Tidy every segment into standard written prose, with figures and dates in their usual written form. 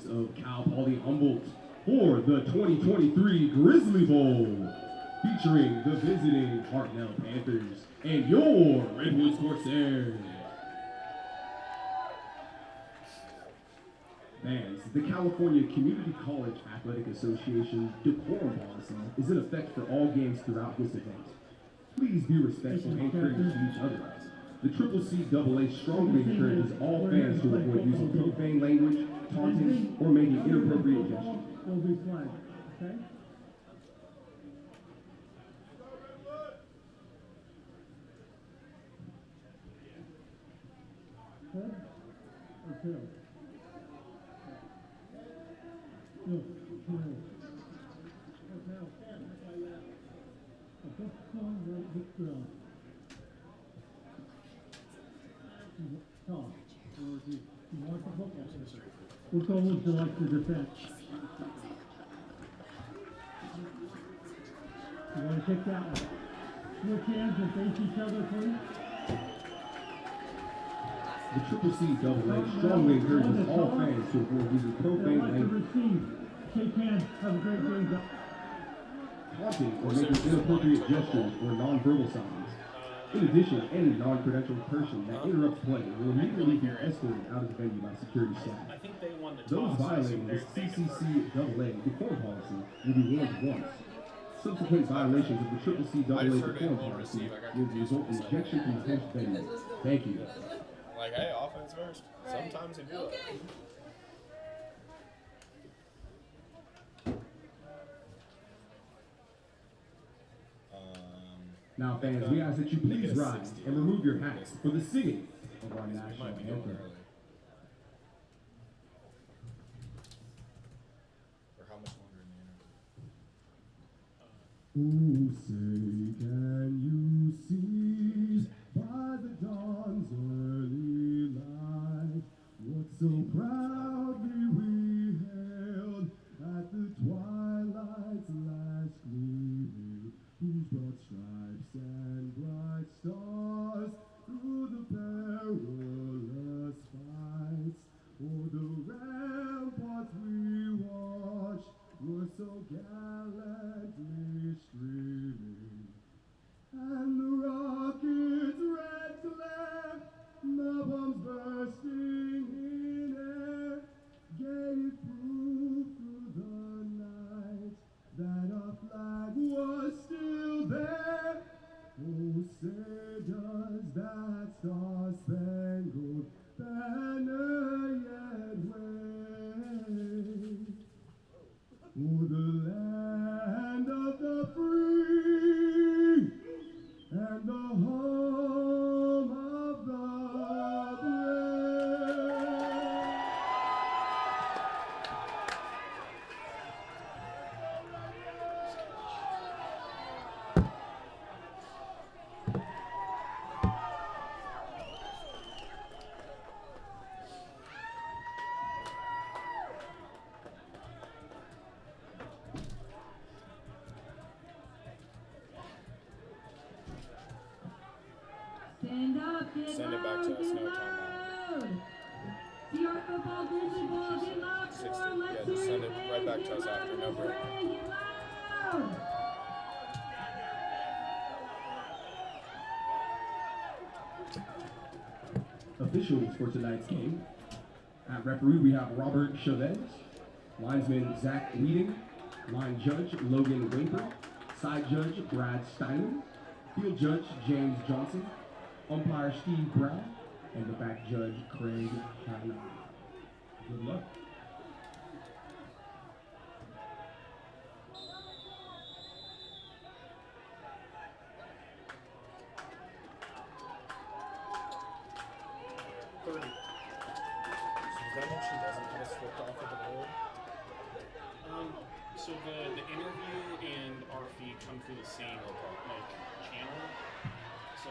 campus of Cal Poly Humboldt for the 2023 Grizzly Bowl, featuring the visiting Hartnell Panthers and your Redwoods Corsairs. Fans, the California Community College Athletic Association decorum policy is in effect for all games throughout this event. Please be respectful and courteous to each other. The CCCAA strongly encourages all fans to avoid using profane language, taunting, or making inappropriate gestures. Will be flagged, okay? Head or tail? No, tail. Tail. Okay, come on, let's go. Tom, you want the football? What goal would you like to defend? You want to take that one? Switch hands and face each other, please. The CCCAA strongly encourages all fans to avoid using profane language, shake hands, have a great day. taunting, or making inappropriate gestures or nonverbal signs. In addition, any non-credentialed person that interrupts play will immediately be escorted out of the venue by security staff. Those violating the CCCAA decorum policy will be warned once. Subsequent violations of the CCCAA decorum policy will result in ejection from the host venue. Thank you. Like, hey, offense first. Sometimes they do it. Now, fans, we ask that you please rise and remove your hats for the singing of our national anthem. Or how much longer in the Oh, say, can you see by the dawn's early light what so proudly we hailed at the twilight's last gleaming, whose broad stripes and bright stars through the perilous fights o'er the ramparts we watched were so gallantly streaming, and the rocket's red glare, the bombs bursting in air, gave proof through the night that our flag was still there. Oh, say does that star-spangled banner yet wave o'er the land of the free and the home of the brave? Stand up, get Send it loud, back to us, get no loud. See our football, Grizzly ball, get loud, 60. score, let's Yeah, hear just you send it say, right back to get us loud after, in no this break. way, get loud. Officials for tonight's game. At referee, we have Robert Chavez, linesman Zach Weeding, line judge Logan Waper, side judge Brad Steinman, field judge James Johnson, umpire Steve Brown, and the back judge Craig Hanna. Good luck. So does that mean she doesn't have a slipped off of the board? So the interview and our feed come through the same channel. So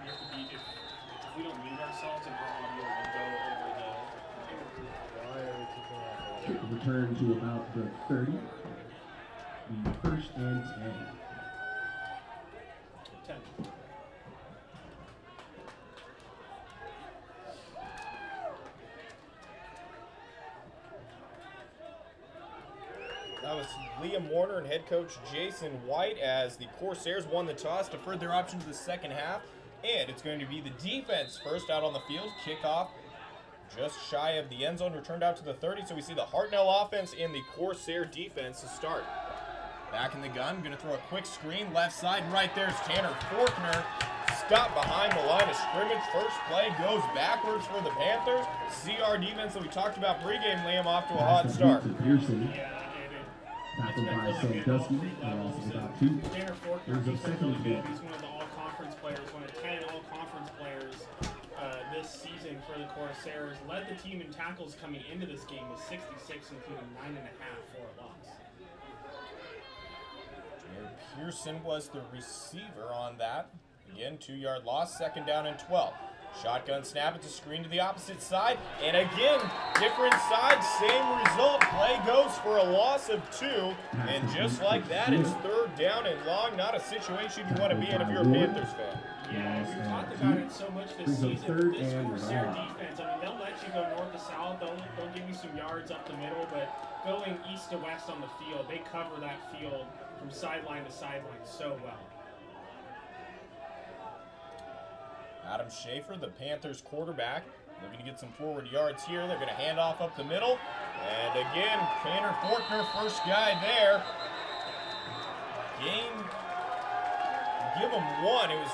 we have to be if we don't mute ourselves and our audio will go over the interview. Why are we kicking off? Kick return to about the 30. The first and 10. 10. Liam Warner and head coach Jason White, as the Corsairs won the toss, deferred their option to the second half, and it's going to be the defense first out on the field. Kickoff just shy of the end zone, returned out to the 30, so we see the Hartnell offense and the Corsair defense to start. Back in the gun, going to throw a quick screen, left side, right there's Tanner Forkner. Stopped behind the line of scrimmage. First play goes backwards for the Panthers. CR defense that we talked about pregame, Liam, off to a hot start. Pearson. Yeah, Tackled by Sandusky. Losses about 2. Tanner Forkner, There's a he's second really good. kick. He's one of the all-conference players, one of 10 all-conference players this season for the Corsairs. Led the team in tackles coming into this game with 66, including 9.5 for a loss. Jared Pearson was the receiver on that. Again, 2-yard loss, second down and 12. Shotgun snap, it's a screen to the opposite side. And again, different side, same result. Play goes for a loss of 2. And just like that, it's third down and long. Not a situation you want to be in if you're a Panthers fan. Yeah, we've talked about it so much this season. This Corsair defense, I mean, they'll let you go north to south. They'll give you some yards up the middle, but going east to west on the field, they cover that field from sideline to sideline so well. Adam Schaefer, the Panthers quarterback, looking to get some forward yards here. They're going to hand off up the middle. And again, Tanner Forkner, first guy there. Give him 1. It was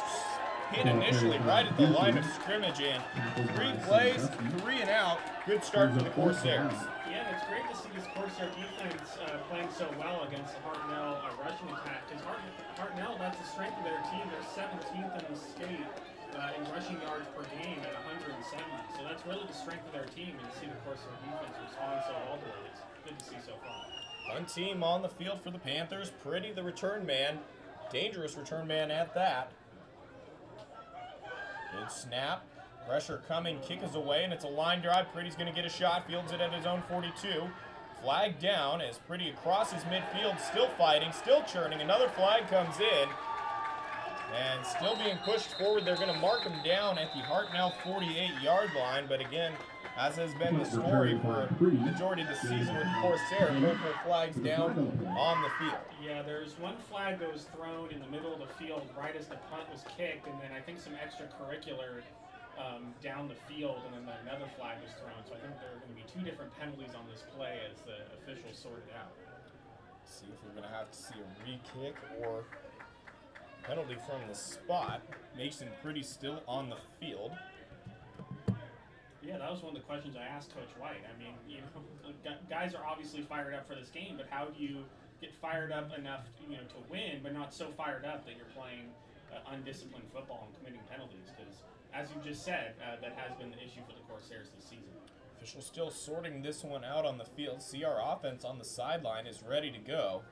hit initially right at the line of scrimmage, and 3 plays, 3 and out. Good start for the Corsairs. Yeah, and it's great to see this Corsair defense playing so well against the Hartnell rushing attack. Because Hartnell, that's the strength of their team. They're 17th in the state in rushing yards per game at 170. So that's really the strength of their team, and to see the Corsair defense respond so well to it, it's good to see so far. One team on the field for the Panthers. Pretty, the return man. Dangerous return man at that. Good snap. Pressure coming. Kick is away, and it's a line drive. Pretty's going to get a shot. Fields it at his own 42. Flag down as Pretty across his midfield. Still fighting. Still churning. Another flag comes in. And still being pushed forward. They're going to mark him down at the Hartnell 48-yard line. But again, as has been the story for the majority of the season with the Corsair, multiple flags down on the field. Yeah, there's one flag that was thrown in the middle of the field right as the punt was kicked, and then I think some extracurricular down the field, and then another flag was thrown. So I think there are going to be 2 different penalties on this play as the officials sort it out. See if we're going to have to see a re-kick or penalty from the spot. Makes him Pretty still on the field. Yeah, that was one of the questions I asked Coach White. I mean, you know, guys are obviously fired up for this game, but how do you get fired up enough, to win, but not so fired up that you're playing undisciplined football and committing penalties? Because, as you just said, that has been the issue for the Corsairs this season. Officials still sorting this one out on the field. See our offense on the sideline is ready to go.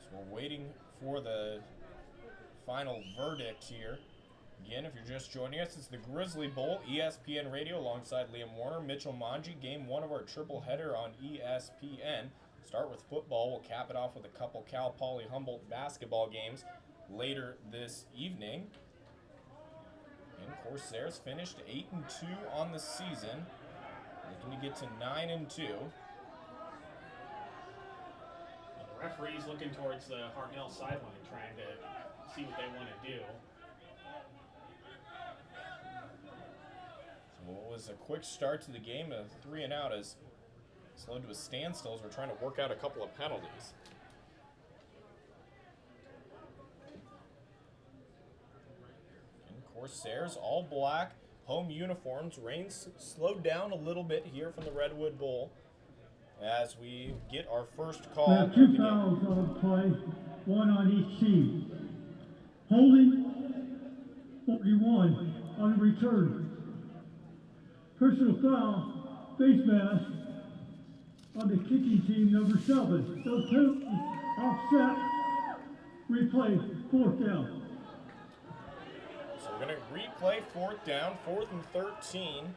So we're waiting for the final verdict here. Again, if you're just joining us, it's the Grizzly Bowl, ESPN Radio, alongside Liam Warner, Mitchell Manji. Game 1 of our triple header on ESPN. Start with football. We'll cap it off with a couple Cal Poly Humboldt basketball games later this evening. And Corsairs finished 8-2 on the season, looking to get to 9-2. The referee's looking towards the Hartnell sideline, trying to see what they want to do. So it was a quick start to the game, a 3 and out as slowed to a standstill as we're trying to work out a couple of penalties. And Corsairs, all black, home uniforms. Rain slowed down a little bit here from the Redwood Bowl as we get our first call. We have 2 fouls on play, 1 on each team. Holding 41 on return. Personal foul, face mask on the kicking team, number 7. Those penalties offset, replay, 4th down. So we're going to replay 4th down, 4th and 13.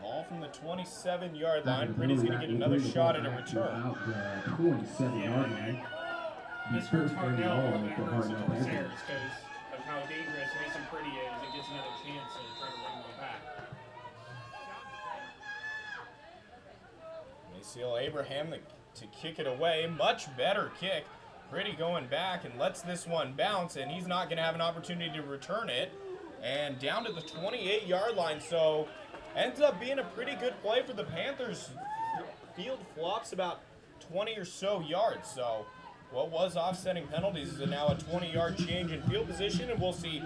Ball from the 27-yard line. Pretty's going to get another shot at a return. Out the 27-yard line. This hurts Hartnell more than it hurts the Corsairs because of how dangerous Mason Pretty is. It gets another chance to try to bring them back. Maciel Abraham, the to kick it away. Much better kick. Pretty going back and lets this one bounce, and he's not going to have an opportunity to return it. And down to the 28-yard line, so ends up being a pretty good play for the Panthers. Field flops about 20 or so yards, so what was offsetting penalties is now a 20-yard change in field position, and we'll see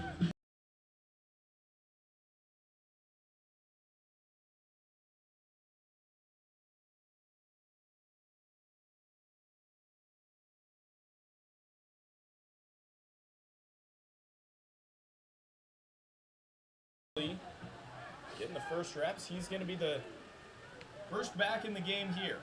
getting the first reps. He's going to be the first back in the game here.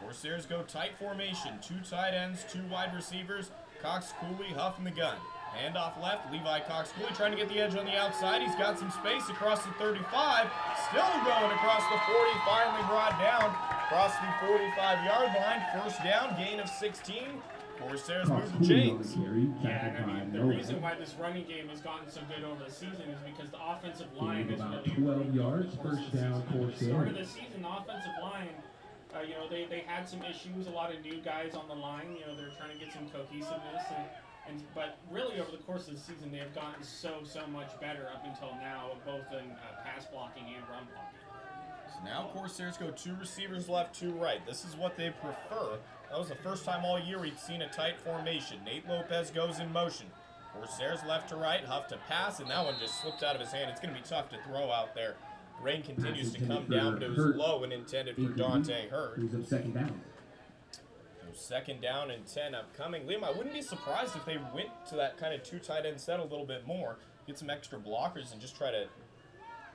Corsairs go tight formation. 2 tight ends, 2 wide receivers. Cox Cooley, Huff in the gun. Handoff left. Levi Cox Cooley trying to get the edge on the outside. He's got some space across the 35. Still going across the 40. Finally brought down across the 45-yard line. First down, gain of 16. Corsairs move the chains. Yeah, and I mean, the reason why this running game has gotten so good over the season is because the offensive line is about really 12 yards, first down, Corsairs. At the start of Corsairs. the season, the offensive line, you know, they had some issues, a lot of new guys on the line. You know, they're trying to get some cohesiveness, but really over the course of the season, they have gotten so much better up until now, both in pass blocking and run blocking. So now Corsairs go 2 receivers left, 2 right. This is what they prefer. That was the first time all year we've seen a tight formation. Nate Lopez goes in motion. Corsairs left to right, Huff to pass, and that one just slipped out of his hand. It's going to be tough to throw out there. Rain continues to come down, but it was low and intended for Dante Hurt. Brings up second down. So 2nd down and 10 upcoming. Liam, I wouldn't be surprised if they went to that kind of 2 tight end set a little bit more, get some extra blockers, and just try to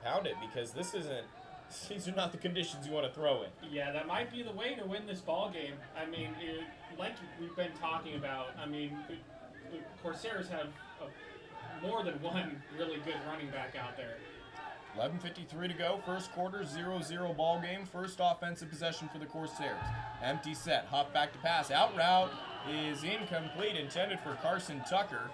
pound it, because these are not the conditions you want to throw in. Yeah, that might be the way to win this ball game. I mean, like we've been talking about, I mean, the Corsairs have more than one really good running back out there. 11:53 to go, first quarter, 0-0 ball game. First offensive possession for the Corsairs. Empty set, Huff back to pass. Out route is incomplete, intended for Carson Tucker.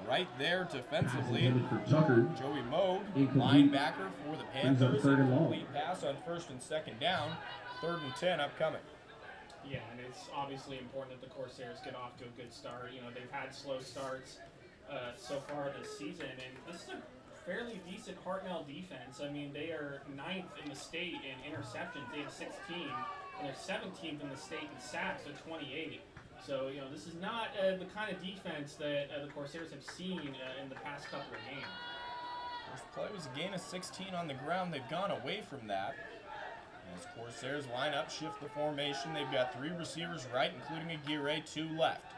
Right there defensively, For Tucker. Joey Moog, Incomplete. linebacker for the Brings up Panthers. third and long. Complete pass on 1st and 2nd down. 3rd and 10 upcoming. Yeah, and it's obviously important that the Corsairs get off to a good start. You know, they've had slow starts so far this season, and this is a fairly decent Hartnell defense. I mean, they are 9th in the state in interceptions. They have 16, and they're 17th in the state in sacks at 28. So, you know, this is not the kind of defense that the Corsairs have seen in the past couple of games. First play was a gain of 16 on the ground. They've gone away from that. As Corsairs line up, shift the formation. They've got 3 receivers right, including Aguirre, 2 left.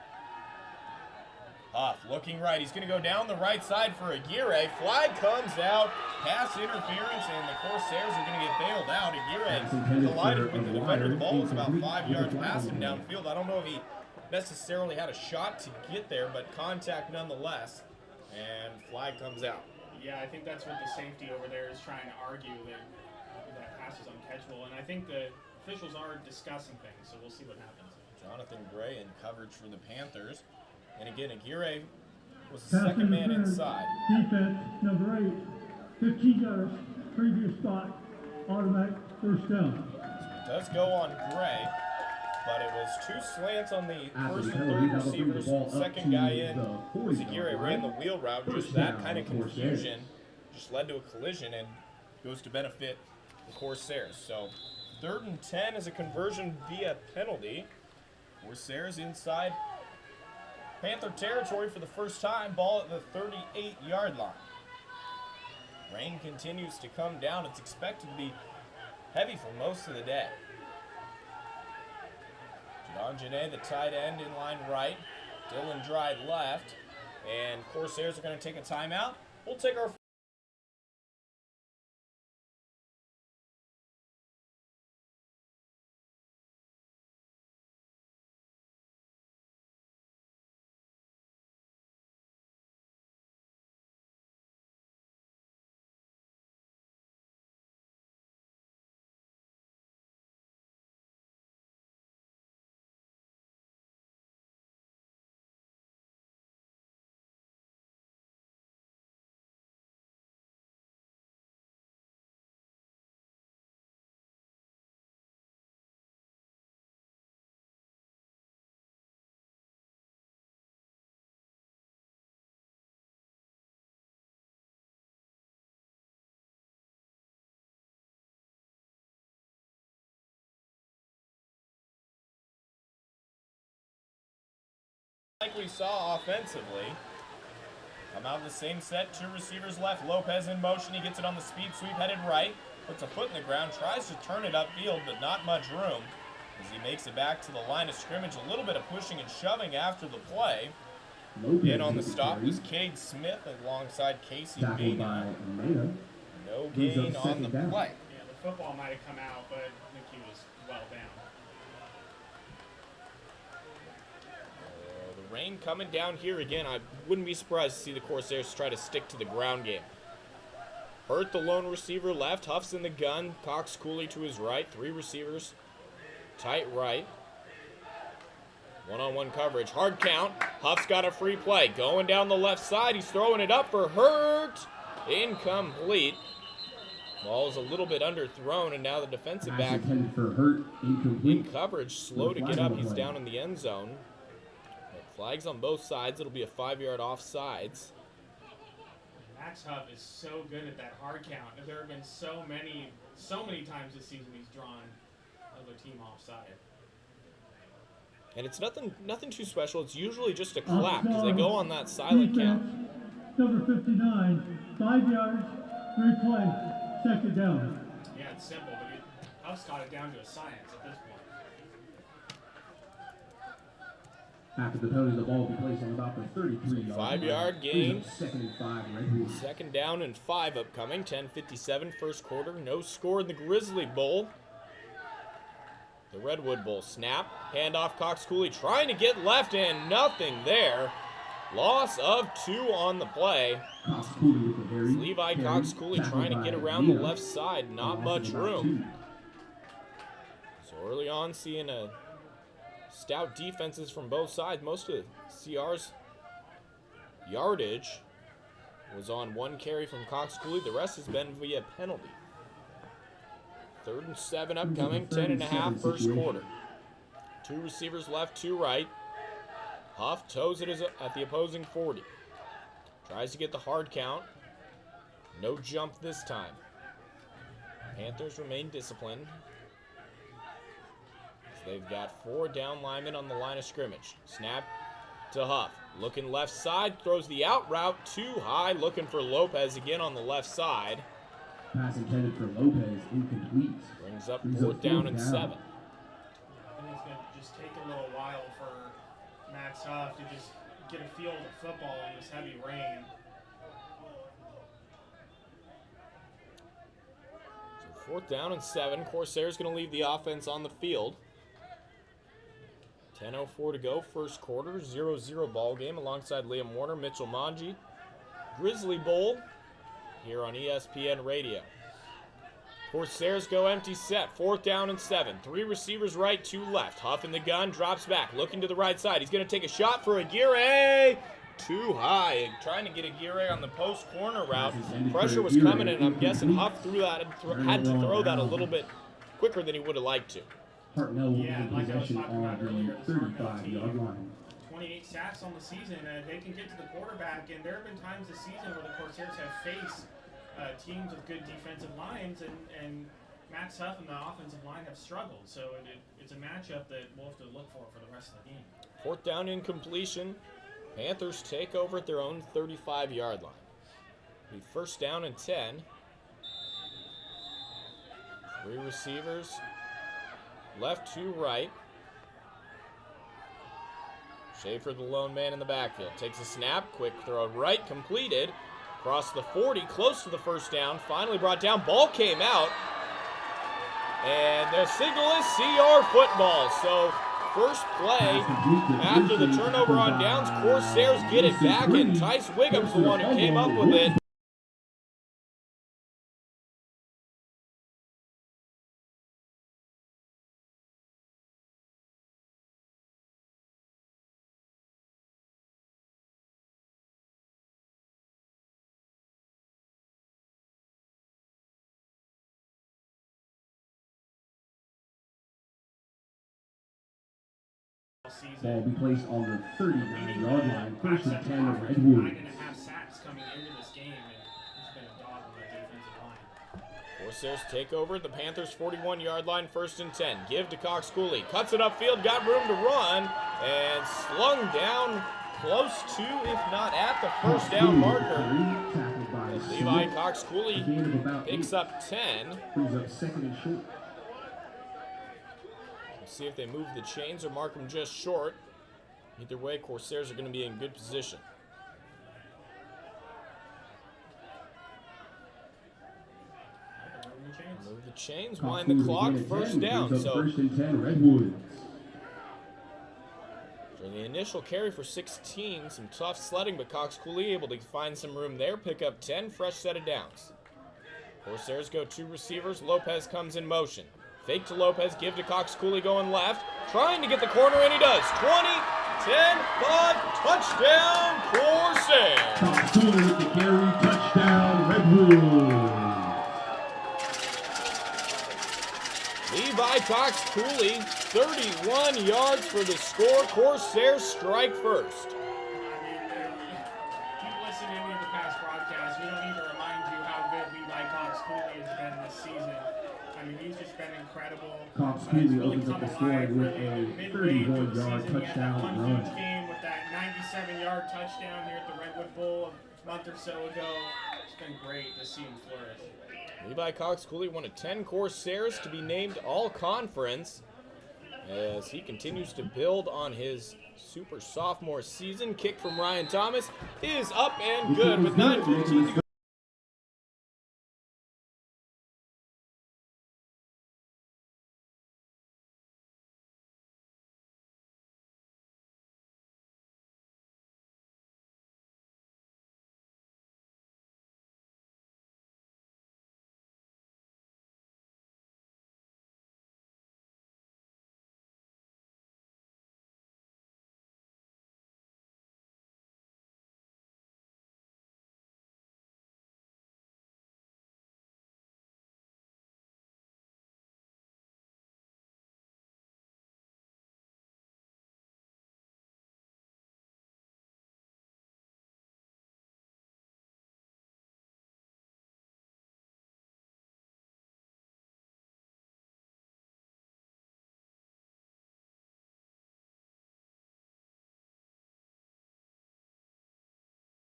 Huff looking right. He's going to go down the right side for Aguirre. Flag comes out. Pass interference, and the Corsairs are going to get bailed out. Aguirre collided with the defender. The ball was about 5 yards past him downfield. I don't know if he necessarily had a shot to get there, but contact nonetheless. And flag comes out. Yeah, I think that's what the safety over there is trying to argue, that pass is uncatchable. And I think the officials are discussing things, so we'll see what happens. Jonathan Gray in coverage for the Panthers. And again, Aguirre was the second man inside. Defense, number 8, 15 yards, previous spot, automatic first down. So it does go on Gray, but it was 2 slants on the After first the and penalty, third that'll bring the receivers. ball up Second to guy in the was 40 Aguirre, yard ran the line. wheel route. First Just that down, kind of Corsairs. confusion just led to a collision and goes to benefit the Corsairs. So 3rd and 10 is a conversion via penalty. Corsairs inside Panther territory for the first time. Ball at the 38-yard line. Rain continues to come down. It's expected to be heavy for most of the day. Jadon Janae, the tight end, in line right. Dylan Dry left. And Corsairs are going to take a timeout. We'll take our like we saw offensively. Come out of the same set, 2 receivers left. Lopez in motion, he gets it on the speed sweep, headed right. Puts a foot in the ground, tries to turn it upfield, but not much room as he makes it back to the line of scrimmage. A little bit of pushing and shoving after the play. In on the stop was Cade Smith alongside Casey Mena. No gain on the play. Yeah, the football might have come out, but I think he was well down. The rain coming down here again. I wouldn't be surprised to see the Corsairs try to stick to the ground game. Hurt the lone receiver left. Huff's in the gun. Cox Cooley to his right. 3 receivers. Tight right. One-on-one coverage. Hard count. Huff's got a free play. Going down the left side. He's throwing it up for Hurt. Incomplete. Ball's a little bit underthrown, and now the defensive back for Hurt, in coverage. Slow to get up. He's down in the end zone. Flags on both sides. It'll be a 5-yard offsides. Max Huff is so good at that hard count. There have been so many times this season he's drawn other team offside. And it's nothing too special. It's usually just a clap because they go on that silent count. Number 59, 5 yards, replay, second down. Yeah, it's simple, but Huff's got it down to a science at this point. After the penalty, the ball will be placed on about the 33-yard line. 5-yard gain. Second and 5, Redwoods. Second down and 5 upcoming. 10:57 first quarter. No score in the Grizzly Bowl. The Redwood Bowl snap. Handoff Cox Cooley trying to get left and nothing there. Loss of 2 on the play. Cox Cooley with the carry. Levi Cox Cooley trying to get around the left side. Not much room. So early on seeing a stout defenses from both sides. Most of CR's yardage was on 1 carry from Cox Cooley. The rest has been via penalty. 3rd and 7 upcoming. 10.5 first quarter. 2 receivers left, 2 right. Huff toes it at the opposing 40. Tries to get the hard count. No jump this time. Panthers remain disciplined. They've got 4 down linemen on the line of scrimmage. Snap to Huff. Looking left side, throws the out route too high. Looking for Lopez again on the left side. Pass intended for Lopez, incomplete. Brings up 4th down and 7. I think it's going to just take a little while for Max Huff to just get a feel of the football in this heavy rain. So 4th down and 7. Corsairs going to leave the offense on the field. 10:04 to go, first quarter, 0-0 ball game alongside Liam Warner, Mitchell Manji. Grizzly Bowl here on ESPN Radio. Corsairs go empty set, 4th down and 7. 3 receivers right, 2 left. Huff in the gun, drops back, looking to the right side. He's going to take a shot for Aguirre. Too high, trying to get Aguirre on the post corner route. Pressure was coming, and I'm guessing Huff threw that, had to throw that a little bit quicker than he would have liked to. Hartnell will be in like I was possession talking on about earlier, the this Hartnell 35-yard line. 28 sacks on the season. They can get to the quarterback, and there have been times this season where the Corsairs have faced teams with good defensive lines, and Max Huff and the offensive line have struggled. So it's a matchup that we'll have to look for the rest of the game. 4th down incompletion. Panthers take over at their own 35-yard line. Be 1st down and 10. 3 receivers. Left, 2 right. Schaefer, the lone man in the backfield. Takes a snap. Quick throw right. Completed. Across the 40. Close to the 1st down. Finally brought down. Ball came out. And the signal is CR football. So first play after the turnover on downs. Corsairs get it back. And Tice Wiggum's the one who came up with it. Ball will be placed on the 39-yard line. 1st and 10 of 9.5 Redwoods. sacks coming into this game, and he's been a dog on the defensive line. Corsairs take over at the Panthers' 41-yard line, 1st and 10. Give to Cox Cooley. Cuts it upfield, got room to run, and slung down close to, if not at, the first down marker. Levi Cox Cooley picks up 10. Brings up 2nd and short. Let's see if they move the chains or mark them just short. Either way, Corsairs are going to be in good position. Move the chains, wind the clock, 1st down. So 1st and 10, Redwoods. during the initial carry for 16, some tough sledding, but Cox Cooley able to find some room there, pick up 10, fresh set of downs. Corsairs go 2 receivers. Lopez comes in motion. Fake to Lopez, give to Cox Cooley going left, trying to get the corner, and he does. 20, 10, 5, touchdown, Corsairs. Cox Cooley with the carry, touchdown, Redwoods. Levi Cox Cooley, 31 yards for the score. Corsairs strike first. I mean, keep listening to any of the past broadcasts. We don't need to remind you how good Levi Cox Cooley has been this season. I mean, he's just been incredible. Cox But he's Cooley really opens up come the scoring alive, with really, a midway through the 31-yard season. He had that touchdown one huge run. game with that 97-yard touchdown here at the Redwood Bowl a month or so ago. It's been great to see him flourish. Levi Cox Cooley, one of 10 Corsairs to be named All-Conference as he continues to build on his super sophomore season. Kick from Ryan Thomas is up and good with 9:15 to go.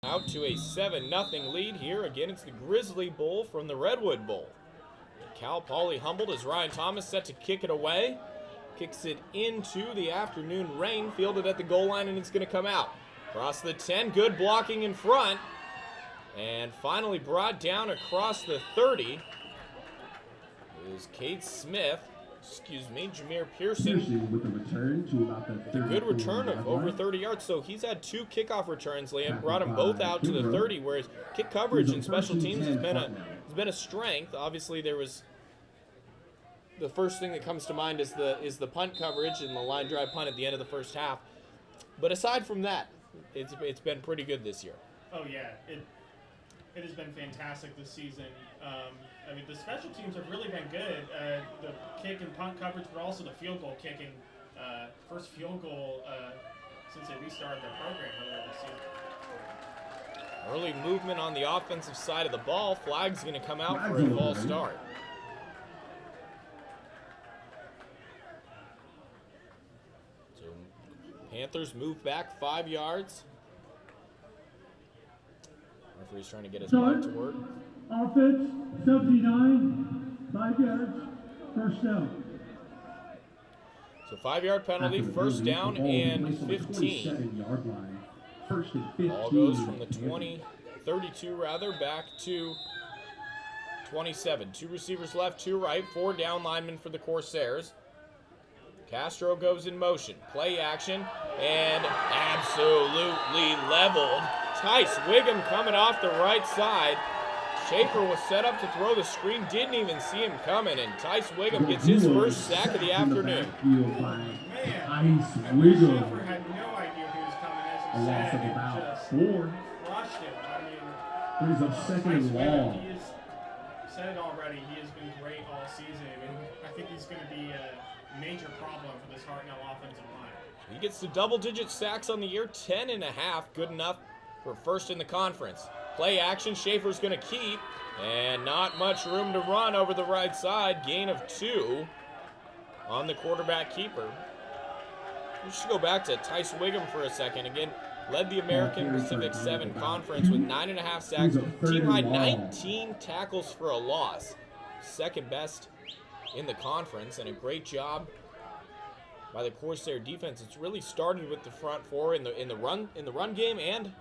Out to a 7-0 lead here. Again, it's the Grizzly Bowl from the Redwood Bowl. Cal Poly humbled as Ryan Thomas set to kick it away. Kicks it into the afternoon rain, fielded at the goal line, and it's going to come out. Across the 10, good blocking in front. And finally brought down across the 30 is Cade Smith. Jameer Pearson with a return to about the a good return of over 30 yards. So he's had 2 kickoff returns, Liam. Brought them both out to the 30, whereas kick coverage and special teams has been a strength. Obviously, there was the first thing that comes to mind is the punt coverage and the line drive punt at the end of the first half. But aside from that, it's been pretty good this year. Oh yeah, it has been fantastic this season. I mean, the special teams have really been good. The kick and punt coverage, but also the field goal kicking. First field goal since they restarted their program earlier this season. Early movement on the offensive side of the ball. Flag's going to come out for a false start. So Panthers move back 5 yards. Referee's trying to get his mark to work. Offense, 79, 5 yards, 1st down. So 5-yard penalty, 1st down and 15. Ball goes from the 32 rather, back to 27. 2 receivers left, 2 right, 4 down linemen for the Corsairs. Castro goes in motion, play action, and absolutely leveled. Tice Wiggum coming off the right side. Schaefer was set up to throw the screen, didn't even see him coming, and Tice Wiggum gets his first sack of the afternoon. Tice Wiggum. Schaefer had no idea who was coming, as A you loss said, of and about just 4. crushed him. I mean, Brings up 2nd and long. He has said it already. He has been great all season, and I think he's going to be a major problem for this Hartnell offensive line. He gets to double-digit sacks on the year, 10.5, good enough for first in the conference. Play action, Schaefer's going to keep, and not much room to run over the right side. Gain of 2 on the quarterback keeper. We should go back to Tice Wiggum for a second. Again, led the American Pacific 7 Conference with 9.5 sacks. Team high 19 tackles for a loss. Second best in the conference, and a great job by the Corsair defense. It's really started with the front four in the run game and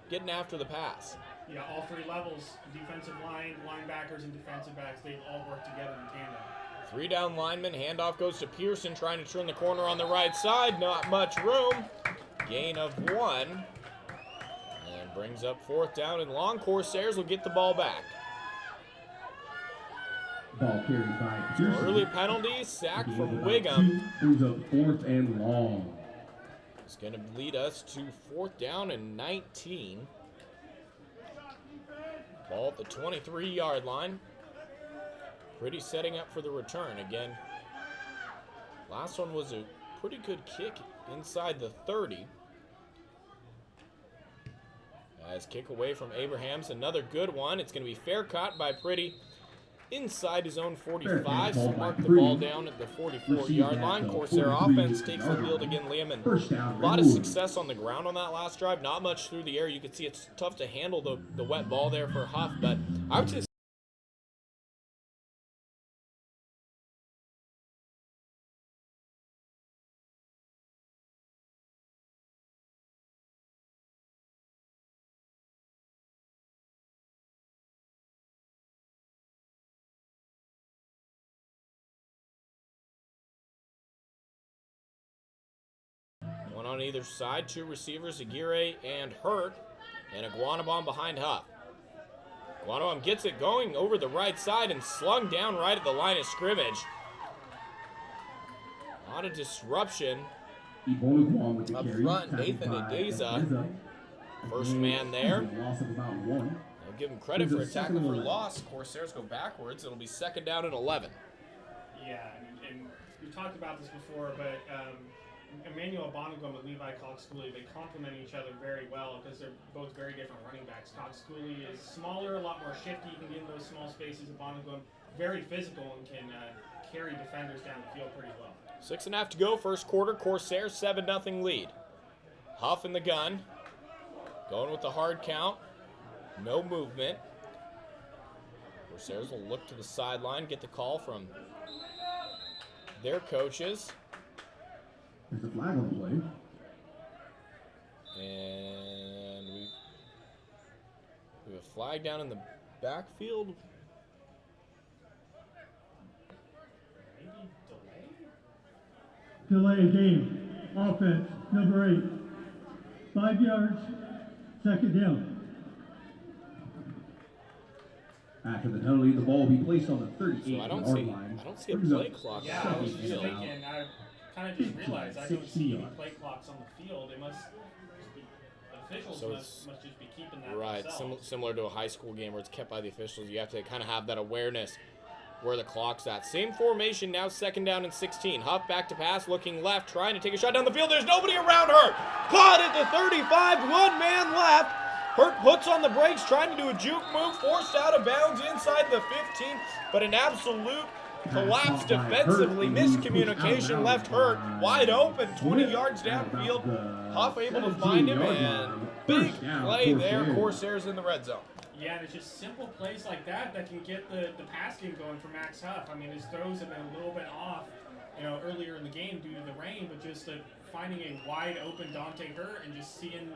getting after the pass. Yeah, all 3 levels, defensive line, linebackers, and defensive backs, they've all worked together in tandem. 3 down linemen, handoff goes to Pearson, trying to turn the corner on the right side, not much room. Gain of 1, and brings up 4th down and long. Corsairs will get the ball back. Ball carried by Pearson. Early penalty, sack from Wiggum. Brings up 4th and long. It's going to lead us to 4th down and 19. Ball at the 23-yard line. Pretty setting up for the return. Again, last one was a pretty good kick inside the 30. As kick away from Abrahams, another good one. It's going to be fair caught by Pretty inside his own 45. So mark the ball down at the 44-yard line. Corsair offense takes the field again, Liam. And a lot of success on the ground on that last drive. Not much through the air. You can see it's tough to handle the wet ball there for Huff. But I would say one on either side, 2 receivers, Aguirre and Hurt, and Iguanabon behind Huff. Iguanabon gets it going over the right side and slung down right at the line of scrimmage. A lot of disruption up front. Nathan Adeza, first man there. I'll give him credit for a tackle for loss. Corsairs go backwards. It'll be 2nd down and 11. Yeah, and we talked about this before, but Emmanuel Bonagum and Levi Cox-Cooley, they complement each other very well because they're both very different running backs. Cox-Cooley is smaller, a lot more shifty. You can get in those small spaces. And Bonagum, very physical and can carry defenders down the field pretty well. 6.5 to go, first quarter. Corsair 7-0 lead. Huff in the gun, going with the hard count. No movement. Corsairs will look to the sideline, get the call from their coaches. There's a flag on the play. And we have a flag down in the backfield. Maybe delay? Delay game. Offense, number 8. 5 yards, 2nd down. After the penalty, the ball will be placed on the 38-yard So I don't see a play clock. Yeah, I was just thinking. I kind of just realized I don't see any play clocks on the field. They must just be, the officials must just be keeping that right, themselves. similar to a high school game where it's kept by the officials. You have to kind of have that awareness where the clock's at. Same formation now, 2nd down and 16. Huff back to pass, looking left, trying to take a shot down the field. There's nobody around Hurt. Caught at the 35, 1 man left. Hurt puts on the brakes, trying to do a juke move, forced out of bounds inside the 15, but an absolute collapse defensively. Miscommunication left Hurt wide open, 20 yards downfield. Huff able to find him, and big play there. Corsairs in the red zone. Yeah, and it's just simple plays like that that can get the pass game going for Max Huff. I mean, his throws have been a little bit off, earlier in the game due to the rain, but just finding a wide open Dante Hurt and just seeing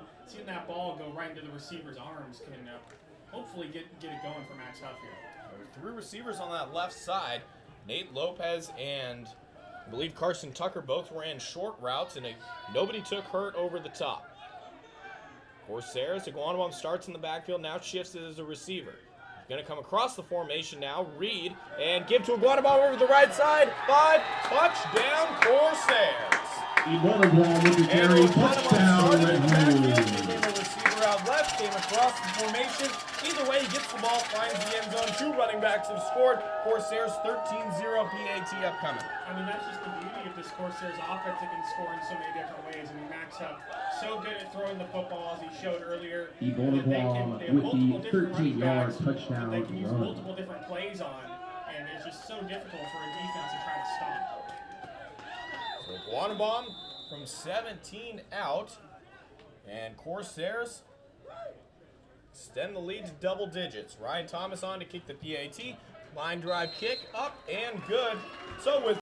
that ball go right into the receiver's arms can hopefully get it going for Max Huff here. There were 3 receivers on that left side. Nate Lopez and I believe Carson Tucker both ran short routes, and nobody took Hurt over the top. Corsairs, Iguanabon starts in the backfield, now shifts as a receiver. He's going to come across the formation now, read, and give to Iguanabon over the right side. 5, touchdown, Corsairs. Iguanabon with the carry, touchdown, Redwoods. Became a receiver out left, came across the formation. Either way, he gets the ball, finds the end zone. 2 running backs have scored. Corsairs 13-0 PAT upcoming. I mean, that's just the beauty of this Corsairs offense that can score in so many different ways. I mean, Max Huff, so good at throwing the football, as he showed earlier. Ebola They have multiple with the different running 13-yard backs touchdown that they can use run. multiple different plays on, and it's just so difficult for a defense to try to stop. So Guanabom from 17 out, and Corsairs extend the lead to double digits. Ryan Thomas on to kick the PAT. Line drive kick up and good. So with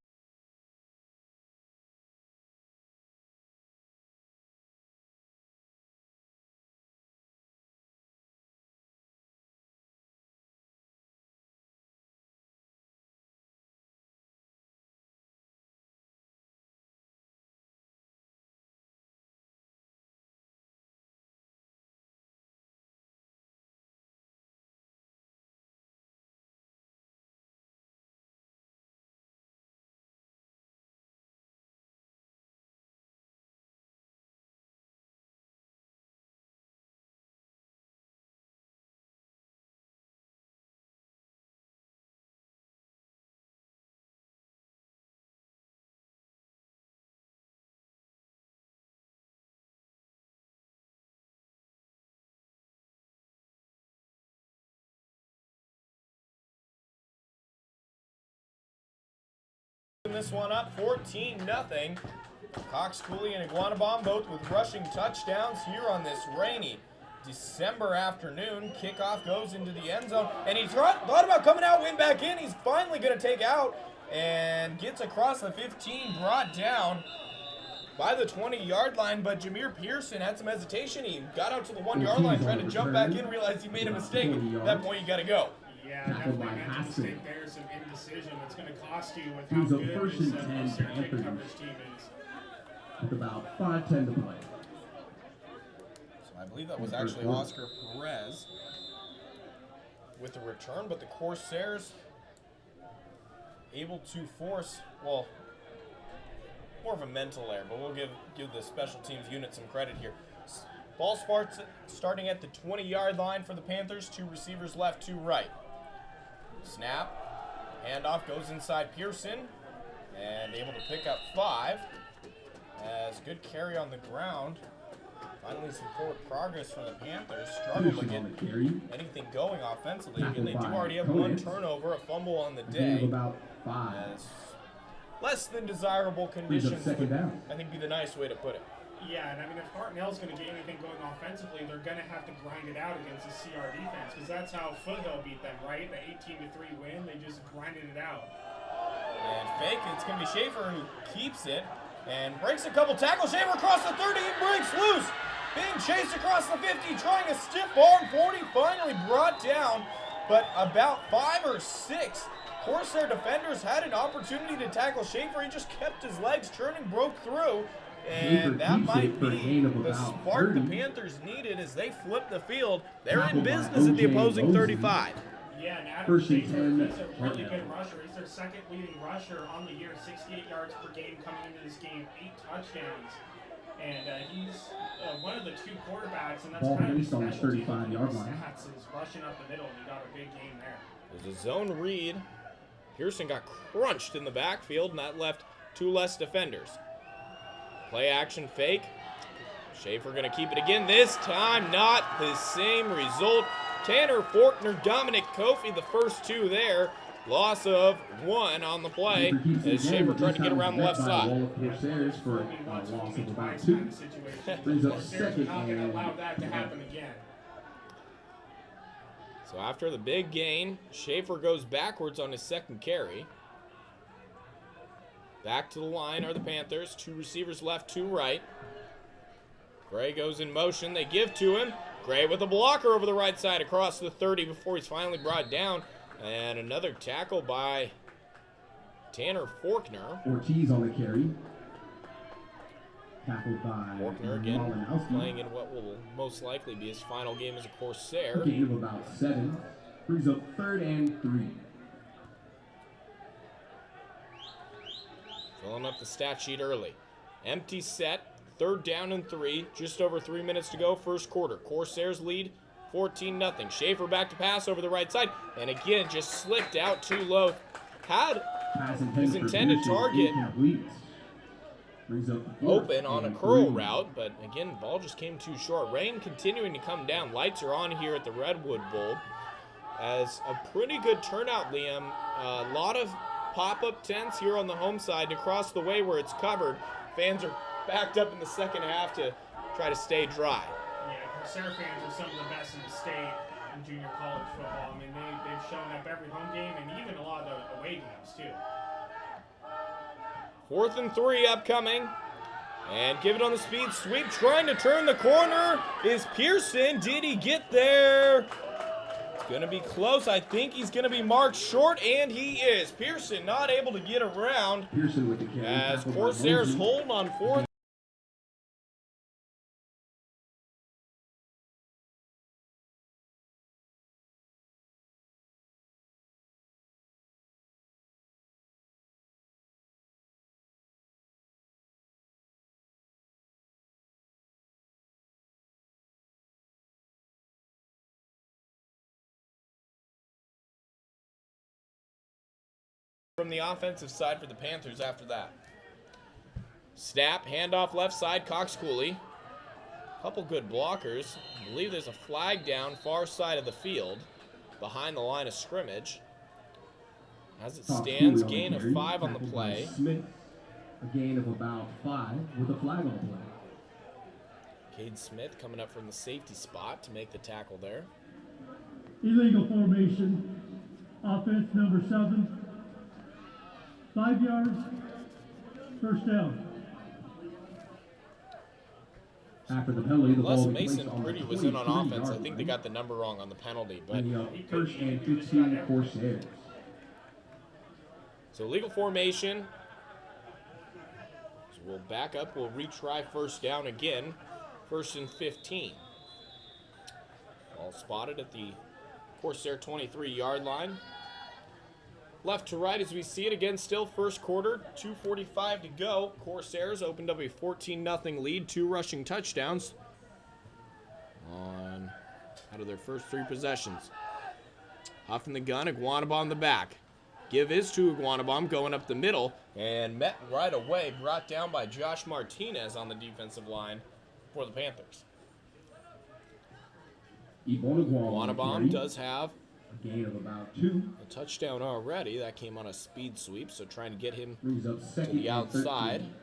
this one up 14-0. Cox Cooley and Iguanabom both with rushing touchdowns here on this rainy December afternoon. Kickoff goes into the end zone, and he thought about coming out, went back in. He's finally going to take out and gets across the 15, brought down by the 20-yard line, but Jameer Pearson had some hesitation. He got out to the 1-yard line, tried to jump back in, realized he made a mistake. At that point, you got to go. Yeah, definitely made a mistake there, some indecision that's going to cost you with how good this Corsairs kick coverage team is. With about 5:10 to play. So I believe that was actually Oscar Perez with the return, but the Corsairs able to force, well, more of a mental error, but we'll give the special teams unit some credit here. Ball starting at the 20-yard line for the Panthers. 2 receivers left, 2 right. Snap, handoff goes inside Pearson, and able to pick up 5. As good carry on the ground. Finally some forward progress from the Panthers. Struggle to get anything going offensively. Again, they do already have 1 turnover, a fumble on the day. About 5. As less than desirable conditions would, I think, be the nice way to put it. Yeah, and I mean, if Hartnell's going to get anything going offensively, they're going to have to grind it out against the CR defense, because that's how Foothill beat them, right? The 18-3 win, they just grinded it out. And fake, it's going to be Schaefer who keeps it and breaks a couple tackles. Schaefer across the 30, he breaks loose. Being chased across the 50, trying a stiff arm 40, finally brought down, but about 5 or 6 Corsair defenders had an opportunity to tackle Schaefer. He just kept his legs turning, broke through. And that might be the spark the Panthers needed as they flip the field. They're in business at the opposing 35. Yeah, and Adam Schaefer, he's a really good rusher. He's their second leading rusher on the year, 68 yards per game coming into this game, 8 touchdowns. And he's one of the 2 quarterbacks, and that's kind of his specialty. 35-yard line. Stats is rushing up the middle, and he got a big game there. There's a zone read. Pearson got crunched in the backfield, and that left 2 less defenders. Play action fake. Schaefer going to keep it again. This time, not the same result. Tanner Forkner, Dominic Kofi, the first 2 there. Loss of 1 on the play as Schaefer tried to get around the left side. Corsairs for a loss of about 2. Brings up second. Not going to allow that to happen again. So after the big gain, Schaefer goes backwards on his second carry. Back to the line are the Panthers. 2 receivers left, 2 right. Gray goes in motion. They give to him. Gray with a blocker over the right side across the 30 before he's finally brought down. And another tackle by Tanner Forkner. Ortiz on the carry. Tackled by Forkner again, playing in what will most likely be his final game as a Corsair. Gain of about 7. Brings up 3rd and 3. Filling up the stat sheet early. Empty set, 3rd down and 3. Just over 3 minutes to go, first quarter. Corsairs lead 14-0. Schaefer back to pass over the right side. And again, just slipped out too low. Had his intended target Brings up open on a curl route, but again, ball just came too short. Rain continuing to come down. Lights are on here at the Redwood Bowl. As a pretty good turnout, Liam. A lot of pop-up tents here on the home side. And across the way where it's covered, fans are backed up in the second half to try to stay dry. Yeah, Corsair fans are some of the best in the state in junior college football. I mean, they've shown up every home game and even a lot of the away games, too. 4th and 3 upcoming. And give it on the speed sweep. Trying to turn the corner is Pearson. Did he get there? It's going to be close. I think he's going to be marked short, and he is. Pearson not able to get around Pearson with the carry. as Corsairs hold on 4th. From the offensive side for the Panthers after that. Snap, handoff left side, Cox Cooley. Couple good blockers. I believe there's a flag down far side of the field behind the line of scrimmage. As it stands, gain of 5 on the play. Smith, a gain of about 5 with a flag on the play. Cade Smith coming up from the safety spot to make the tackle there. Illegal formation. Offense number 7. 5 yards. First down. After the penalty, the Unless ball Mason Pretty was in on offense, I think they got the number wrong on the penalty. But First and 15 Corsairs. so legal formation. So we'll back up. We'll retry first down again. 1st and 15. Ball spotted at the Corsair 23-yard line. Left to right as we see it again, still first quarter, 2:45 to go. Corsairs opened up a 14-0 lead, 2 rushing touchdowns out of their first 3 possessions. Huff in the gun, Iguanabon in the back. Give is to Iguanabon going up the middle and met right away, brought down by Josh Martinez on the defensive line for the Panthers. Iguanabon does have a gain of about 2. a touchdown already. That came on a speed sweep, so trying to get him Brings up to second the and outside. 13.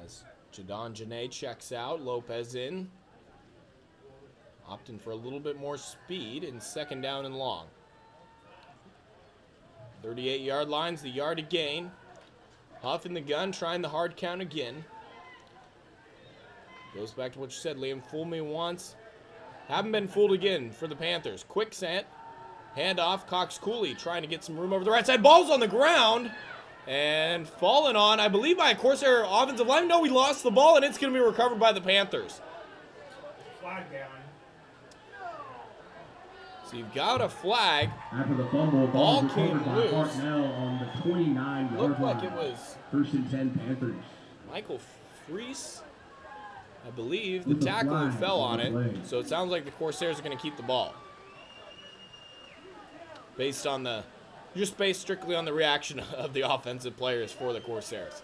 As Jadon Janae checks out, Lopez in. Opting for a little bit more speed in 2nd down and long. 38-yard line's the yard to gain. Huff in the gun, trying the hard count again. Goes back to what you said, Liam. Fool me once. Haven't been fooled again for the Panthers. Quick set. Handoff. Cox Cooley trying to get some room over the right side. Ball's on the ground. And fallen on, I believe, by a Corsair offensive line. No, we lost the ball, and it's going to be recovered by the Panthers. Flag down. So you've got a flag. After the fumble, Ball ball came recovered by loose. Hartnell on the 29-yard line. Looked like it was 1st and 10 Panthers. Michael Freese, I believe, the With a tackle who flag fell on on the it. play. So it sounds like the Corsairs are going to keep the ball. Based strictly on the reaction of the offensive players for the Corsairs.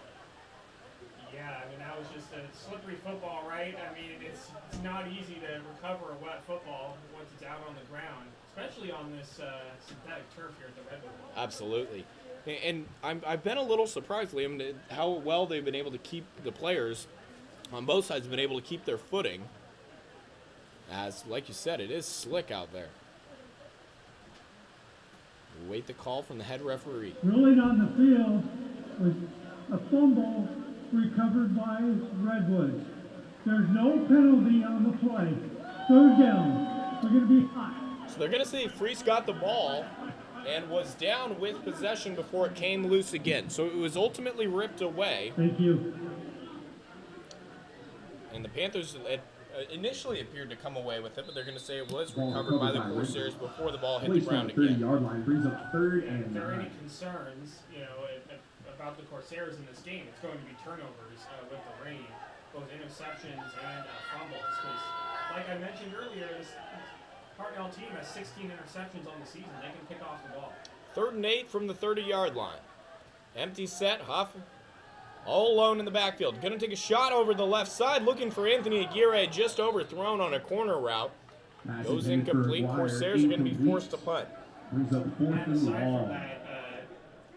Yeah, I mean, that was just a slippery football, right? I mean, it's not easy to recover a wet football once it's out on the ground, especially on this synthetic turf here at the Redwoods. Absolutely. And I've been a little surprised, Liam, how well they've been able to keep the players on both sides have been able to keep their footing. As, like you said, it is slick out there. We'll wait the call from the head referee. Rolling on the field was a fumble recovered by Redwoods. There's no penalty on the play. 3rd down. We're going to be hot. So they're going to say Freese got the ball and was down with possession before it came loose again. So it was ultimately ripped away. Thank you. And the Panthers initially appeared to come away with it, but they're going to say it was recovered by the Corsairs before the ball hit the Placed ground on the again. 30-yard line, brings up 3rd and If there are 9. any concerns, about the Corsairs in this game, it's going to be turnovers with the rain, both interceptions and fumbles. Because, like I mentioned earlier, this Hartnell team has 16 interceptions on the season. They can pick off the ball. 3rd and 8 from the 30-yard line. Empty set, Huff all alone in the backfield. Gonna take a shot over the left side, looking for Anthony Aguirre, just overthrown on a corner route. Pass Goes intended for incomplete. Aguirre, Corsairs are gonna be incomplete. forced to punt. Brings up 4th And and aside from long. that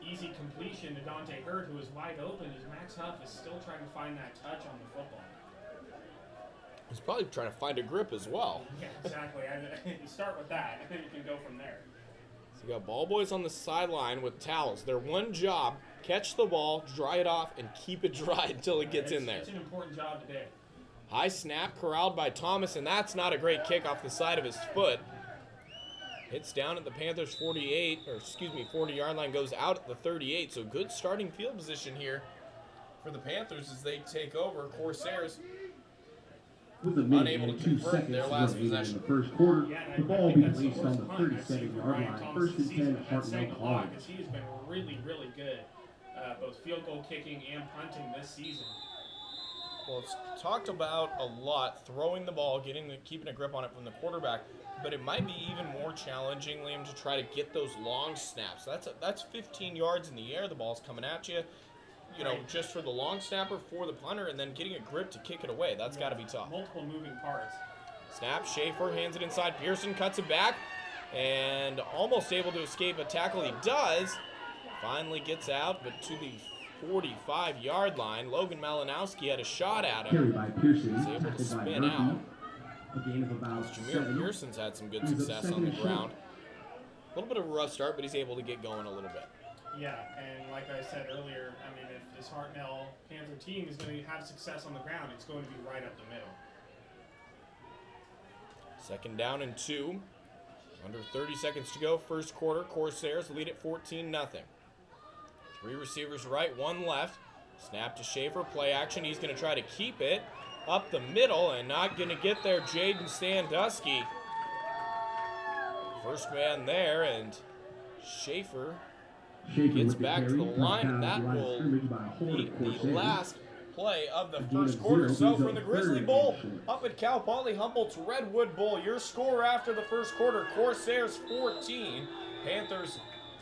easy completion to Dante Hurd, who is wide open, as Max Huff is still trying to find that touch on the football. He's probably trying to find a grip as well. Yeah, exactly. You start with that, and then you can go from there. So you got ball boys on the sideline with towels. Their one job, catch the ball, dry it off, and keep it dry until it gets in there. It's an important job today. High snap, corralled by Thomas, and that's not a great kick off the side of his foot. Hits down at the Panthers' 40-yard line, goes out at the 38, so good starting field position here for the Panthers as they take over. Corsairs With a minute unable and to 2 convert seconds their last remaining in possession. the first quarter, Yeah, the and ball I think being that's the placed on worst the punt I've seen 37-yard from Ryan line. Thomas 1st this and season. 10 That's saying Hartnell a lot College. because he has been really, really good, both field goal kicking and punting this season. Well, it's talked about a lot, throwing the ball, keeping a grip on it from the quarterback, but it might be even more challenging, Liam, to try to get those long snaps. That's 15 yards in the air, the ball's coming at you, just for the long snapper, for the punter, and then getting a grip to kick it away. That's got to be tough. Multiple moving parts. Snap, Schaefer hands it inside, Pearson cuts it back, and almost able to escape a tackle. He does, finally gets out, but to the 45-yard line. Logan Malinowski had a shot at him. Carried by Pearson. He's able to Tackled by spin Murphy. out. A gain of about Jameer 7. Pearson's had some good He's up success on the 2nd and ground. A little bit of a rough start, but he's able to get going a little bit. Yeah, and like I said earlier, I mean, if this Hartnell Panther team is going to have success on the ground, it's going to be right up the middle. 2nd down and 2. Under 30 seconds to go. First quarter. Corsairs lead at 14-0. 3 receivers right, 1 left. Snap to Schaefer. Play action. He's going to try to keep it up the middle and not going to get there. Jaden Sandusky. First man there, and Schaefer gets back to the line, and that will be the last play of the first quarter. So for the Grizzly Bowl up at Cal Poly Humboldt's Redwood Bowl, your score after the first quarter: Corsairs 14, Panthers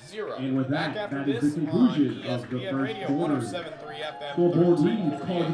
0. And with Back that, after that is this the on conclusion of the ESPN first Radio quarter. 107.3 FM. Scoreboard 13:48. leads called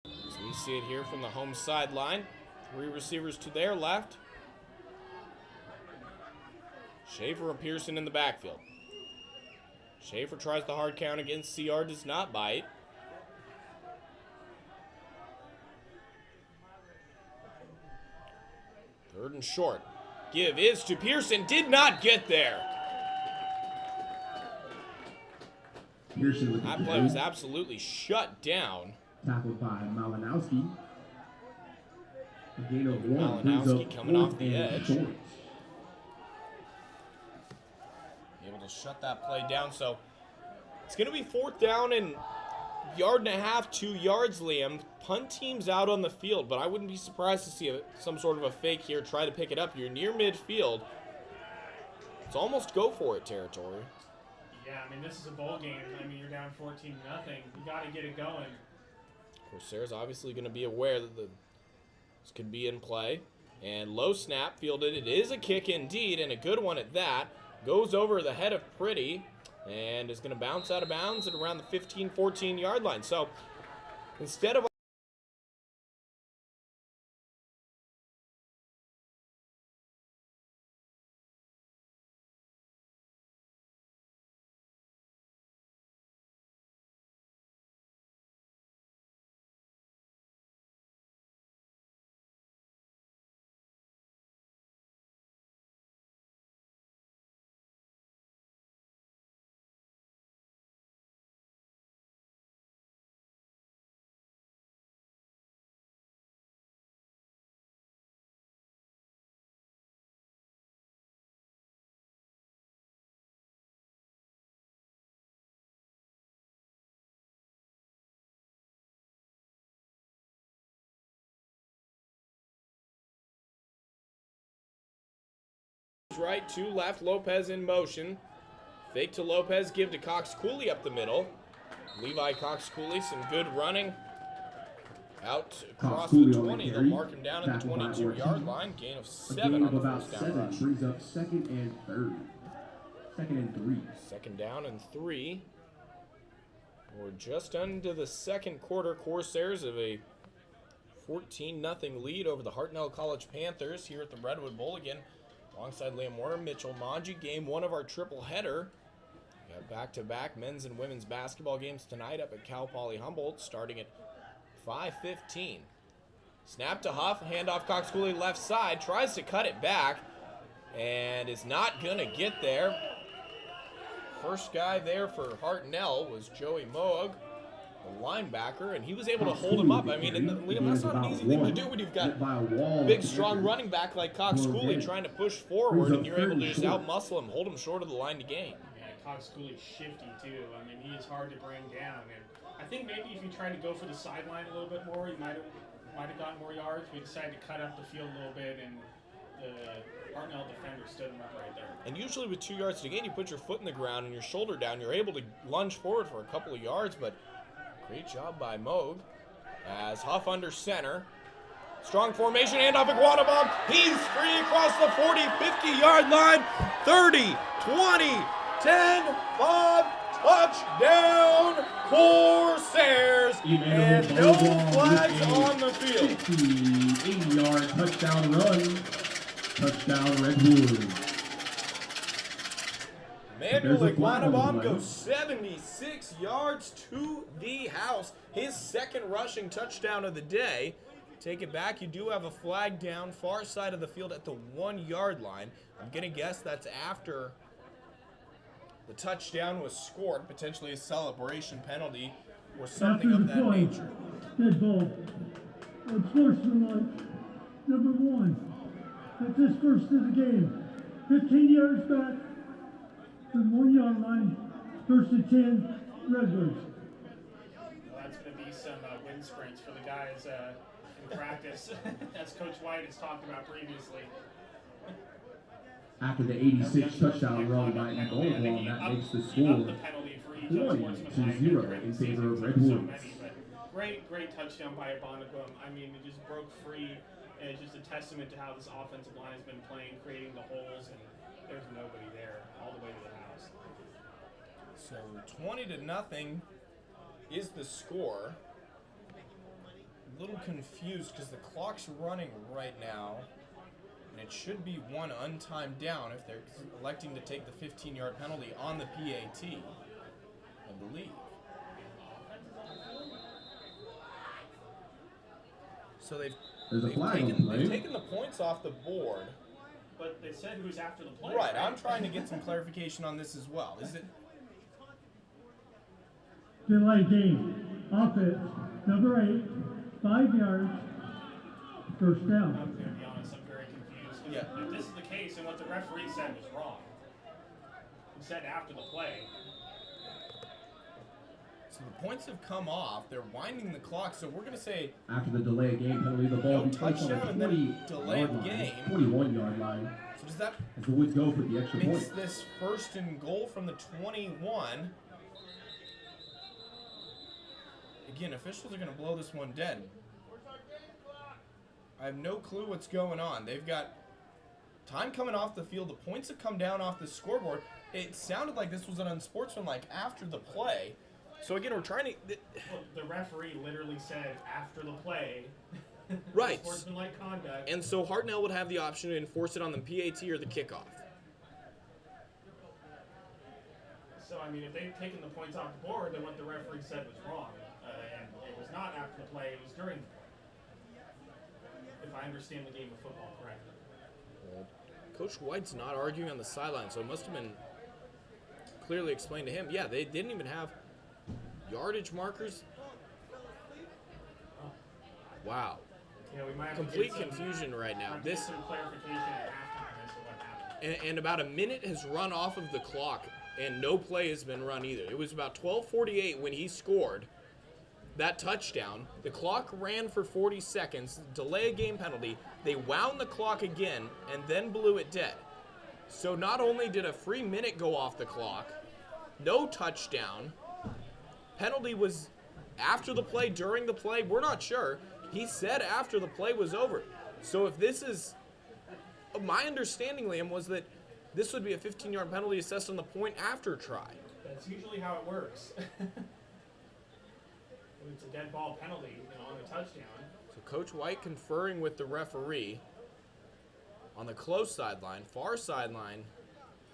So we see it here from the home sideline. 3 receivers to their left. Schaefer and Pearson in the backfield. Schaefer tries the hard count against CR, does not bite. Third and short. Give is to Pearson, did not get there. Pearson with the That play was absolutely shut down. tackled by Malinowski. A gain of 1. Malinowski Brings up coming off 4th the and edge. short. Able to shut that play down. So it's going to be 4th down and 1.5 2 yards, Liam. Punt team's out on the field, but I wouldn't be surprised to see some sort of a fake here. Try to pick it up. You're near midfield. It's almost go for it territory. Yeah, I mean, this is a bowl game. I mean, you're down 14-0. You got to get it going. Corsairs obviously going to be aware that this could be in play. And low snap fielded. It is a kick indeed, and a good one at that. goes over the head of Pretty and is going to bounce out of bounds at around the 15, 14-yard line. So instead of right, 2 left, Lopez in motion. Fake to Lopez, give to Cox Cooley up the middle. Levi Cox Cooley, some good running. Out across the 20, they'll mark him down at the 22-yard line. Gain of 7 on the first down rush. Brings up second and 3. Second down and 3. We're just into the second quarter. Corsairs have a 14-0 lead over the Hartnell College Panthers here at the Redwood Bowl again. Alongside Liam Warner, Mitchell Manji, game 1 of our triple header. We got back-to-back men's and women's basketball games tonight up at Cal Poly Humboldt, starting at 5:15. Snap to Huff, handoff Cox Cooley left side, tries to cut it back, and is not gonna get there. First guy there for Hartnell was Joey Moog, the linebacker, and he was able to hold him up. I mean, Liam, that's not an easy thing to do when you've got a big, strong running back like Cox Cooley trying to push forward, and you're able to just out-muscle him, hold him short of the line to gain. Yeah, Cox Cooley's shifty, too. I mean, he is hard to bring down. And I think maybe if you tried to go for the sideline a little bit more, you might have gotten more yards. We decided to cut up the field a little bit, and the Hartnell defender stood him up right there. And usually with 2 yards to gain, you put your foot in the ground and your shoulder down. You're able to lunge forward for a couple of yards, but great job by Moog as Huff under center. Strong formation, handoff Iguanabomb. He's free across the 40, 50-yard line. 30, 20, 10, 5, touchdown, Corsairs. And no flags on the field. 80-yard touchdown run. Touchdown Redwoods. Manuel Iguanabomb goes 76 yards to the house. His second rushing touchdown of the day. Take it back. You do have a flag down far side of the field at the 1-yard line. I'm going to guess that's after the touchdown was scored, potentially a celebration penalty or something of that nature. Dead ball. Unsportsmanlike. Number 1. That's his first of the game. 15 yards back. From 1-yard line, first and 10, Redwoods. Well, that's going to be some wind sprints for the guys in practice, as Coach White has talked about previously. After the 86 touchdown run by Iguanabomb, that makes the score 20-0 in favor of Redwoods. Great touchdown by Iguanabomb. I mean, it just broke free, and it's just a testament to how this offensive line has been playing, creating the holes, and there's nobody there all the way to the house. So 20-0 is the score. A little confused because the clock's running right now, and it should be 1 untimed down if they're electing to take the 15-yard penalty on the PAT, I believe. So they've taken the points off the board. But they said who's after the play. Right, I'm trying to get some clarification on this as well. Is it delay game? Offense, number 8, 5 yards, first down. I'm going to be honest, I'm very confused. Yeah. If this is the case, and what the referee said was wrong. He said after the play. So the points have come off. They're winding the clock, so we're going to say after the delay of game penalty, the ball be placed on touchdown the and then delay of 21-yard line. So does that as the Woods go for the extra makes point? this first and goal from the 21. Again, officials are going to blow this one dead. I have no clue what's going on. They've got time coming off the field, the points have come down off the scoreboard. It sounded like this was an unsportsmanlike after the play. So again, we're trying to... Well, the referee literally said after the play, Right. sportsmanlike conduct. And so Hartnell would have the option to enforce it on the PAT or the kickoff. So, I mean, if they've taken the points off the board, then what the referee said was wrong. And it was not after the play, it was during the play. If I understand the game of football correctly. Well, Coach White's not arguing on the sideline, so it must have been clearly explained to him. Yeah, they didn't even have yardage markers. Wow. You know, we might have Complete to get confusion right now. some clarification at halftime as to what happened. And about a minute has run off of the clock, and no play has been run either. It was about 12:48 when he scored that touchdown. The clock ran for 40 seconds, delay a game penalty. They wound the clock again and then blew it dead. So not only did a free minute go off the clock, no touchdown, penalty was after the play, during the play, we're not sure. He said after the play was over. So if this is, my understanding, Liam, was that this would be a 15-yard penalty assessed on the point after try. That's usually how it works. It's a dead ball penalty, on a touchdown. So Coach White conferring with the referee on the close sideline. Far sideline,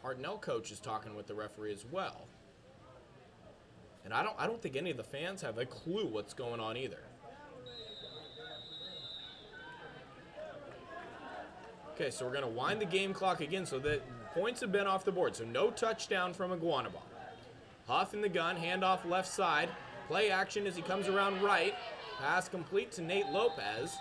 Hartnell coach is talking with the referee as well. And I don't think any of the fans have a clue what's going on either. Okay, so we're going to wind the game clock again so that points have been off the board. So no touchdown from Iguanabon. Huff in the gun, handoff left side. Play action as he comes around right. Pass complete to Nate Lopez.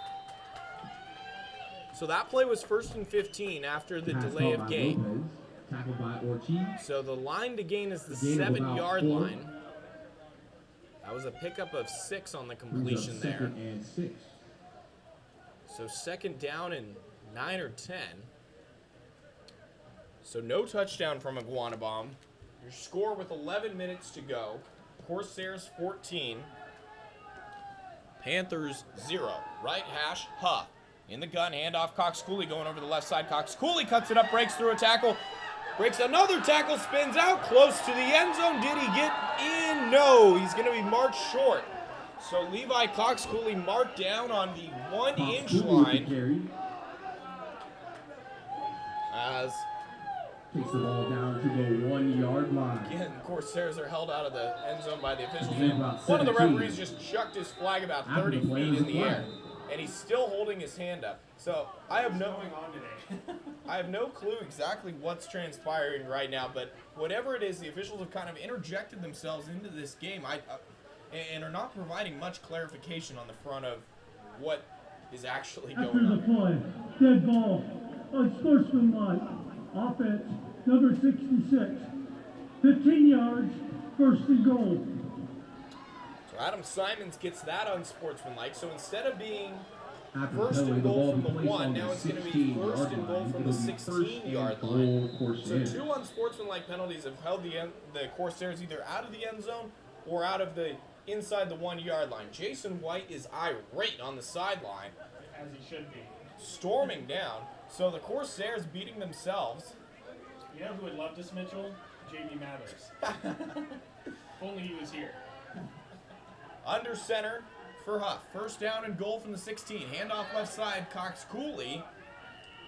So that play was 1st and 15 after the delay of game. Tackled by Ortiz. So the line to gain is the Gain of about 7-yard 4. line. That was a pickup of 6 on the completion there. 2nd and 6. So 2nd down and 9 or 10. So no touchdown from Iguanabon. Your score with 11 minutes to go. Corsairs 14. Panthers 0. Right hash, Huff. In the gun, handoff, Cox Cooley going over the left side. Cox Cooley cuts it up, breaks through a tackle. Breaks another tackle, spins out close to the end zone. Did he get in? No, he's going to be marked short. So Levi Cox Cooley marked down on the 1-inch line. As takes the ball down to the 1-yard line. again, Corsairs are held out of the end zone by the officials. Yeah, And about one of the 17. referees just chucked his flag about After 30 the play feet was in a the air. flag. And he's still holding his hand up. So I have no What's going on today? I have no clue exactly what's transpiring right now, but whatever it is, the officials have kind of interjected themselves into this game and are not providing much clarification on the front of what is actually After going the on. play, dead ball, unsportsmanlike, offense, number 66, 15 yards, 1st and goal. So Adam Simons gets that unsportsmanlike. So instead of being After 1st penalty, and the goal ball from be the placed 1, on now the it's going to be 16-yard 1st and goal line. from the It'll be 16-yard first and line. goal, So Corsairs. 2 unsportsmanlike penalties have held the Corsairs either out of the end zone or out of the inside the 1-yard line. Jason White is irate on the sideline, As he should be. storming down. So the Corsairs beating themselves. You know who would love this, Mitchell? J.B. Mathers. If only he was here. Under center for Huff. 1st down and goal from the 16. Handoff left side. Cox Cooley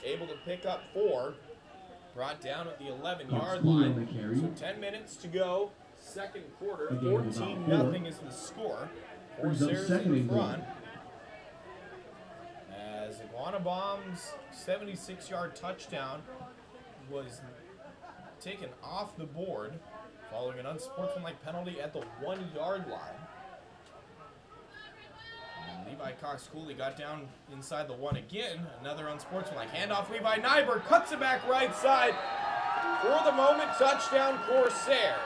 able to pick up 4. Brought down at the 11-yard Cooley on line. the carry. So 10 minutes to go. 2nd quarter. A game of about 14-0 is the score. Brings up Corsairs 2nd in and goal. front. As Iguanabon's 76-yard touchdown was taken off the board following an unsportsmanlike penalty at the 1-yard line. And Levi Cox Cooley got down inside the 1 again. Another unsportsmanlike handoff. Levi Nyberg cuts it back right side. For the moment, touchdown Corsairs.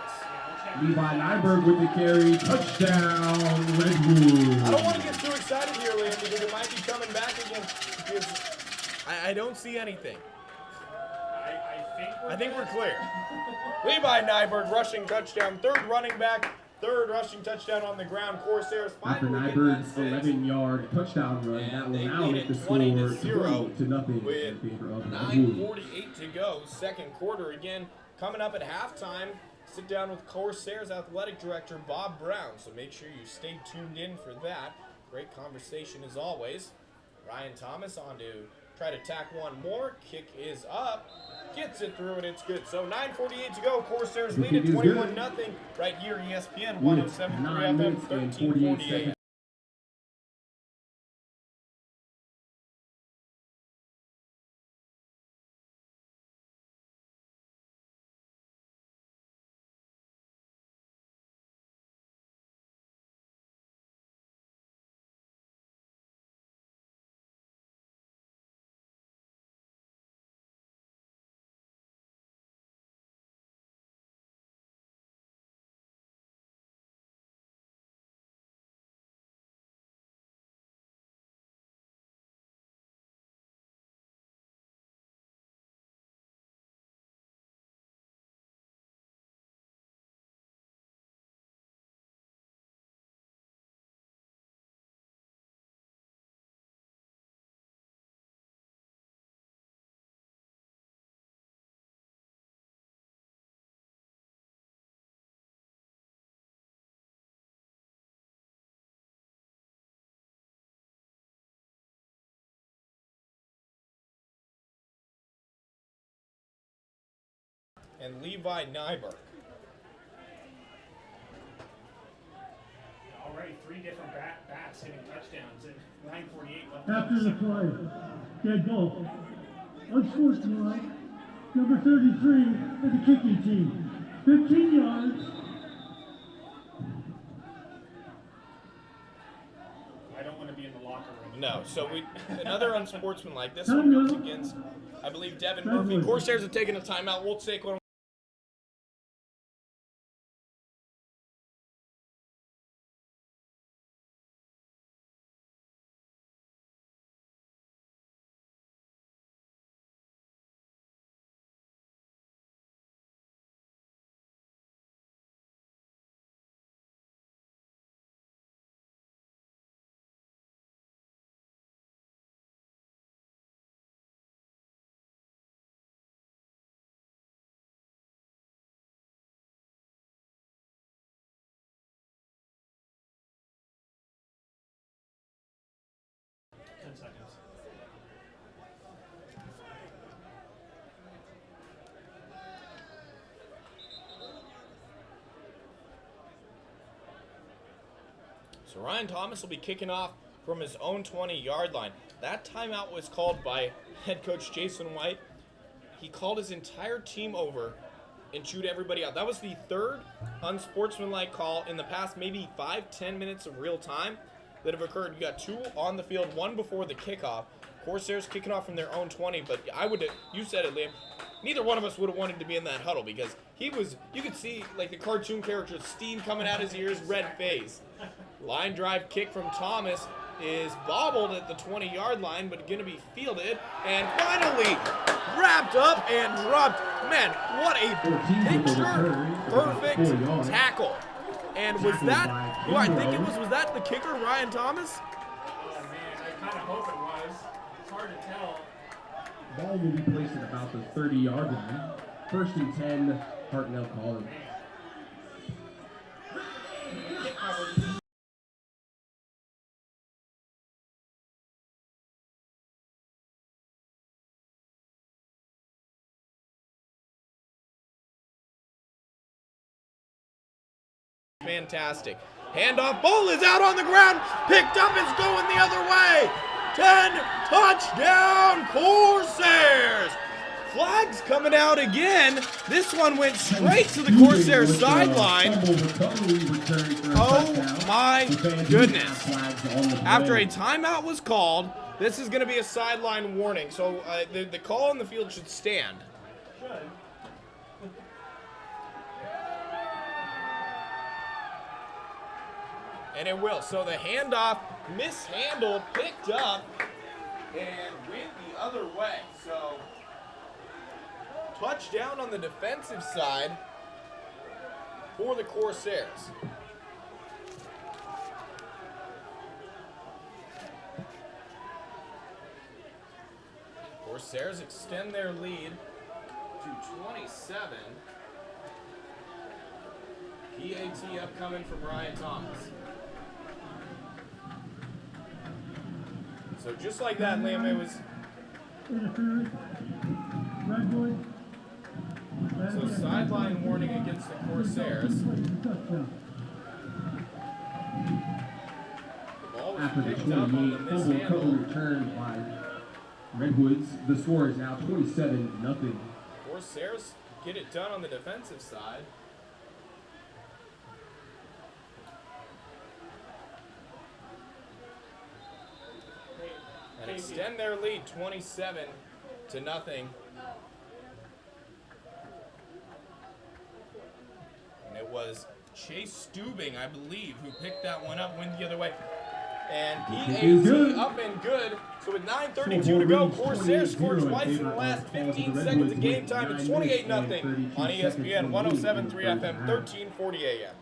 Levi Nyberg with the carry. Touchdown, Redwoods. I don't want to get too excited here, Liam, because it might be coming back again. Because I don't see anything. I think we're clear. Levi Nyberg rushing touchdown, 3rd running back third rushing touchdown on the ground. Corsairs After finally Nyberg's get that 11-yard touchdown run, And that will they now lead make the it score 20-0 20-0 with in favor of Redwoods. 9:48 to go. Second quarter again. Coming up at halftime, sit down with Corsairs Athletic Director Bob Brown. So make sure you stay tuned in for that. Great conversation as always. Ryan Thomas on to try to tack one more. Kick is up. Gets it through and it's good. So 9:48 to go. Corsairs lead at 21-0 right here ESPN 107.3 FM 1348. And Levi Nyberg. Already 3 different bats hitting touchdowns and 9:48 left. After the play, dead ball. Unsportsmanlike, number 33 of the kicking team. 15 yards. I don't want to be in the locker room. No, so another unsportsmanlike. This one goes against, I believe, Devin Murphy. Corsairs have taken a timeout. We'll take one. Seconds. So Ryan Thomas will be kicking off from his own 20-yard line. That timeout was called by head coach Jason White. He called his entire team over and chewed everybody out. That was the third unsportsmanlike call in the past maybe 5-10 minutes of real time that have occurred. You got 2 on the field, 1 before the kickoff. Corsairs kicking off from their own 20, but you said it, Liam, neither one of us would have wanted to be in that huddle because you could see like the cartoon character, steam coming out his ears, red face. Line drive kick from Thomas is bobbled at the 20-yard line, but going to be fielded and finally wrapped up and dropped. Man, what a picture-perfect tackle. And was that, who I think it was that the kicker, Ryan Thomas? Oh man, I kind of hope it was. It's hard to tell. Ball will be placed at about the 30-yard line. 1st and 10, Hartnell calling. Fantastic. Handoff, ball is out on the ground, picked up, it's going the other way. 10, touchdown, Corsairs. Flags coming out again. This one went straight to the Corsairs sideline. Oh my goodness. After a timeout was called, this is going to be a sideline warning. So the call on the field should stand. And it will. So the handoff mishandled, picked up, and went the other way. So touchdown on the defensive side for the Corsairs. Corsairs extend their lead to 27. PAT upcoming from Ryan Thomas. So just like that, Liam, it was... Interference. Redwoods. So sideline warning against the Corsairs. Touchdown. The ball was After the picked up on 28 the fumble recovery mishandle. return by Redwoods, the score is now 27-0. Corsairs get it done on the defensive side. And extend their lead 27-0. And it was Chase Stubing, I believe, who picked that one up, went the other way. And PAT up and good. So with 9:32 to go, Corsairs scored twice in the last 15 seconds of game time. It's 28-0 on ESPN 107.3 FM, 1340 AM.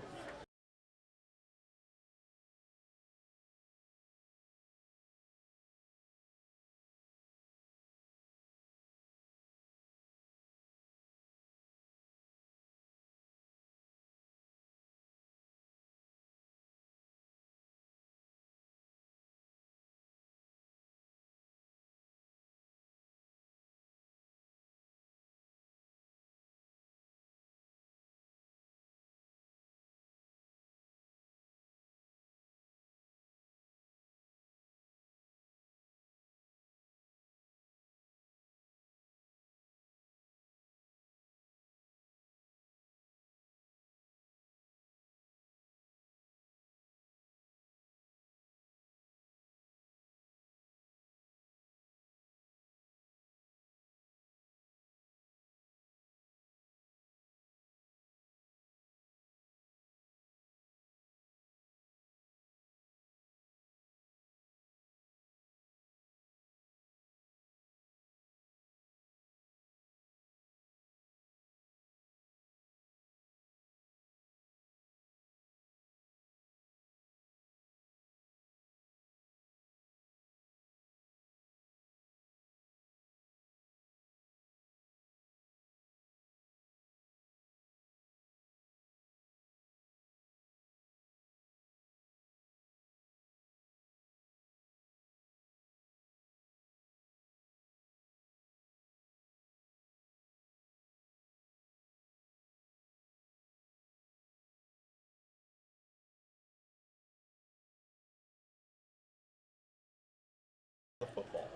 The football.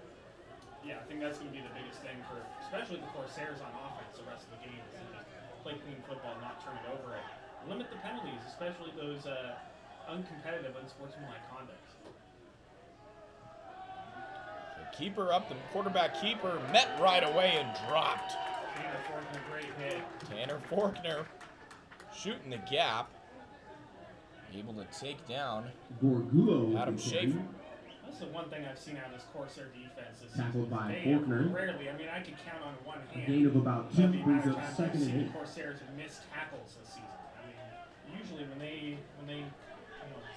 Yeah, I think that's going to be the biggest thing for, especially the Corsairs on offense the rest of the game, is to just play clean football, not turn it over, and limit the penalties, especially those uncompetitive, unsportsmanlike conducts. The keeper up, the quarterback keeper met right away and dropped. Tanner Faulkner, great hit. Tanner Faulkner shooting the gap. Able to take down Gorgulo Adam Schaefer. That's the one thing I've seen out of this Corsair defense this Tackled season. by They have Faulkner. rarely, I mean, I could count on one hand. Gain of about 2 the brings amount of up times second I've and seen 8. Corsairs have missed tackles this season. I mean, usually when they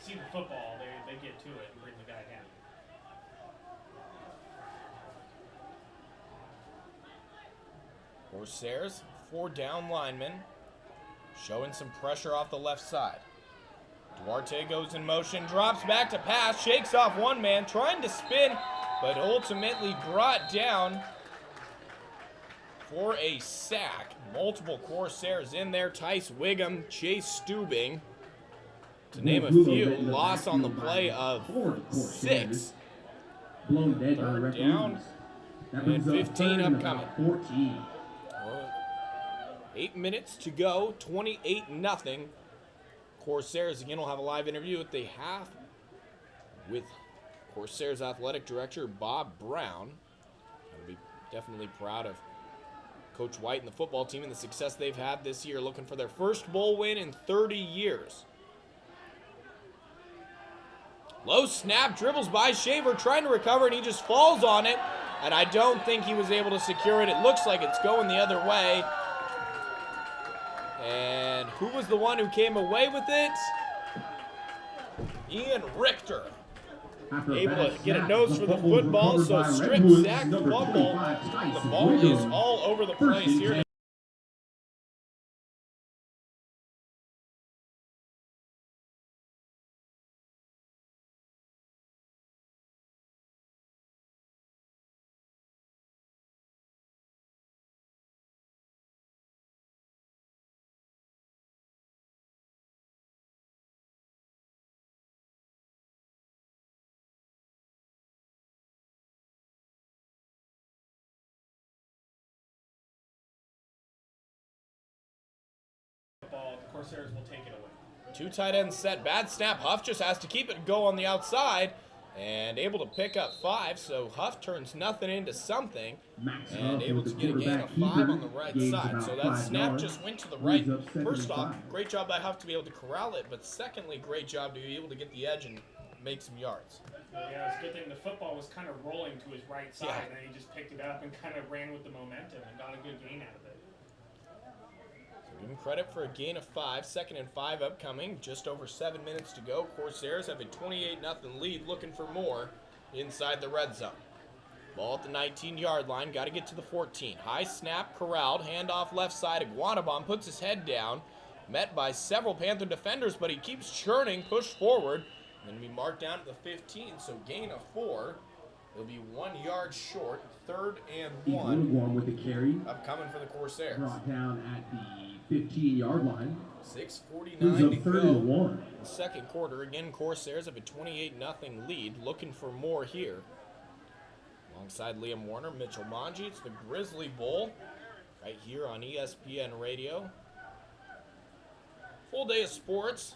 see the football, they get to it and bring the guy down. Corsairs, 4 down linemen, showing some pressure off the left side. Duarte goes in motion, drops back to pass, shakes off one man, trying to spin, but ultimately brought down for a sack. Multiple Corsairs in there. Tice Wiggum, Chase Stubing, to name a few. Loss on the play of 6. Blown dead by Third referees. down That and brings up 15 third and upcoming. about 14. 8 minutes to go, 28-0. Corsairs again will have a live interview at the half with Corsairs athletic director Bob Brown. I'll be definitely proud of Coach White and the football team and the success they've had this year, looking for their first bowl win in 30 years. Low snap, dribbles by Shaver, trying to recover, and he just falls on it. And I don't think he was able to secure it. It looks like it's going the other way. And who was the one who came away with it? Ian Richter After a Able bad to get a snap, nose for the fumble was football, recovered so by strip Redwoods, sack number fumble. 25, The Tyson ball is Williams. all over the First place and here. 10. Ball, the Corsairs will take it away. Two tight ends set. Bad snap. Huff just has to keep it go on the outside and able to pick up 5. So Huff turns nothing into something Max and Huff able was to the get a gain of quarterback 5 on keeper. the right Gains side. about So that 5 snap yards. just went to the right. Brings up second First and off, 5. great job by Huff to be able to corral it, but secondly, great job to be able to get the edge and make some yards. Yeah, it's a good thing the football was kind of rolling to his right side, Yeah. and then he just picked it up and kind of ran with the momentum and got a good gain out of it. So give him credit for a gain of 5. 2nd and 5 upcoming. Just over 7 minutes to go. Corsairs have a 28-0 lead, looking for more inside the red zone. Ball at the 19-yard line. Got to get to the 14. High snap, corralled. Handoff left side. Iguanabon puts his head down. Met by several Panther defenders, but he keeps churning, pushed forward. And then we mark down to the 15, so gain of 4. It'll be 1 yard short. 3rd and 1. Iguanabon with the carry. Upcoming for the Corsairs. Brought down at the 15-yard line. 6:49 Brings to up 3rd go. and 1. The second quarter, again, Corsairs have a 28-0 lead. Looking for more here. Alongside Liam Warner, Mitchell Manji. It's the Grizzly Bowl right here on ESPN Radio. Full day of sports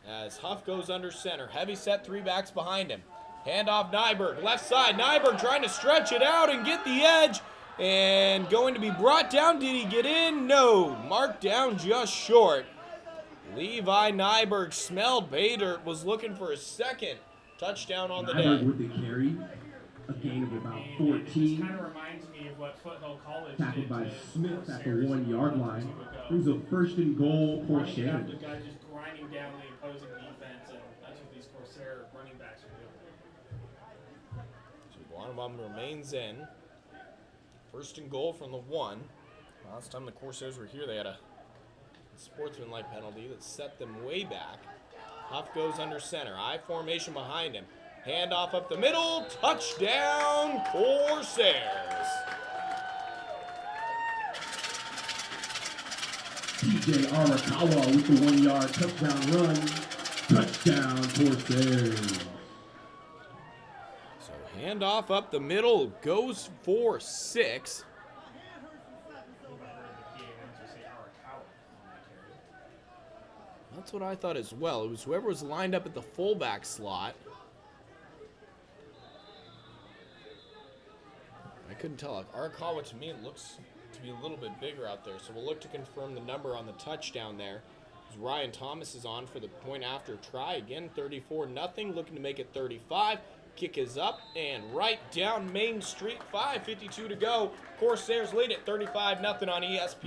as Huff goes under center. Heavy set, 3 backs behind him. Handoff Nyberg, left side. Nyberg trying to stretch it out and get the edge. And going to be brought down. Did he get in? No. Marked down just short. Levi Nyberg smelled Bader, was looking for his 2nd touchdown on the Nyberg day. with the carry. A gain of about It 14. kind of reminds me of what Foothill College Tackled did by to Smith at the Corsairs 1-yard a month or line. two ago. Brings up 1st and goal, Running after Corsairs. the guy just grinding down the opposing defense, and that's what these Corsair running backs are doing. So one of them remains in. 1st and goal from the 1. Last time the Corsairs were here, they had a sportsmanlike penalty that set them way back. Huff goes under center. I formation behind him. Handoff up the middle. Touchdown, Corsairs. TJ Arakawa with the 1-yard touchdown run. Touchdown, Corsairs. So handoff up the middle. Goes for 6. That's what I thought as well. It was whoever was lined up at the fullback slot. I couldn't tell. Arakawa, to me, it looks to be a little bit bigger out there. So we'll look to confirm the number on the touchdown there. As Ryan Thomas is on for the point after try. Again, 34-0. Looking to make it 35. Kick is up and right down Main Street. 5:52 to go. Corsairs lead at 35-0 on ESPN.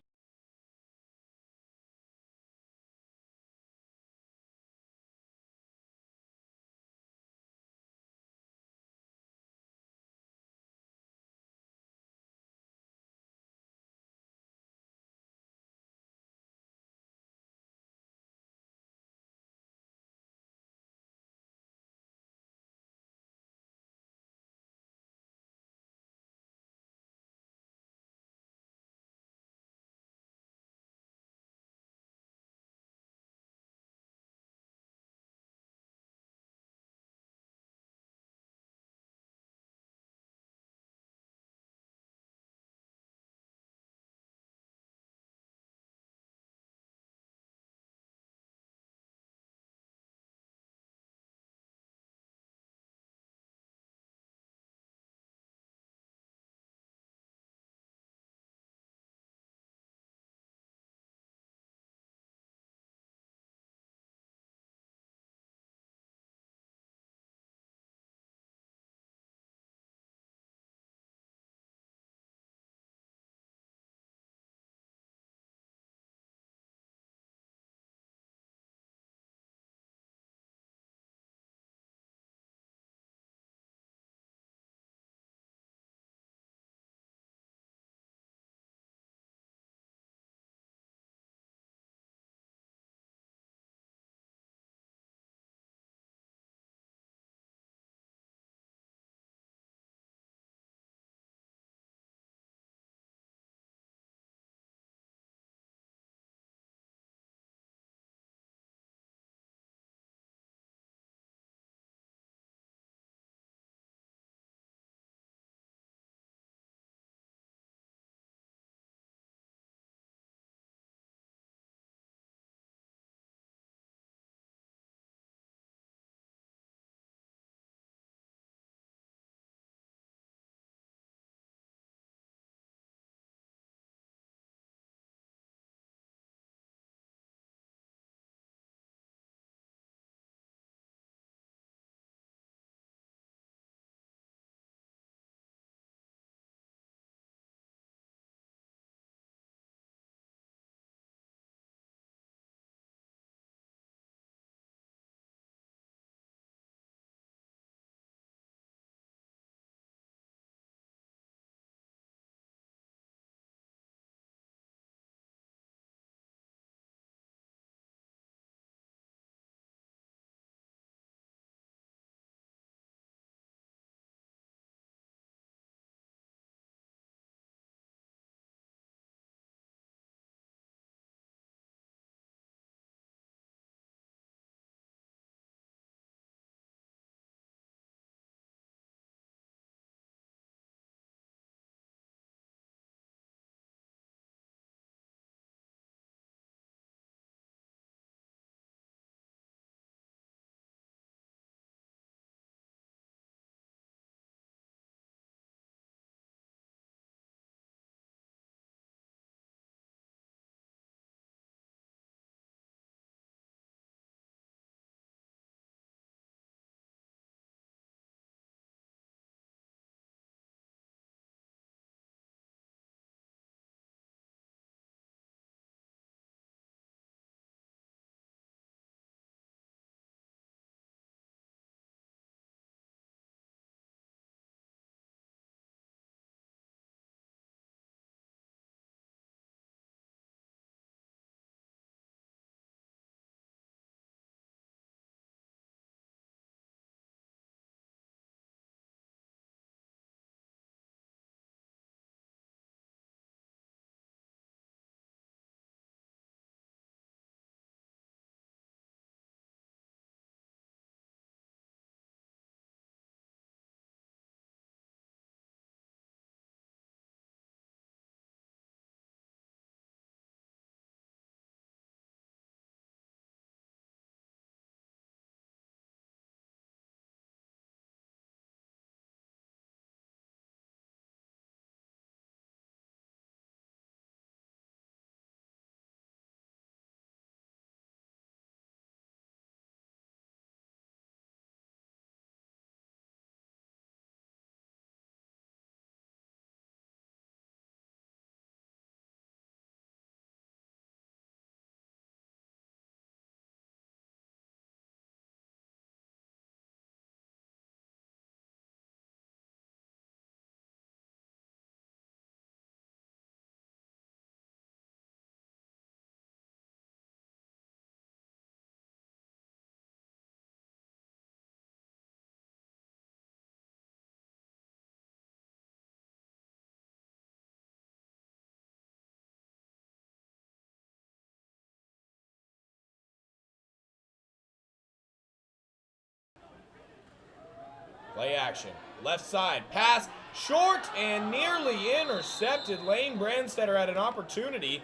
Play action. Left side. Pass. Short and nearly intercepted. Lane Brandstetter had an opportunity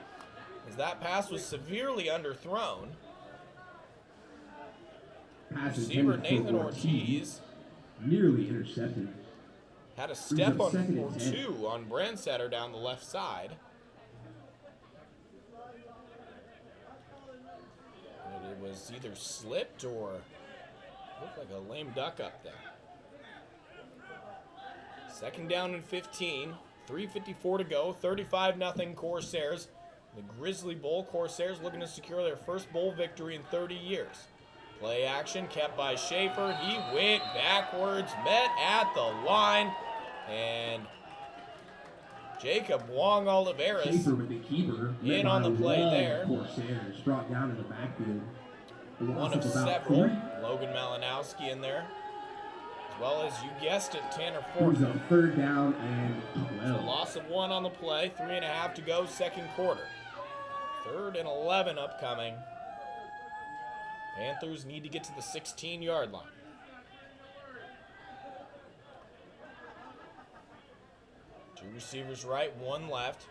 as that pass was severely underthrown. Pass Receiver intended for Nathan Ortiz nearly intercepted. had a step Brings up on second or and 10. two on Brandstetter down the left side. And it was either slipped or looked like a lame duck up there. Second down and 15. 3:54 to go. 35-0 Corsairs. The Grizzly Bowl. Corsairs looking to secure their first bowl victory in 30 years. Play action kept by Schaefer. He went backwards, met at the line, and Jacob Wong Oliveras Schaefer with the keeper. in on the play there. Corsairs brought down in the backfield. A One loss of about several. 3. Logan Malinowski in there. As well as, you guessed it, Tanner Brings Ford. up third down and So 12. loss of 1 on the play. 3.5 to go, second quarter. 3rd and 11 upcoming. Panthers need to get to the 16-yard line. Two receivers right, one left.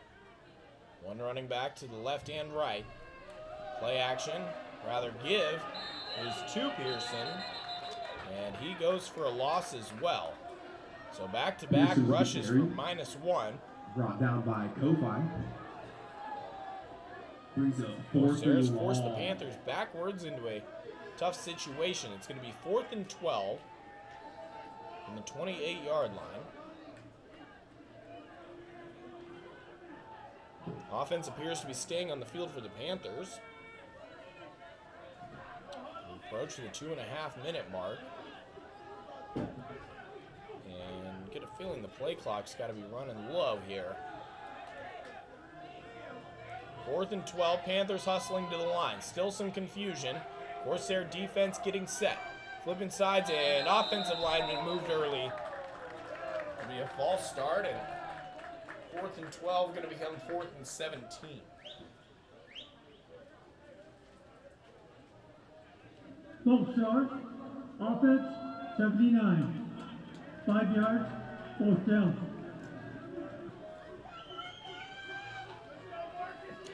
One running back to the left and right. Play action, rather give, is to Pearson. And he goes for a loss as well. So back-to-back Pearson with the rushes for carry. -1. Brought down by Kofi. Brings up 4th Corsairs and force the long. Panthers backwards into a tough situation. It's going to be 4th and 12 from the 28-yard line. Offense appears to be staying on the field for the Panthers. We approach the 2.5-minute mark. And get a feeling the play clock's got to be running low here. 4th and 12, Panthers hustling to the line. Still some confusion. Corsair defense getting set. Flipping sides and offensive lineman moved early. It'll be a false start and 4th and 12 going to become 4th and 17. False start. Offense 79. 5 yards. 4th down.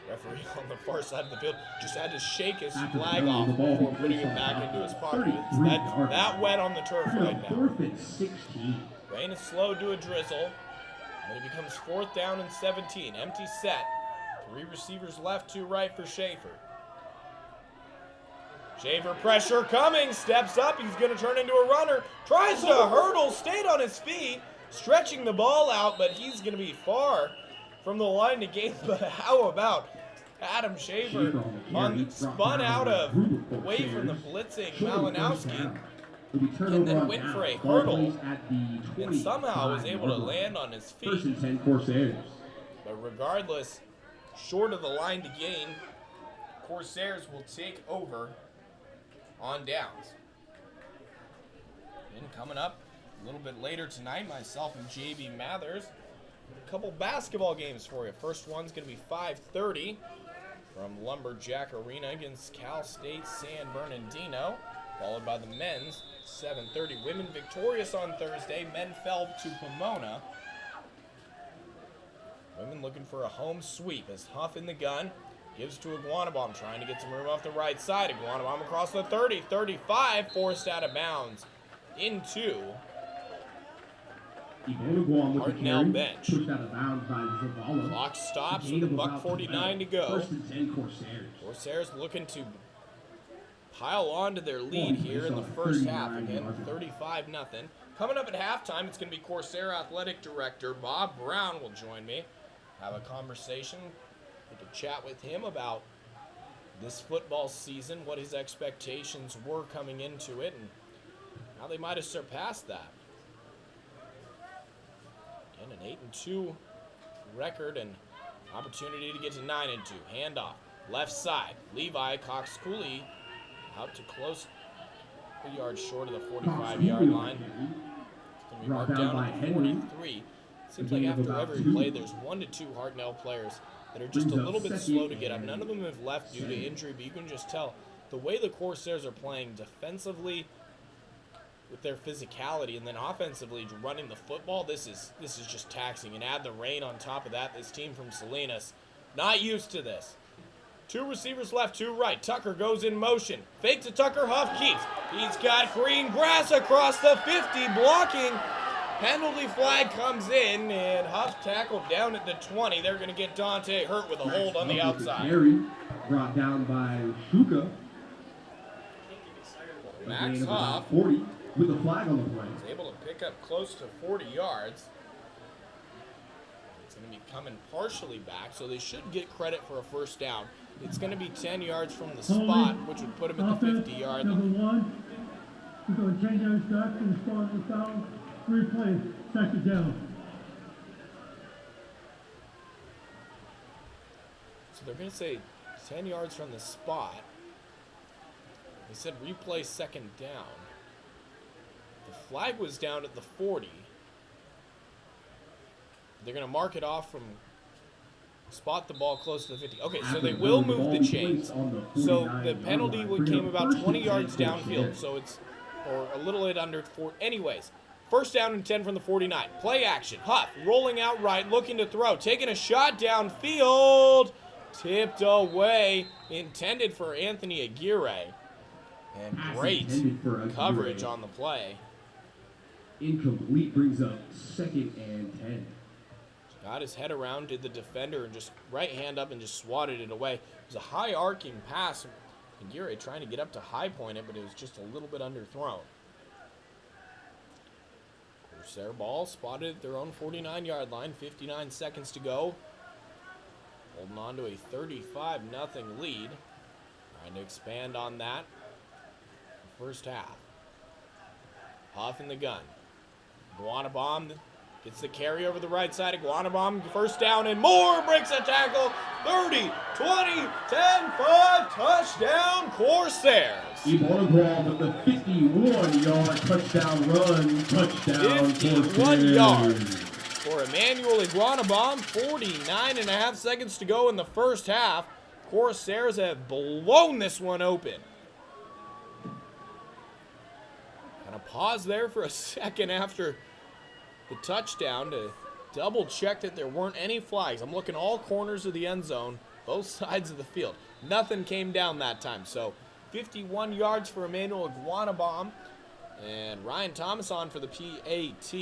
Referee on the far side of the field just had to shake his After flag throwing off the ball, before he putting it finished back on into his top pocket. It's 33 that, yards. that wet on the turf right now. 4th and 16. Rain is slowed to a drizzle, but it becomes 4th down and 17. Empty set. 3 receivers left, 2 right for Schaefer. Schaefer pressure coming, steps up, he's going to turn into a runner, tries to hurdle, stayed on his feet, stretching the ball out, but he's going to be far from the line to gain. But how about Adam Schaefer spun out of, away from the blitzing Malinowski, and then went for a hurdle, and somehow was able to land on his feet. 1st and 10 Corsairs. But regardless, short of the line to gain, Corsairs will take over on downs. And coming up a little bit later tonight, myself and JB Mathers, a couple basketball games for you. First one's going to be 5:30 from Lumberjack Arena against Cal State San Bernardino, followed by the men's 7:30. Women victorious on Thursday. Men fell to Pomona. Women looking for a home sweep as Huff in the gun gives to Iguanabom, trying to get some room off the right side. Iguanabom across the 30, 35, forced out of bounds into Hartnell bench. Pushed out of bounds by Zavala. Clock stops Gain with of a about $1:49 to 12. go. 1st and 10 Corsairs. Corsairs looking to pile on to their lead here in the first half. Again, 35-0. Coming up at halftime, it's going to be Corsair Athletic Director Bob Brown will join me. Have a conversation, get to chat with him about this football season, what his expectations were coming into it, and how they might have surpassed that. Again, an 8-2 record and opportunity to get to 9-2. Handoff, left side. Levi Cox Cooley out to close, 2 yards short of the 45-yard line. It's going to be marked down to the 43. Seems like after every play, there's 1 to 2 Hartnell players that are just a little bit slow to get up. None of them have left due to injury, but you can just tell the way the Corsairs are playing defensively, with their physicality, and then offensively running the football, this is just taxing. And add the rain on top of that. This team from Salinas, not used to this. 2 receivers left, 2 right. Tucker goes in motion. Fake to Tucker, Huff keeps. He's got green grass across the 50, blocking. Penalty flag comes in, and Huff tackled down at the 20. They're going to get Dante hurt with a hold on the outside. Carry brought down by Shuka. Max Huff 40 with a flag on the play. is able to pick up close to 40 yards. It's going to be coming partially back, so they should get credit for a first down. It's going to be 10 yards from the spot, which would put him at the 50-yard line. Number 1, we're going to 10 yards back to the spot of the foul. Replay, second down. So they're going to say 10 yards from the spot. They said replay second down. The flag was down at the 40. They're going to mark it off from spot the ball close to the 50. Okay, so they will move the chains. So the penalty came about 20 yards downfield. So it's, or a little bit under 4. Anyways, first down and 10 from the 49. Play action. Huff rolling out right, looking to throw. Taking a shot downfield. Tipped away. Intended for Anthony Aguirre. And great coverage on the play. Incomplete, brings up 2nd and 10. Got his head around, did the defender, and just right hand up and just swatted it away. It was a high arcing pass. Aguirre trying to get up to high point it, but it was just a little bit underthrown. Corsair ball spotted at their own 49-yard line. 59 seconds to go. Holding on to a 35-0 lead. Trying to expand on that. First half. Huff in the gun. Iguanabomb gets the carry over the right side. Iguanabomb first down and more. Breaks a tackle. 30, 20, 10, 5. Touchdown Corsairs. Iguanabomb with the 51-yard touchdown run. Touchdown 51 yards for Emmanuel Iguanabomb. 49.5 seconds to go in the first half. Corsairs have blown this one open. Kind of pause there for a second after the touchdown to double check that there weren't any flags. I'm looking all corners of the end zone, both sides of the field. Nothing came down that time. So 51 yards for Emmanuel Iguanabomb. And Ryan Thomas on for the PAT.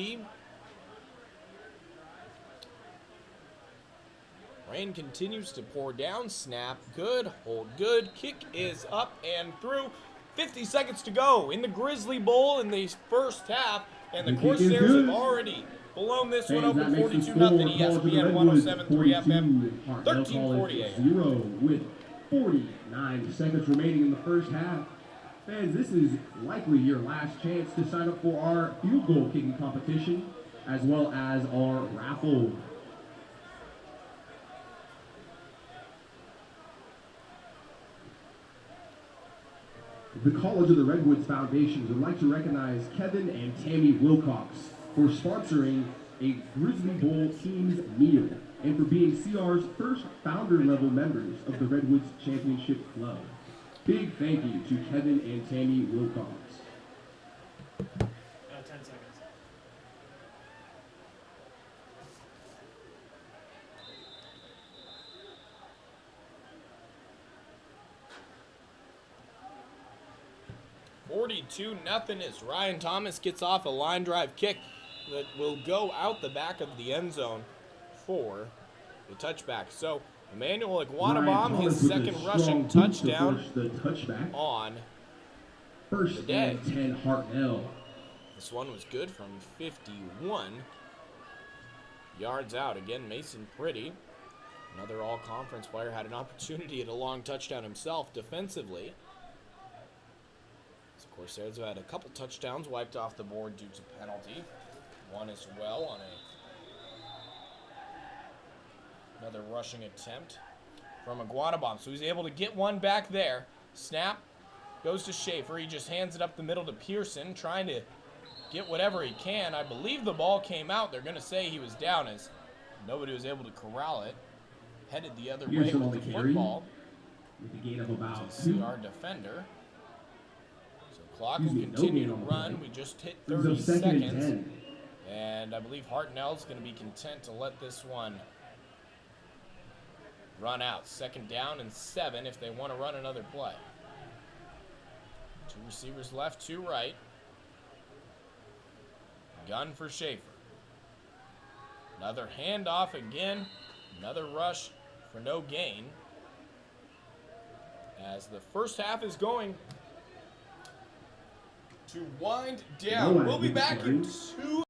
Rain continues to pour down. Snap, good. Hold, good. Kick is up and through. 50 seconds to go in the Grizzly Bowl in the first half. And the Corsairs have already blown this one open. 42-0. ESPN 107.3 FM. 13:48. 0 with 49 seconds remaining in the first half. Fans, this is likely your last chance to sign up for our field goal kicking competition, as well as our raffle. The College of the Redwoods Foundation would like to recognize Kevin and Tammy Wilcox for sponsoring a Grizzly Bowl team's meal and for being CR's first founder-level members of the Redwoods Championship Club. Big thank you to Kevin and Tammy Wilcox. 10 seconds. $42-0 as Ryan Thomas gets off a line drive kick that will go out the back of the end zone for the touchback. So Emmanuel Iguanabomb, his second rushing touchdown on First the day. and 10 Hartnell. This one was good from 51 yards out. Again, Mason Pretty, another all-conference player, had an opportunity at a long touchdown himself defensively. So Corsairs have had a couple touchdowns wiped off the board due to penalty. One as well on another rushing attempt from Iguanabomb. So he's able to get one back there. Snap goes to Schaefer. He just hands it up the middle to Pearson, trying to get whatever he can. I believe the ball came out. They're going to say he was down as nobody was able to corral it. Headed the other way with the football. With a gain of about to see our defender. So Clock Excuse will me, no continue gain to on the run. play. We just hit Brings 30 up second and seconds. 10. And I believe Hartnell's going to be content to let this one run out. 2nd down and 7 if they want to run another play. 2 receivers left, 2 right. Gun for Schaefer. Another handoff again. Another rush for no gain. As the first half is going to wind down. We'll be back in 2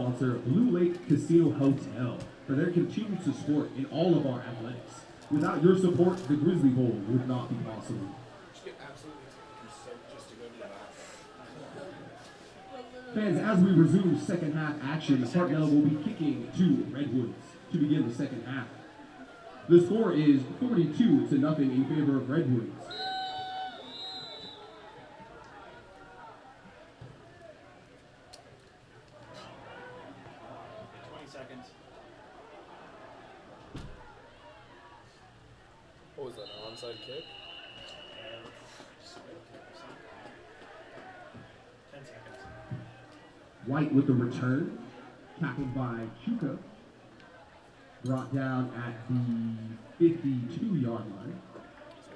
sponsor Blue Lake Casino Hotel for their continued support in all of our athletics. Without your support, the Grizzly Bowl would not be possible. Fans, as we resume second half action, Hartnell will be kicking to Redwoods to begin the second half. The score is 42-0 in favor of Redwoods. 20 seconds. What was that, an onside kick? 10 seconds. White with the return, tackled by Chuka. Brought down at the 52-yard line.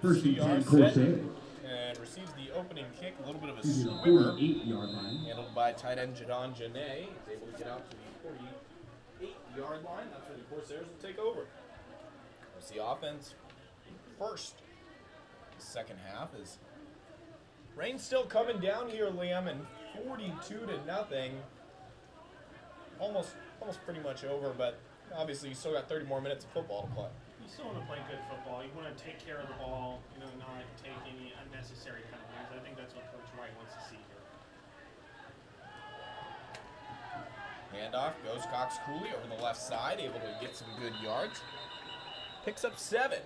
First and 10, Corsairs. And receives the opening kick, a little bit of a Using the swimmer. 48-yard line. Handled by tight end Jadon Janae. He's able to get out to the 48-yard line. That's where the Corsairs will take over. There's the offense first. Second half is rain still coming down here, Liam, and 42-0. Almost pretty much over, but obviously you still got 30 more minutes of football to play. You still want to play good football. You want to take care of the ball, not take any unnecessary penalties. I think that's what Coach White wants to see here. Handoff goes Cox Cooley over the left side, able to get some good yards. Picks up 7.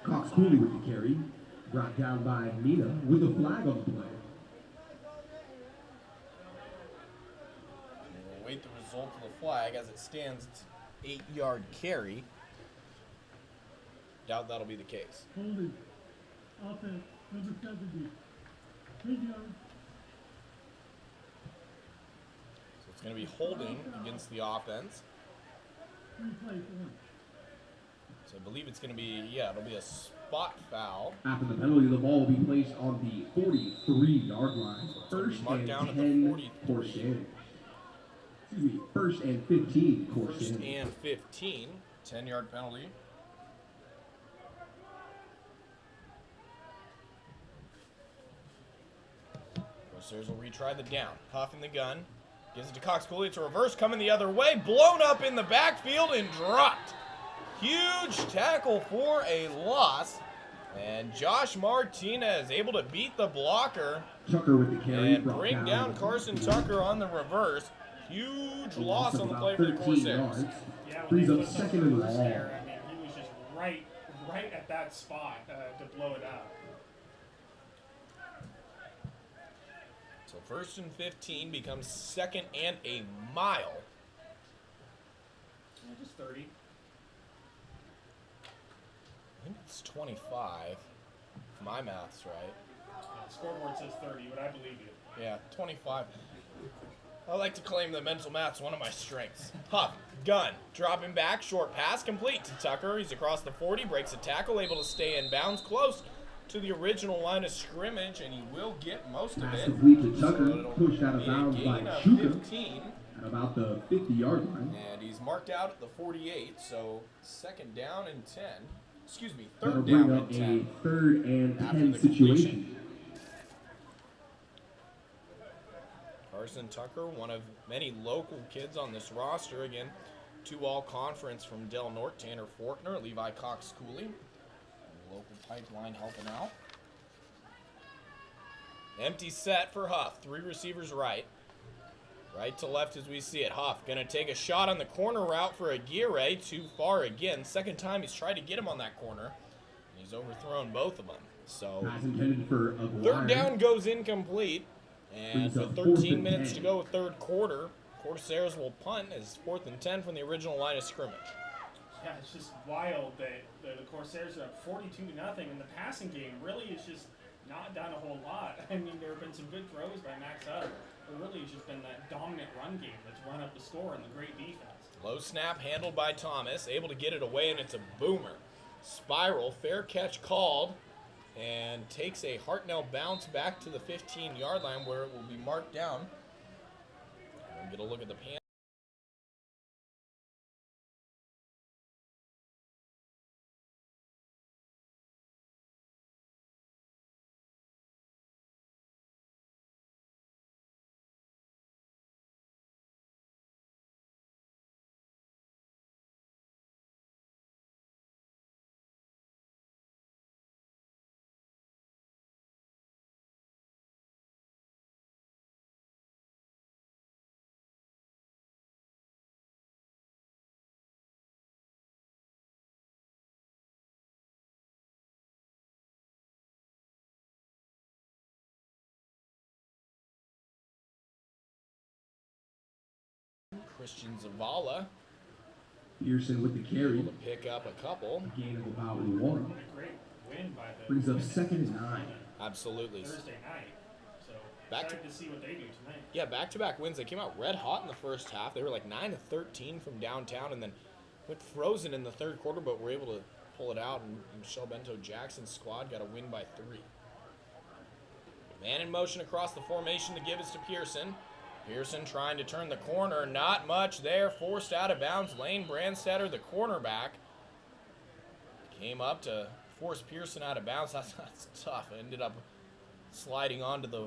Cox Cooley with the carry. Brought down by Nina with a flag on the play. We'll wait the result of the flag. As it stands, it's 8-yard carry. Doubt that'll be the case. Holding. Offense, number 70. 10 yards. So it's going to be holding against the offense. Replay one. So I believe it's going to be, it'll be a spot foul. After the penalty, the ball will be placed on the 43-yard line. So it's going to First be marked and down 10 at the 43. Corsairs. Excuse me, first and 15 Corsairs. First and 15. 10-yard penalty. Corsairs will retry the down. Huff in the gun. Gives it to Cox Cooley. It's a reverse coming the other way. Blown up in the backfield and dropped. Huge tackle for a loss. And Josh Martinez able to beat the blocker Tucker with the carry. and bring down Carson Tucker on the reverse. Huge loss on the play for the 13 Corsairs. yards. Yeah, when Frees they up flipped second the and reverse long. there, he was just right at that spot to blow it up. So first and 15 becomes second and a mile. Yeah, just 30. I think it's 25. If my math's right. The scoreboard says 30, but I believe you. Yeah, 25. I like to claim that mental math's one of my strengths. Huff, gun, dropping back, short pass complete to Tucker. He's across the 40, breaks a tackle, able to stay in bounds, close to the original line of scrimmage, and he will get most of Pass it. complete to Tucker, it'll pushed out of be a bounds by gain of Chuka 15, at about the 50-yard line. and he's marked out at the 48, so second down and 10. Excuse me, That'll third bring down up and a 10. third and after 10 the situation. completion. Carson Tucker, one of many local kids on this roster. Again, 2 all-conference from Del Norte, Tanner Forkner, Levi Cox Cooley. Local pipeline helping out. Empty set for Huff. 3 receivers right. Right to left as we see it. Huff going to take a shot on the corner route for Aguirre. Too far again. Second time he's tried to get him on that corner. And he's overthrown both of them. So Pass intended for Aguirre. third down goes incomplete. And Brings with up fourth 13 and minutes 10. to go, third quarter, Corsairs will punt as 4th and 10 from the original line of scrimmage. Yeah, it's just wild that the Corsairs are up 42-0, and the passing game really is just not done a whole lot. I mean, there have been some good throws by Max Hutter, but really it's just been that dominant run game that's run up the score and the great defense. Low snap handled by Thomas, able to get it away, and it's a boomer. Spiral, fair catch called, and takes a Hartnell bounce back to the 15-yard line where it will be marked down. We'll get a look at the pan. Christian Zavala Pearson with the carry. able to pick up a couple. A gain of about 1. Great win by the Brings up women 2nd and 9. Absolutely. Thursday night. So Back excited to see what they do tonight. Yeah, back-to-back wins. They came out red hot in the first half. They were like 9-13 from downtown and then went frozen in the third quarter, but were able to pull it out. And Michelle Bento Jackson's squad got a win by 3. Man in motion across the formation. The give is to Pearson. Pearson trying to turn the corner. Not much there. Forced out of bounds. Lane Brandstatter, the cornerback, came up to force Pearson out of bounds. That's tough. Ended up sliding onto the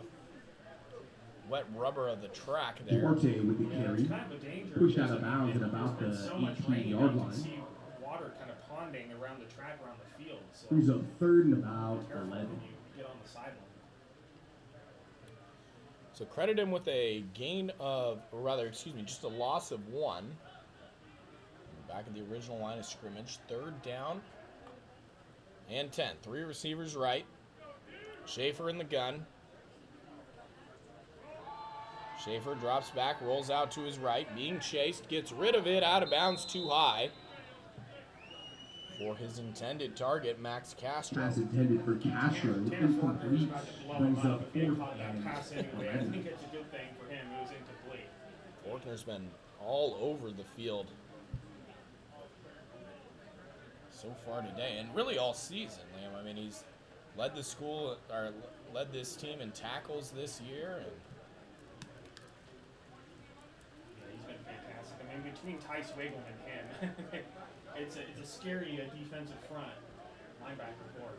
wet rubber of the track there. Duarte with the carry. It's kind of a danger. Pushed out of bounds at about the There's been so much 18-yard rain, you can line. see water kind of ponding around the track, around the field. So Brings up 3rd and about careful 11. when you get on the sideline. So credit him with a gain of, or rather, excuse me, just a loss of 1. Back at the original line of scrimmage. 3rd down and 10. 3 receivers right. Schaefer in the gun. Schaefer drops back, rolls out to his right. Being chased, gets rid of it, out of bounds too high. For his intended target, Max Castro. Pass intended for Castro. Tanner Faulkner was Incomplete. about to blow Brings him up up if he had 4th caught that pass anyway. I 11. think it's a good thing for him. It was incomplete. Faulkner's been all over the field so far today, and really all season, Liam. I mean, he's led the school, or led this team in tackles this year, and Yeah, he's been fantastic. I mean, between Ty Swagel and him, it's a scary defensive front linebacker core.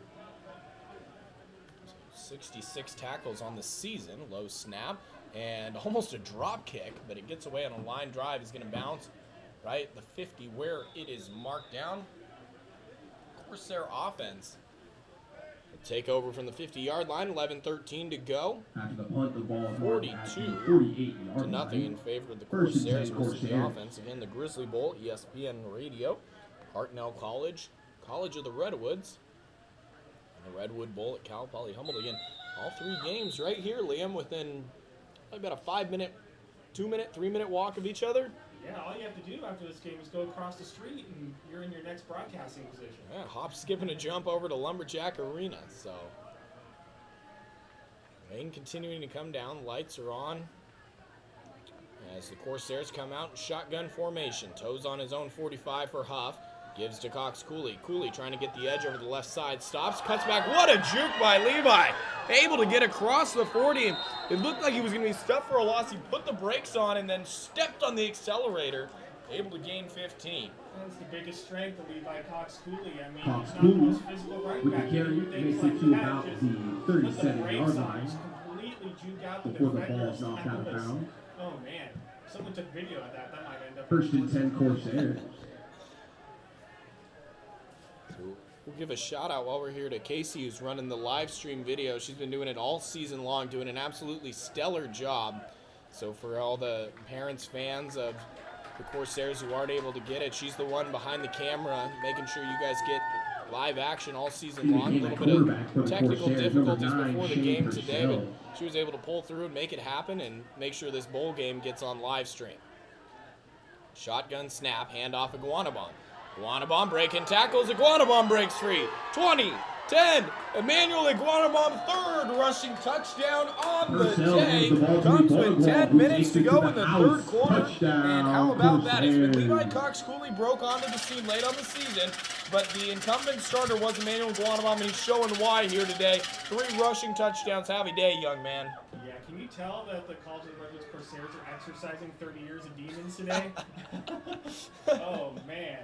66 tackles on the season, low snap, and almost a drop kick, but it gets away on a line drive. He's going to bounce right at the 50 where it is marked down. Corsair offense will take over from the 50-yard line, 11-13 to go. After the punt, the ball is 42 48-yard to nothing line. in favor of the First and 10, Corsairs. We'll see the Corsairs. offense. Again, the Grizzly Bowl, ESPN Radio, Hartnell College, College of the Redwoods, and the Redwood Bowl at Cal Poly Humboldt. Again, all 3 games right here, Liam, within about a 5-minute, 2-minute, 3-minute walk of each other. Yeah, all you have to do after this game is go across the street and you're in your next broadcasting position. Yeah, hop, skip, and a jump over to Lumberjack Arena. So, rain continuing to come down. Lights are on as the Corsairs come out in shotgun formation. Toes on his own 45 for Huff. Gives to Cox Cooley. Cooley trying to get the edge over the left side. Stops, cuts back. What a juke by Levi. Able to get across the 40. It looked like he was going to be stuffed for a loss. He put the brakes on and then stepped on the accelerator. Able to gain 15. That's the biggest strength of Levi Cox Cooley. I mean, Cox he's not the Cooley most physical running with the back. carry, You would think makes like it to that, about just the put the 37-yard brakes on, line just completely juke out the before the defenders. ball is knocked out of That was- bounds. Oh man, if someone took video of that. That might end up. First and 10, Corsairs. We'll give a shout out while we're here to Casey, who's running the live stream video. She's been doing it all season long, doing an absolutely stellar job. So for all the parents, fans of the Corsairs who aren't able to get it, she's the one behind the camera, making sure you guys get live action all season long. A little bit of technical difficulties before the game today, but she was able to pull through and make it happen and make sure this bowl game gets on live stream. Shotgun snap, handoff Iguanabon. Iguanabon breaking tackles. Iguanabon breaks free. 20, 10. Emmanuel Iguanabon, 3rd rushing touchdown on the day. Comes with 10 minutes to go in the 3rd quarter. And how about that? It's been Levi Cox Cooley broke onto the scene late on the season, but the incumbent starter was Emmanuel Iguanabon, and he's showing why here today. 3 rushing touchdowns. Have a day, young man. Yeah, can you tell that the College of the Redwoods Corsairs are exercising 30 years of demons today? Oh man.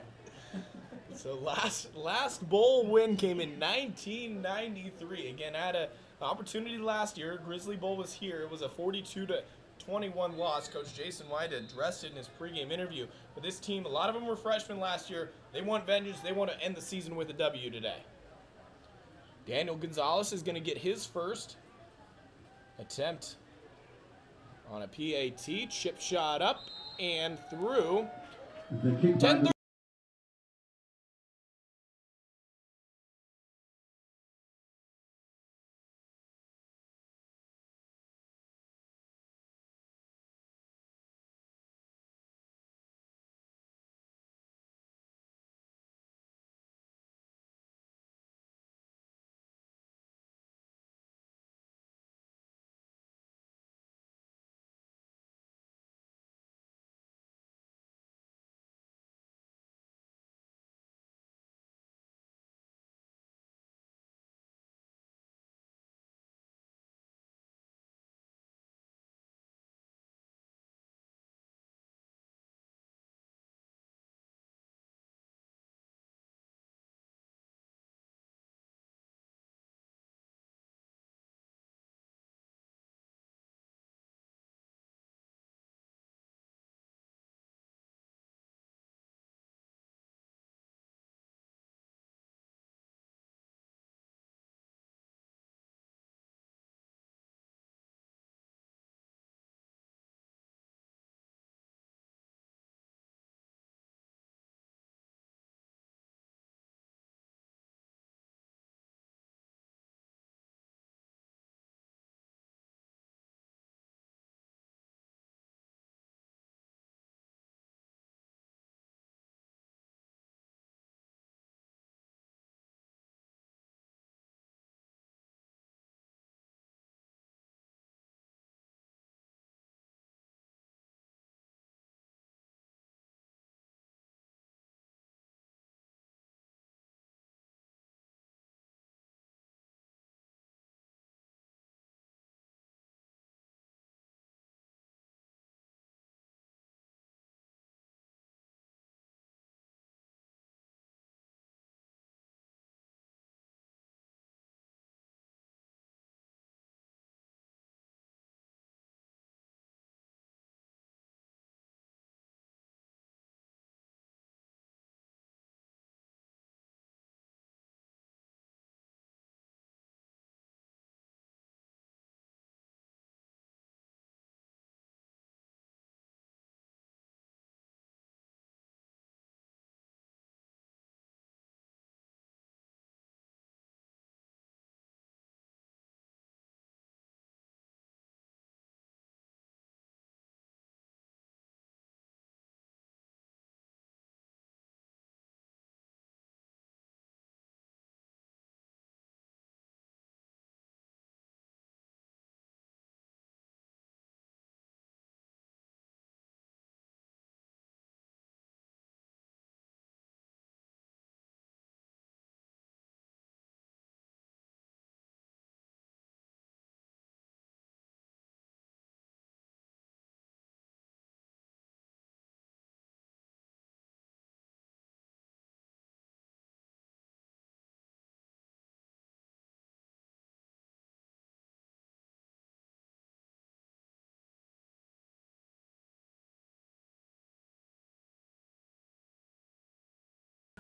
So last bowl win came in 1993. Again, had an opportunity last year. Grizzly Bowl was here. It was a 42-21 loss. Coach Jason White addressed it in his pregame interview. But this team, a lot of them were freshmen last year. They want vengeance. They want to end the season with a W today. Daniel Gonzalez is going to get his first attempt on a PAT. Chip shot up and through. The kick by the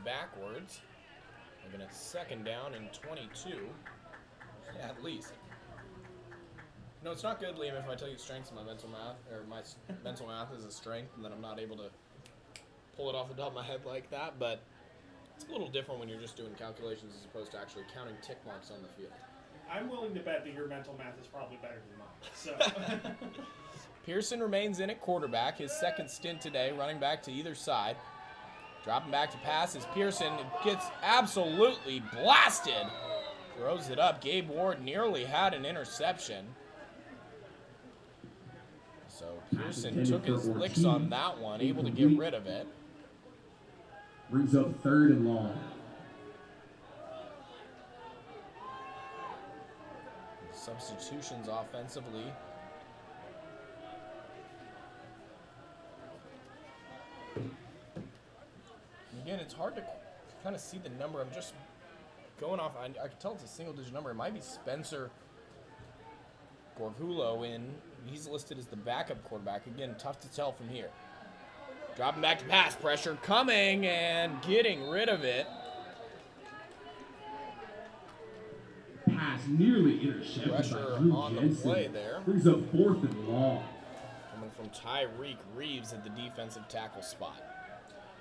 backwards. Looking at 2nd down and 22, at least. No, it's not good, Liam, if I tell you strengths in my mental math, or my mental math is a strength, and then I'm not able to pull it off the top of my head like that, but it's a little different when you're just doing calculations as opposed to actually counting tick marks on the field. I'm willing to bet that your mental math is probably better than mine. So Pearson remains in at quarterback, his 2nd stint today, running back to either side. Dropping back to pass as Pearson gets absolutely blasted. Throws it up. Gabe Ward nearly had an interception. So Pearson took his licks on that one, able to get rid of it. Brings up 3rd and long. Substitutions offensively. Again, it's hard to kind of see the number. I'm just going off. I can tell it's a single-digit number. It might be Spencer Gorgulo in. He's listed as the backup quarterback. Again, tough to tell from here. Dropping back to pass. Pressure coming and getting rid of it. Pass nearly intercepted Pressure by Drew on the Jensen. play there. Brings up 4th and long. Coming from Tyreek Reeves at the defensive tackle spot.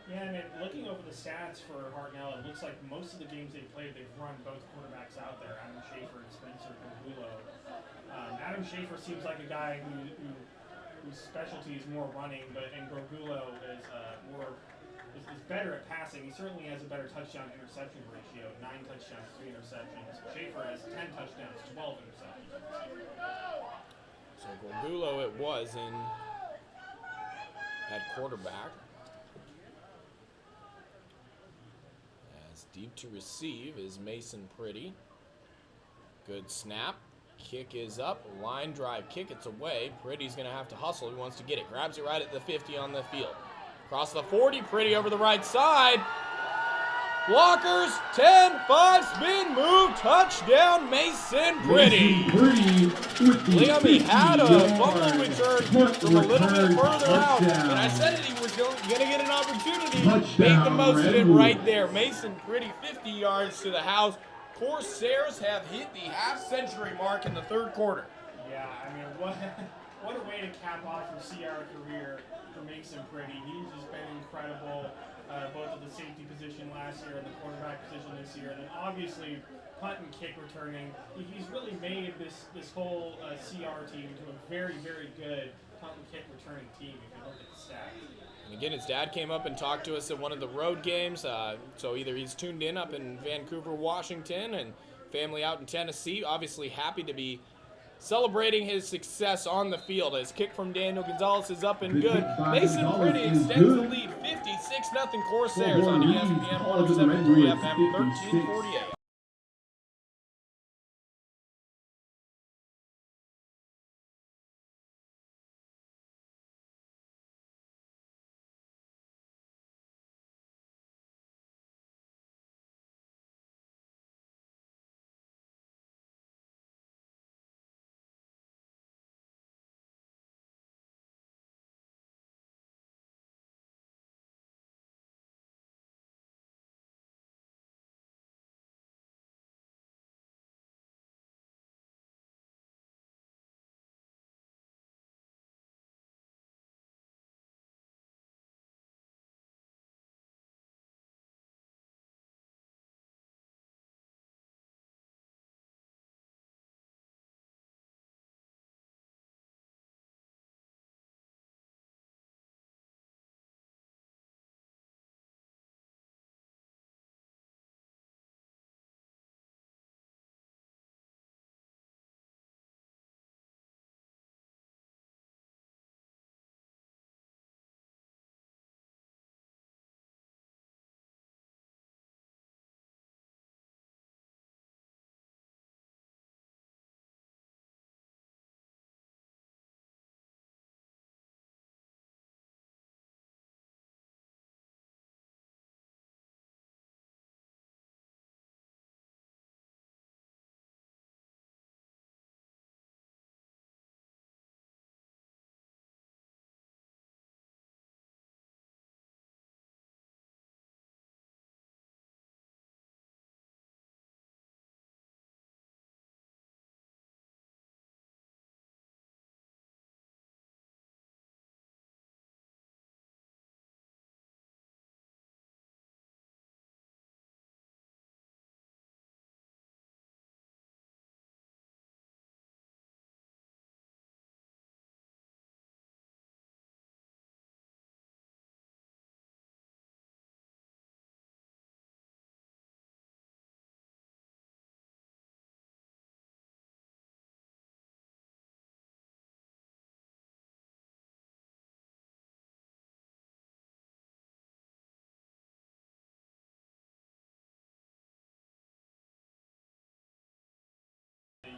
yeah, I mean, looking over the stats for Hartnell, it looks like most of the games they've played, they've run both quarterbacks out there, Adam Schaefer and Spencer Gorgulo. Adam Schaefer seems like a guy whose specialty is more running, and Gorgulo is is better at passing. He certainly has a better touchdown-interception ratio, 9 touchdowns, 3 interceptions. Schaefer has 10 touchdowns, 12 interceptions. So Gorgulo it was in at quarterback. As deep to receive is Mason Pretty. Good snap. Kick is up. Line drive kick. It's away. Pretty's going to have to hustle. He wants to get it. Grabs it right at the 50 on the field. Across the 40. Pretty over the right side. Blockers. 10-5 spin move. Touchdown Mason Pretty. Liam, he had a fumble return from a little bit further out. And I said it, he was going to get an opportunity. Made the most of it right there. Mason Pretty 50 yards to the house. Corsairs have hit the half-century mark in the 3rd quarter. Yeah, I mean, what a way to cap off your CR career for Mason Pretty. He's just been incredible, both at the safety position last year and the quarterback position this year. And then obviously, punt and kick returning. He's really made this whole CR team into a very, very good punt and kick returning team if you look at the stats. And again, his dad came up and talked to us at one of the road games. So either he's tuned in up in Vancouver, Washington, and family out in Tennessee. Obviously happy to be celebrating his success on the field. His kick from Daniel Gonzalez is up and good. Mason Pretty extends the lead 56-0 Corsairs on ESPN 107.3 FM 1348.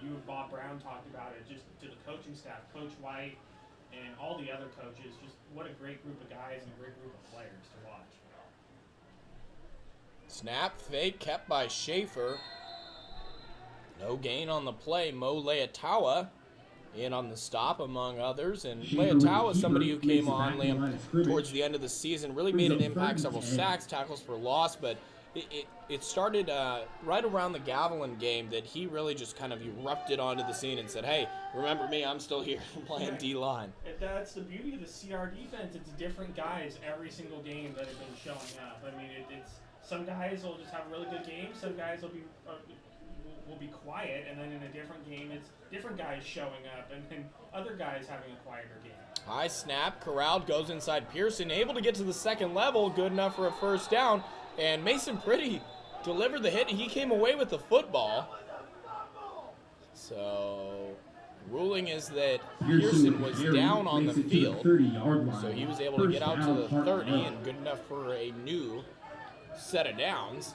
you and Bob Brown talked about it, just to the coaching staff, Coach White and all the other coaches, just what a great group of guys and a great group of players to watch. Snap fake kept by Schaefer. No gain on the play. Mo Leatawa in on the stop, among others. And Leatawa is somebody who came on Liam towards the end of the season, really made an impact, several sacks, tackles for loss, but it started right around the Gavilan game that he really just kind of erupted onto the scene and said, hey, remember me, I'm still here playing D-line. That's the beauty of the CR defense. It's different guys every single game that have been showing up. I mean, it's some guys will just have a really good game, some guys will be quiet, and then in a different game, it's different guys showing up, and other guys having a quieter game. High snap, corralled, goes inside Pearson, able to get to the second level, good enough for a first down, and Mason Pretty delivered the hit. He came away with the football. So, ruling is that Pearson was down on the field, so he was able to get out to the 30 and good enough for a new set of downs.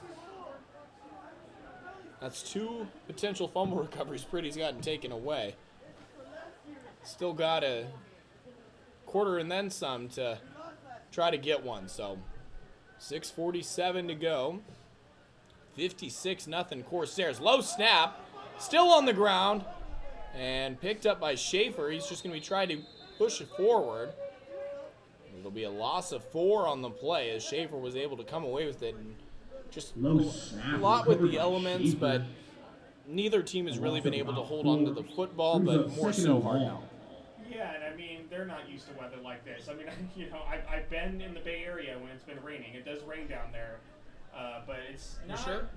That's 2 potential fumble recoveries Pretty's gotten taken away. Still got a quarter and then some to try to get one. So 6:47 to go. 56-0 Corsairs. Low snap. Still on the ground. And picked up by Schaefer. He's just going to be trying to push it forward. It'll be a loss of 4 on the play as Schaefer was able to come away with it. And just a lot with the elements, but neither team has really been able to hold on to the football, but more so Hartnell. Yeah, and I mean, they're not used to weather like this. I mean, I've been in the Bay Area when it's been raining. It does rain down there, but it's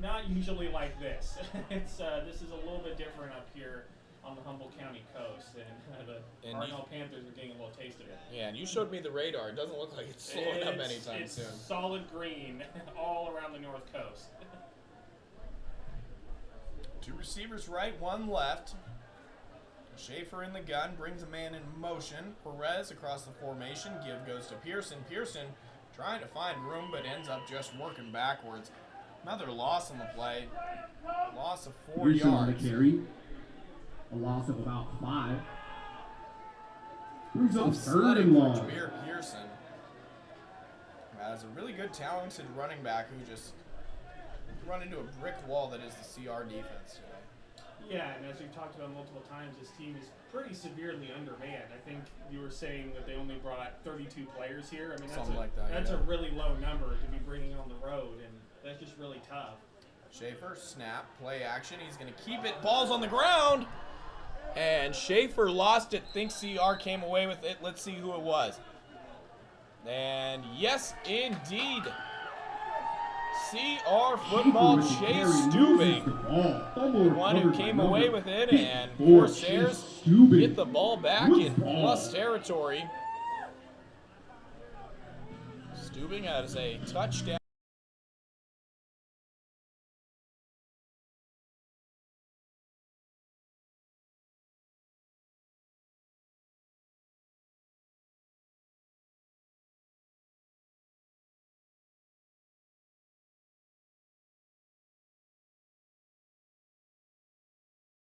not usually like this. This is a little bit different up here on the Humboldt County coast, and the Hartnell Panthers are getting a little taste of it. Yeah, and you showed me the radar. It doesn't look like it's slowing up anytime soon. It's solid green all around the North Coast. 2 receivers right, 1 left. Schaefer in the gun, brings a man in motion. Perez across the formation. Give goes to Pearson. Pearson trying to find room, but ends up just working backwards. Another loss on the play. Loss of 4 yards. On the carry. A loss of about 5. Brings up 3rd and long. Jameer Pearson has a really good, talented running back who just run into a brick wall that is the CR defense today. Yeah, and as we've talked about multiple times, this team is pretty severely undermanned. I think you were saying that they only brought 32 players here. I mean, that's a really low number to be bringing on the road, and that's just really tough. Schaefer, snap, play action. He's going to keep it. Ball's on the ground. And Schaefer lost it. Thinks CR came away with it. Let's see who it was. And yes, indeed. CR football, Chase Stubing, the one who came away with it, and Corsairs get the ball back in plus territory. Stubing has a touchdown.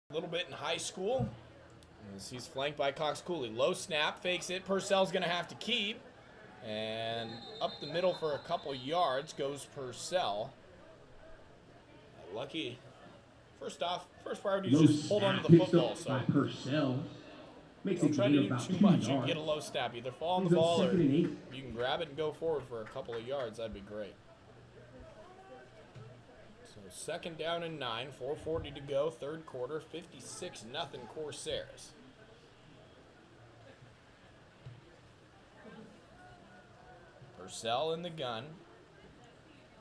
A little bit in high school as he's flanked by Cox Cooley. Low snap, fakes it. Purcell's going to have to keep. And up the middle for a couple yards goes Purcell. Lucky. First priority is just hold on to the football. So Purcell. Don't try to do too much and get a low snap. Either fall on the ball or you can grab it and go forward for a couple of yards. That'd be great. So 2nd down and 9, 4:40 to go, 3rd quarter, 56-0 Corsairs. Purcell in the gun.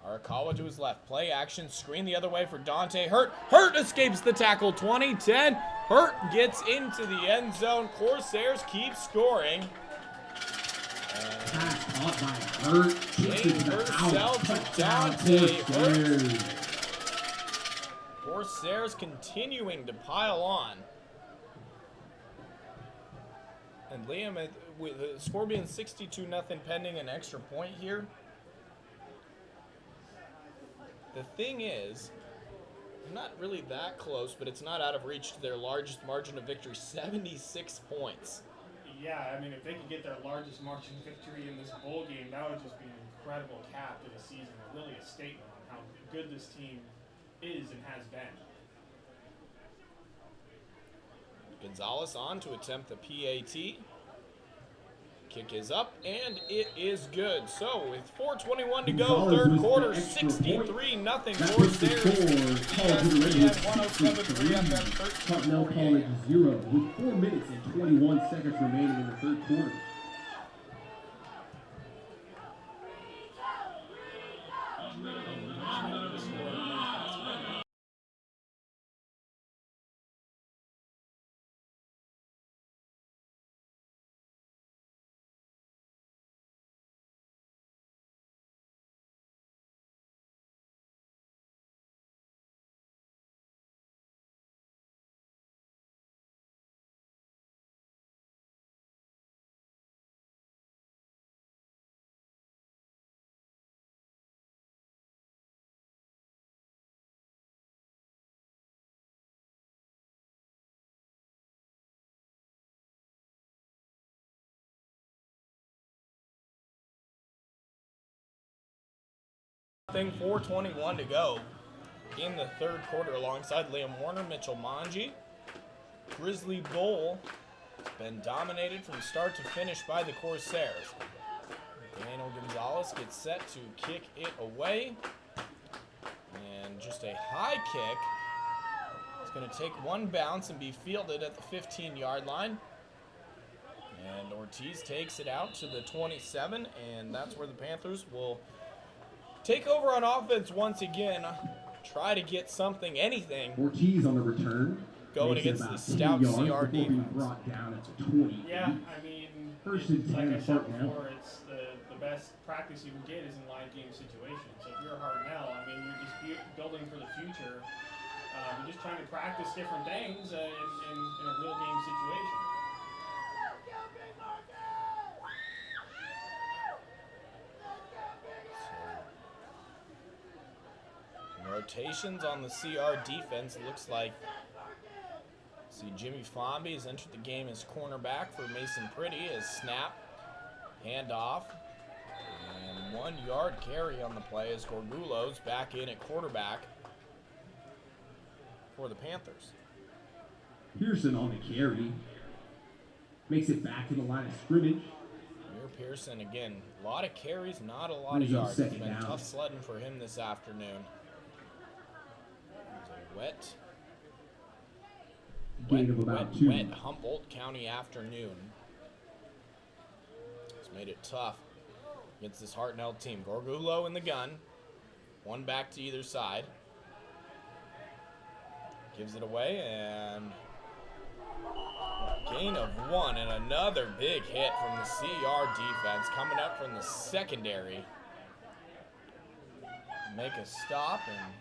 Arakawa to his left. Play action, screen the other way for Dante Hurt. Hurt escapes the tackle, 20-10. Hurt gets into the end zone. Corsairs keep scoring. Pass caught by Hurt. James Purcell to Dante Hurt. Corsairs continuing to pile on. And Liam, with the score being 62-0 pending an extra point here, the thing is, not really that close, but it's not out of reach to their largest margin of victory, 76 points. Yeah, I mean, if they could get their largest margin victory in this bowl game, that would just be an incredible cap to the season. Really a statement on how good this team is and has been. Gonzalez on to attempt the PAT. Kick is up, and it is good. So with 4:21 to go, Gonzalez third with quarter, the extra 63-0 That puts the Corsairs. score College of the Redwoods 107.3 FM 63, Hartnell College 0, with 4 minutes and 21 seconds remaining in the third quarter. Thing 4:21 to go in the third quarter alongside Liam Warner, Mitchell Manji. Grizzly Bowl has been dominated from start to finish by the Corsairs. Daniel Gonzalez gets set to kick it away. And just a high kick. It's going to take one bounce and be fielded at the 15-yard line. And Ortiz takes it out to the 27, and that's where the Panthers will take over on offense once again. Try to get something, anything, Ortiz on the return. going Makes it against the about stout 10 yards CR before being defense. brought down at the 20. Yeah, I mean, First and 10 like I said Hartnell. before, it's the best practice you can get is in live game situations. So if you're Hartnell, I mean, you're just building for the future. You're just trying to practice different things in a real game situation. Rotations on the CR defense. It looks like, see, Jimmy Fomby has entered the game as cornerback for Mason Pretty. As snap, handoff, and 1 yard carry on the play as Gorgulo's back in at quarterback for the Panthers. Pearson on the carry. Makes it back to the line of scrimmage. Amir Pearson, again, a lot of carries, not a lot of Brings up yards. It's second been down. tough sledding for him this afternoon. It's a Gain of about 2. wet Humboldt County afternoon. It's made it tough against this Hartnell team. Gorgulo in the gun. One back to either side. Gives it away, and gain of 1, and another big hit from the CR defense coming up from the secondary. Make a stop, and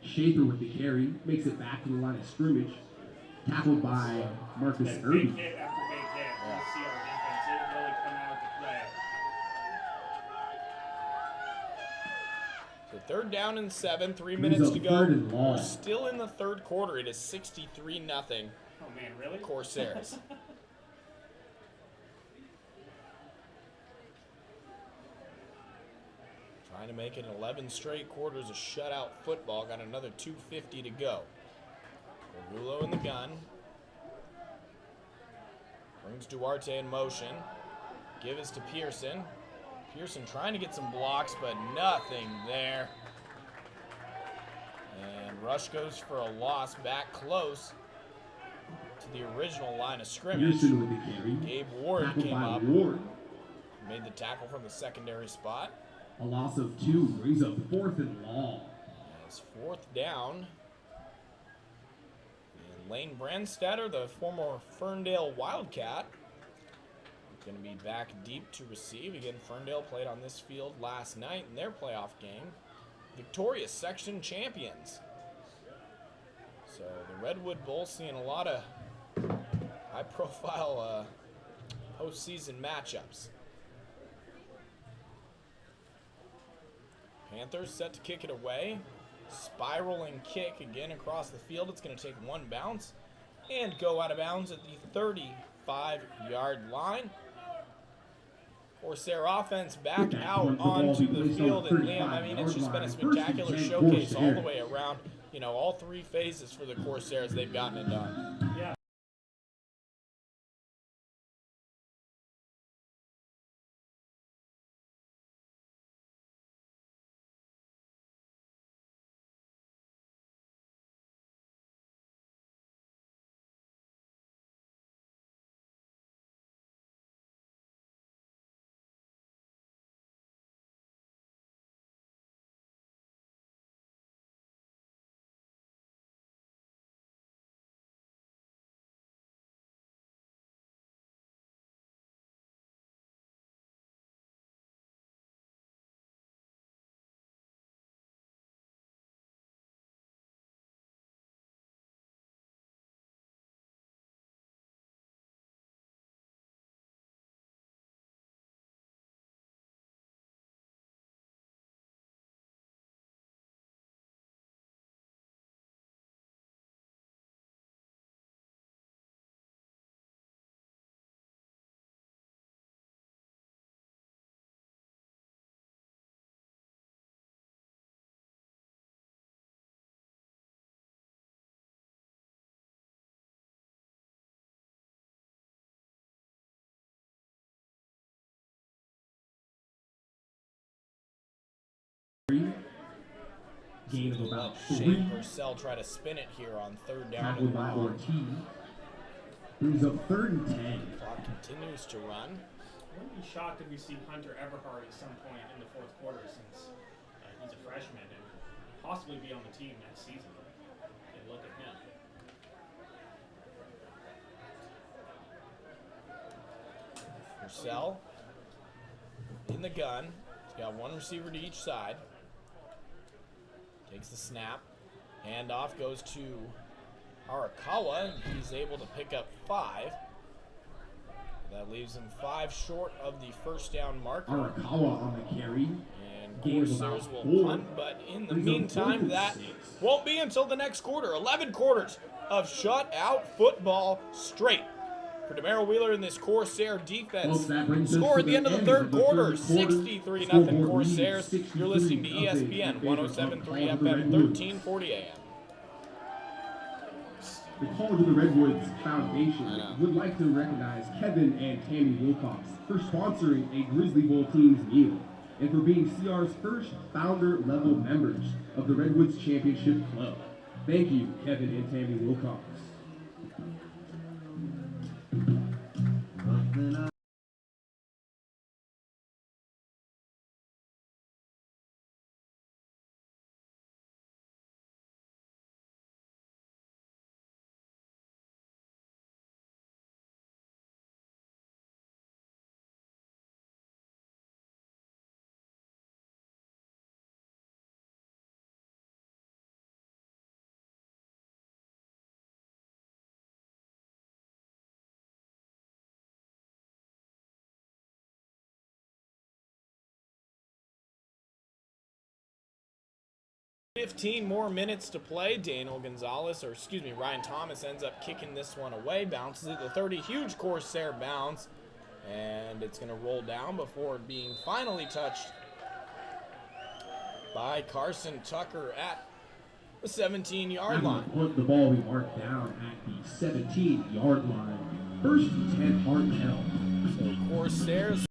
Schaefer with the carry. Makes it back to the line of scrimmage. Tackled by Marcus Big Irby. hit after big hit. Yeah. The CR defense didn't really come out to play. so 3rd down and 7, 3 Brings minutes up to go. 3rd and long. We're still in the third quarter. It is 63-0 Oh man, really? Corsairs. Trying to make it 11 straight quarters of shutout football. Got another 2:50 to go. Gorgulo in the gun. Brings Duarte in motion. Give us to Pearson. Pearson trying to get some blocks, but nothing there. And rush goes for a loss back close to the original line of scrimmage. Pearson with the carry. Gabe Ward Tackled came by up, Ward. made the tackle from the secondary spot. A loss of 2 brings up 4th and long. It's 4th down. And Lane Brandstetter, the former Ferndale Wildcat, going to be back deep to receive. Again, Ferndale played on this field last night in their playoff game. Victorious section champions. So the Redwood Bowl seeing a lot of high-profile postseason matchups. Panthers set to kick it away. spiraling kick again across the field. It's going to take one bounce and go out of bounds at the 35-yard line. Corsair offense back out onto the field, and Liam, I mean, it's just been a spectacular showcase all the way around. You know, all three phases for the Corsairs, they've gotten it done. Yeah. Gain of about Shane 3. Purcell try to spin it here on third down. Tackled by Ortiz. Brings up 3rd and 10. Clock continues to run. I wouldn't be shocked if we see Hunter Everhart at some point in the fourth quarter, since he's a freshman and possibly be on the team next season. And look at him. Purcell in the gun. He's got one receiver to each side. Takes the snap. Handoff goes to Arakawa. He's able to pick up 5. That leaves him 5 short of the first down marker. Arakawa on the carry. And Gain of Corsairs about will 4. punt, but in the Brings up meantime, 4th and that 6. won't be until the next quarter. 11 quarters of shutout football straight for DeMarrow Wheeler in this Corsair defense. That brings us Score to at the end of the third quarter, 63-0 Scoreboard Corsairs. reads You're listening to 63 ESPN update 107.3 in favor of FM, the Redwoods. 1340 AM. The College of the Redwoods Foundation would like to recognize Kevin and Tammy Wilcox for sponsoring a Grizzly Bowl team's meal and for being CR's first founder-level members of the Redwoods Championship Club. Thank you, Kevin and Tammy Wilcox. Fifteen more minutes to play. Ryan Thomas ends up kicking this one away. Bounces at the 30. Huge Corsair bounce. And it's going to roll down before being finally touched by Carson Tucker at the 17-yard line. The ball be marked down at the 17-yard line. 1st and 10 Hartnell. So Corsairs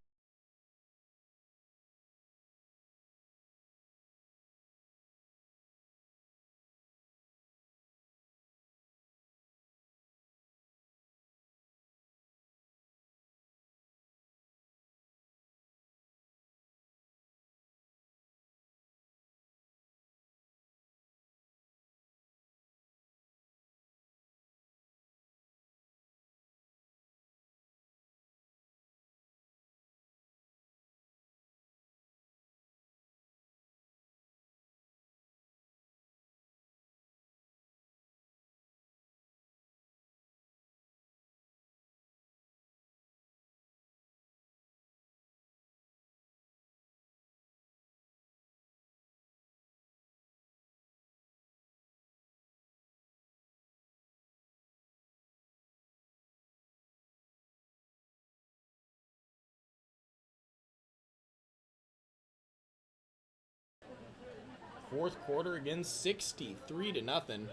fourth quarter, again 63-0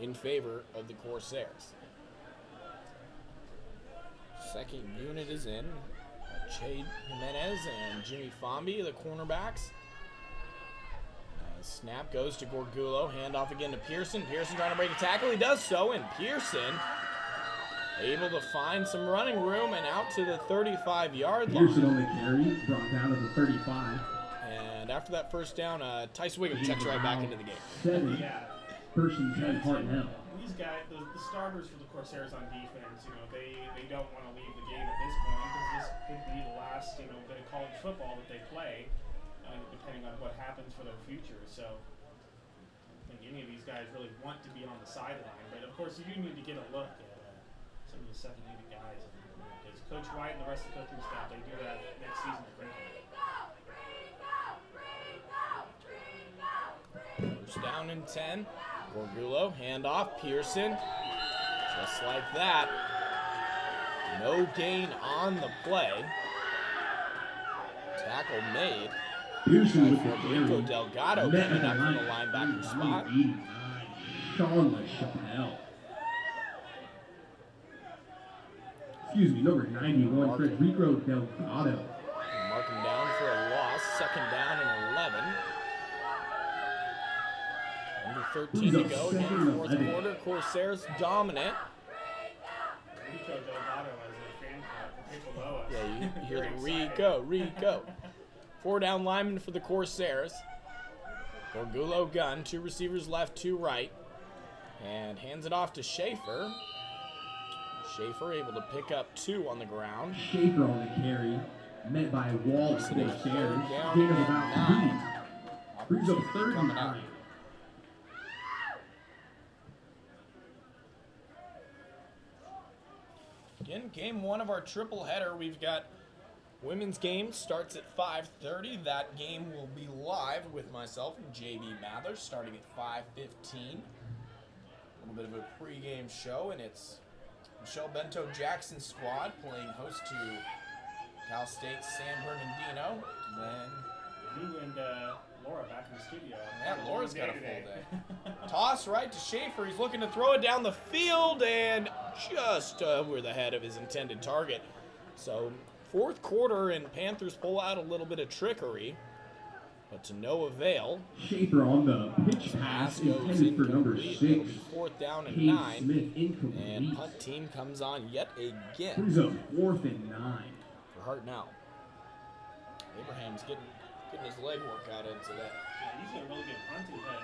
in favor of the Corsairs. Second unit is in. Che Jimenez and Jimmy Fomby, the cornerbacks. Snap goes to Gorgulo. Handoff again to Pearson. Pearson trying to break a tackle. He does so, and Pearson able to find some running room and out to the 35-yard line. Pearson on the carry, brought down to the 35. And after that first down, Tyson Wiggum checks right back into the game. 7. Yeah. Person 10, Hartnell. These guys, the starters for the Corsairs on defense, they don't want to leave the game at this point because this could be the last, bit of college football that they play, depending on what happens for their future. So I don't think any of these guys really want to be on the sideline. But of course, you do need to get a look at some of the second-unit guys because Coach White and the rest of the coaching staff, they do that next season at Pregame. First down and 10. Gorgulo, handoff, Pearson. Just like that. No gain on the play. Tackle made. Pearson with the Rico carry. Delgado coming up from the linebacker spot. 89. Sean LaChapelle. Excuse me, number 91, Frederico Delgado. Mark him down for a loss. Second down and 11. Under 13 to go again, fourth quarter. Corsairs dominant. Rico Delgado as a fan club for people below us. Yeah, you hear Very the excited. Rico. 4 down lineman for the Corsairs. Gorgulo gun, 2 receivers left, 2 right. And hands it off to Schaefer. Schaefer able to pick up 2 on the ground. Schaefer on the carry. Met by Wall It's a Corsairs. third down Gain of and about 3. 9. Brings up Opportunity third and coming up. 9. Again, game 1 of our triple header. We've got women's game starts at 5:30. That game will be live with myself and JB Mathers starting at 5:15. A little bit of a pregame show, and it's Michelle Bento Jackson's squad playing host to Cal State's San Bernardino. And then You and Laura back in the studio. yeah, Laura's got a full day. Toss right to Schaefer. He's looking to throw it down the field and just over the head of his intended target. So fourth quarter and Panthers pull out a little bit of trickery, but to no avail. Schaefer on the pitch pass Pass goes intended for number incomplete. 6. It'll be fourth down and Kate 9. Smith And incomplete. punt team comes on yet again Brings up 4th and 9. for Hartnell. Abraham's getting his leg workout into that. Yeah, he's a really good punter, but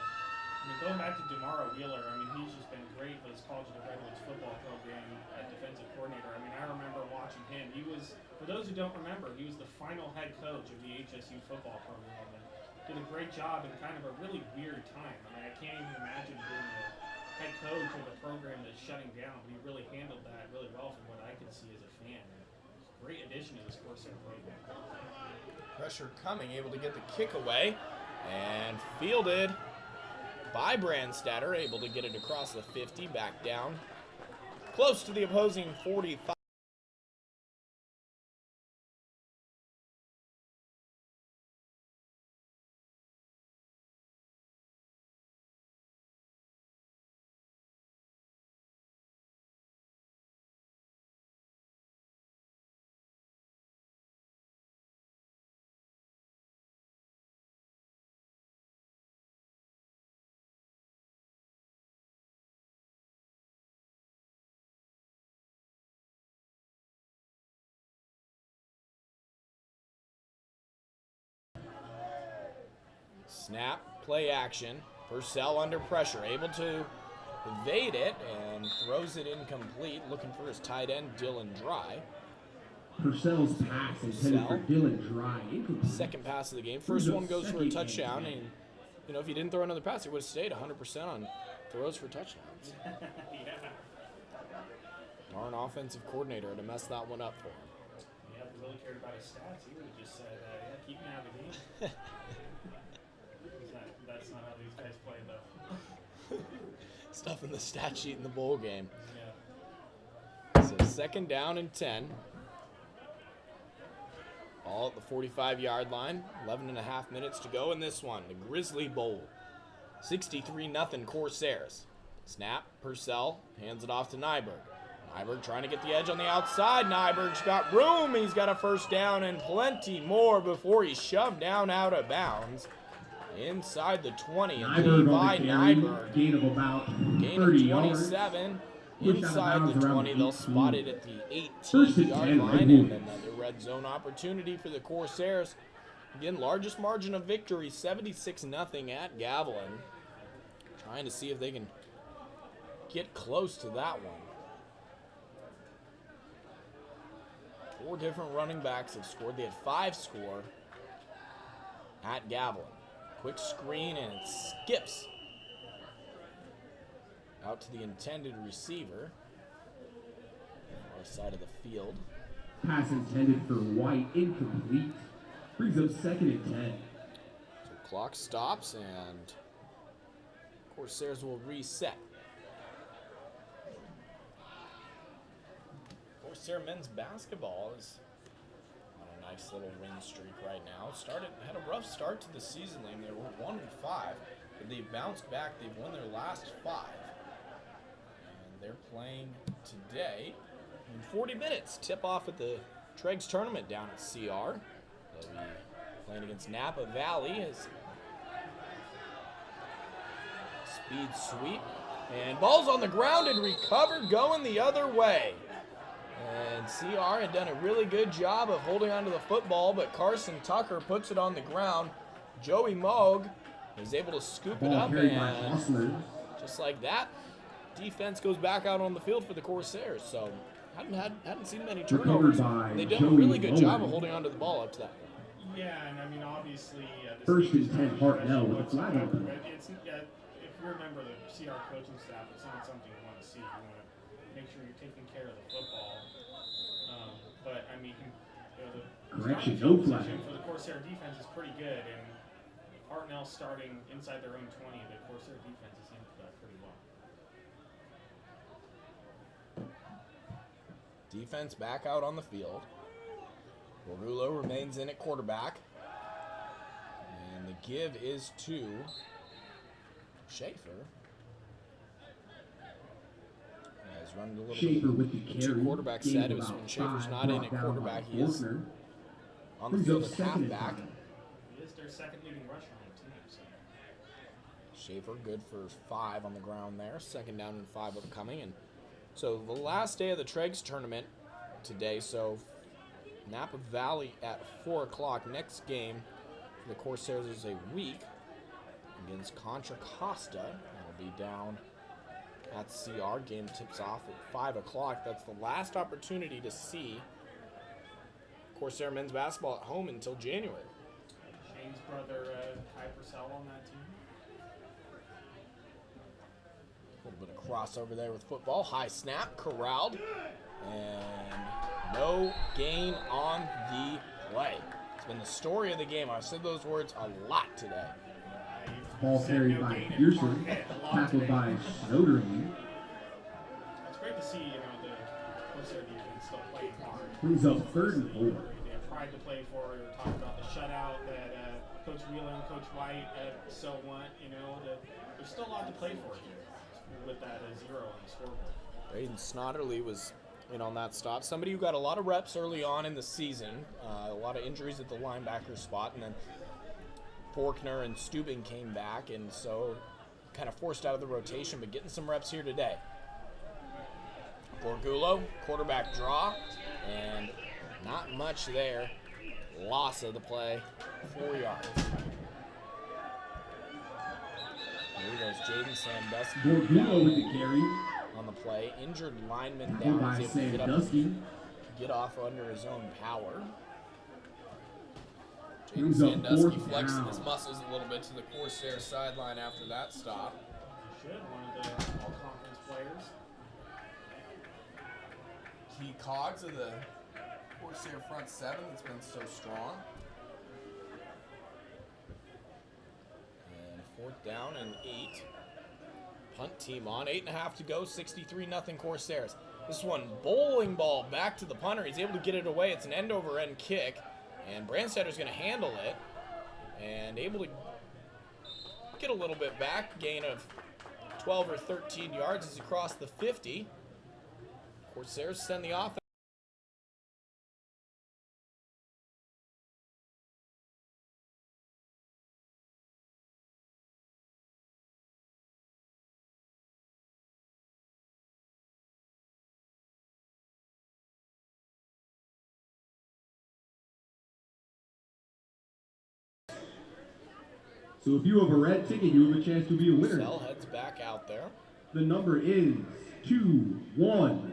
going back to Demaro Wheeler, he's just been great for this College of the Redwoods football program at defensive coordinator. I remember watching him. He was, for those who don't remember, he was the final head coach of the HSU football program and did a great job in kind of a really weird time. I can't even imagine being the head coach of a program that's shutting down. He really handled that really well from what I could see as a fan. Great addition to this Corsair program. Pressure coming, able to get the kick away, and fielded by Brandstatter, able to get it across the 50, back down, close to the opposing 45. Snap, play action. Purcell under pressure, able to evade it and throws it incomplete. Looking for his tight end, Dylan Dry. Purcell's pass intended for Dylan Dry. Incomplete. Second pass of the game. First one goes for a touchdown, and if he didn't throw another pass, he would have stayed 100% on throws for touchdowns. Yeah. Darn offensive coordinator to mess that one up for him. Yeah, if he really cared about his stats, he would have just said, yeah, keep me out of the game. That's not how these guys play, though. Stuff in the stat sheet in the bowl game. Yeah. So second down and 10. Ball at the 45-yard line. 11 and a half minutes to go in this one. The Grizzly Bowl. 63-0 Corsairs. Snap. Purcell hands it off to Nyberg. Nyberg trying to get the edge on the outside. Nyberg's got room. He's got a first down and plenty more before he's shoved down out of bounds. Inside the 20. And Levi Nyberg. Gain of about Gain 30 of yards. 27. Pushed out of Inside bounds the around 20, the they'll 18. spot it at the First and 18-yard 10, line, and Redwoods. another red zone opportunity for the Corsairs. Again, largest margin of victory, 76-0 at Gavilan. Trying to see if they can get close to that one. 4 different running backs have scored. They had 5 score at Gavilan. Quick screen, and it skips out to the intended receiver. Far side of the field. Pass intended for White, incomplete. Brings up 2nd and 10. So clock stops, and Corsairs will reset. Corsair men's basketball is on a nice little win streak right now. Had a rough start to the season. They were 1-5, but they've bounced back. They've won their last 5, and they're playing today in 40 minutes. Tip off at the Tregs tournament down at CR. They'll be playing against Napa Valley as speed sweep, and ball's on the ground and recovered, going the other way. And CR had done a really good job of holding onto the football, but Carson Tucker puts it on the ground. Joey Moog is able to scoop it up, and just like that, defense goes back out on the field for the Corsairs. So hadn't seen many turnovers. They've done a really good job of holding onto the ball up to that point. Yeah, and I mean, obviously, this First team's and 10 not Hartnell with a whatsoever, flag on the but if you remember the CR coaching staff, it's not something you want to see. You want to make sure you're taking care of the football. But I mean, the Correction, starting no field flag. position for the Corsair defense is pretty good, and Hartnell starting inside their own 20. The Corsair defense has handled that pretty well. Defense back out on the field. Borgulo remains in at quarterback. And the give is to Schaefer. Has run a little Schaefer bit with the carry. two quarterback Gain set. of It was about when Schaefer's 5, not in brought at down quarterback. by He is Faulkner. on the Brings field up at 2nd and halfback. 10. He is their second leading rusher on the team. So. Schaefer good for 5 on the ground there. 2nd down and 5 upcoming. And so the last day of the Tregs tournament today. So Napa Valley at 4 o'clock. Next game for the Corsairs is a week against Contra Costa. That'll be down at CR. Game tips off at 5 o'clock. That's the last opportunity to see Corsair men's basketball at home until January. Shane's brother, Kai Purcell, on that team. A little bit of crossover there with football. High snap, corralled, and no gain on the play. It's been the story of the game. I've said those words a lot today. Ball carried by Pearson, tackled by Snowderly. It's great to see, the Corsair defense still playing hard. Brings up 3rd and 4. They tried to play for. We were talking about the shutout that Coach Wheeler and Coach White so want. There's still a lot to play for here with that 0 on the scoreboard. Braden Snodderly was in on that stop. Somebody who got a lot of reps early on in the season. A lot of injuries at the linebacker spot, and then Faulkner and Steuben came back, and so kind of forced out of the rotation, but getting some reps here today. Borgulo, quarterback draw, and not much there. Loss of the play, 4 yards. Here goes Jaden Sandusky Borgulo with the carry. on the play. Injured lineman Tackled down. by He's able to Sandusky. get off under his own power. Jaden Brings up Sandusky 4th flexing down. his muscles a little bit to the Corsair sideline after that stop. Should, one of the all-conference players. Key cogs of the Corsair front 7 that's been so strong. And 4th down and 8. Punt team on. 8.5 to go. 63-0 Corsairs. This one, bowling ball back to the punter. He's able to get it away. It's an end-over-end kick. And Brandsetter's going to handle it and able to get a little bit back. Gain of 12 or 13 yards as he crossed the 50. Corsairs send the offense. So if you have a red ticket, you have a chance to be a winner. Cell heads back out there. The number is 2100366. One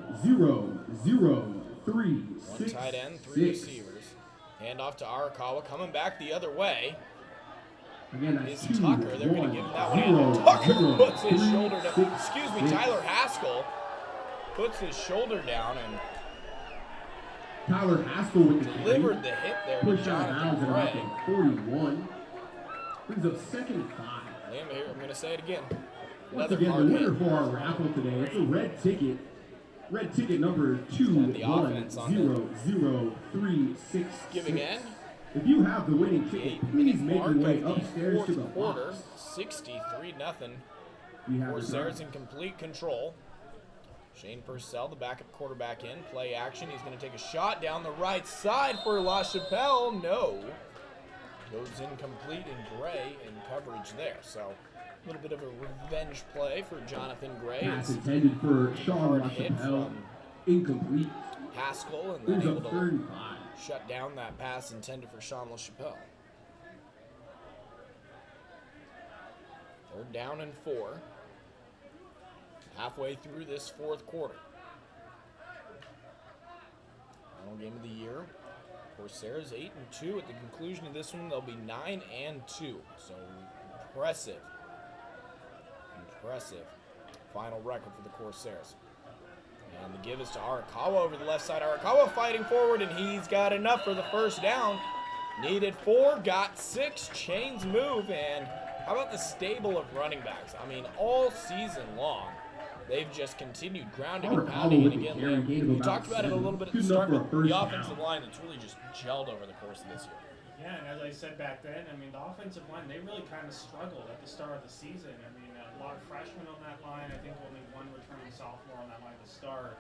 tight end, 3 receivers. Hand off to Arakawa, coming back the other way. Again, that's Is Tucker. They're going to give him that one. And Tucker puts his shoulder down. Excuse me, Tyler Haskell puts his shoulder down and Tyler Haskell with the delivered the hit there to push out of bounds Jonathan at Gray. about 41. Brings up 2nd and 5. Liam, here, I'm going to say it again. Once Another again, hard the hit. winner for our raffle today, it's a red ticket. Red ticket number And the offense on 2100366. Giving in. If you have the winning ticket, 8 please minute make mark your way of the upstairs to the fourth quarter. box. 63-0. We have the Corsairs draw. in complete control. Shane Purcell, the backup quarterback in. Play action. He's going to take a shot down the right side for La Chapelle. No. Goes incomplete and Gray in coverage there. So a little bit of a revenge play for Jonathan Gray. Pass intended for Sean Hard hit LaChapelle. from Incomplete. Haskell, and then Brings able up to 3rd and 5. shut down that pass intended for Sean LaChapelle. 3rd down and 4. Halfway through this 4th quarter. Final game of the year. Corsairs 8-2. At the conclusion of this one, they'll be 9-2. So impressive. Impressive final record for the Corsairs. And the give is to Arakawa over the left side. Arakawa fighting forward, and he's got enough for the 1st down. Needed 4, got 6. Chains move, and how about the stable of running backs? I mean, all season long, they've just continued grounding and pounding. And again, we talked about it a little bit at the start, but the offensive line that's really just gelled over the course of this year. Yeah, and as I said back then, I mean, the offensive line, they really kind of struggled at the start of the season. I mean, a lot of freshmen on that line. I think only one returning sophomore on that line to start.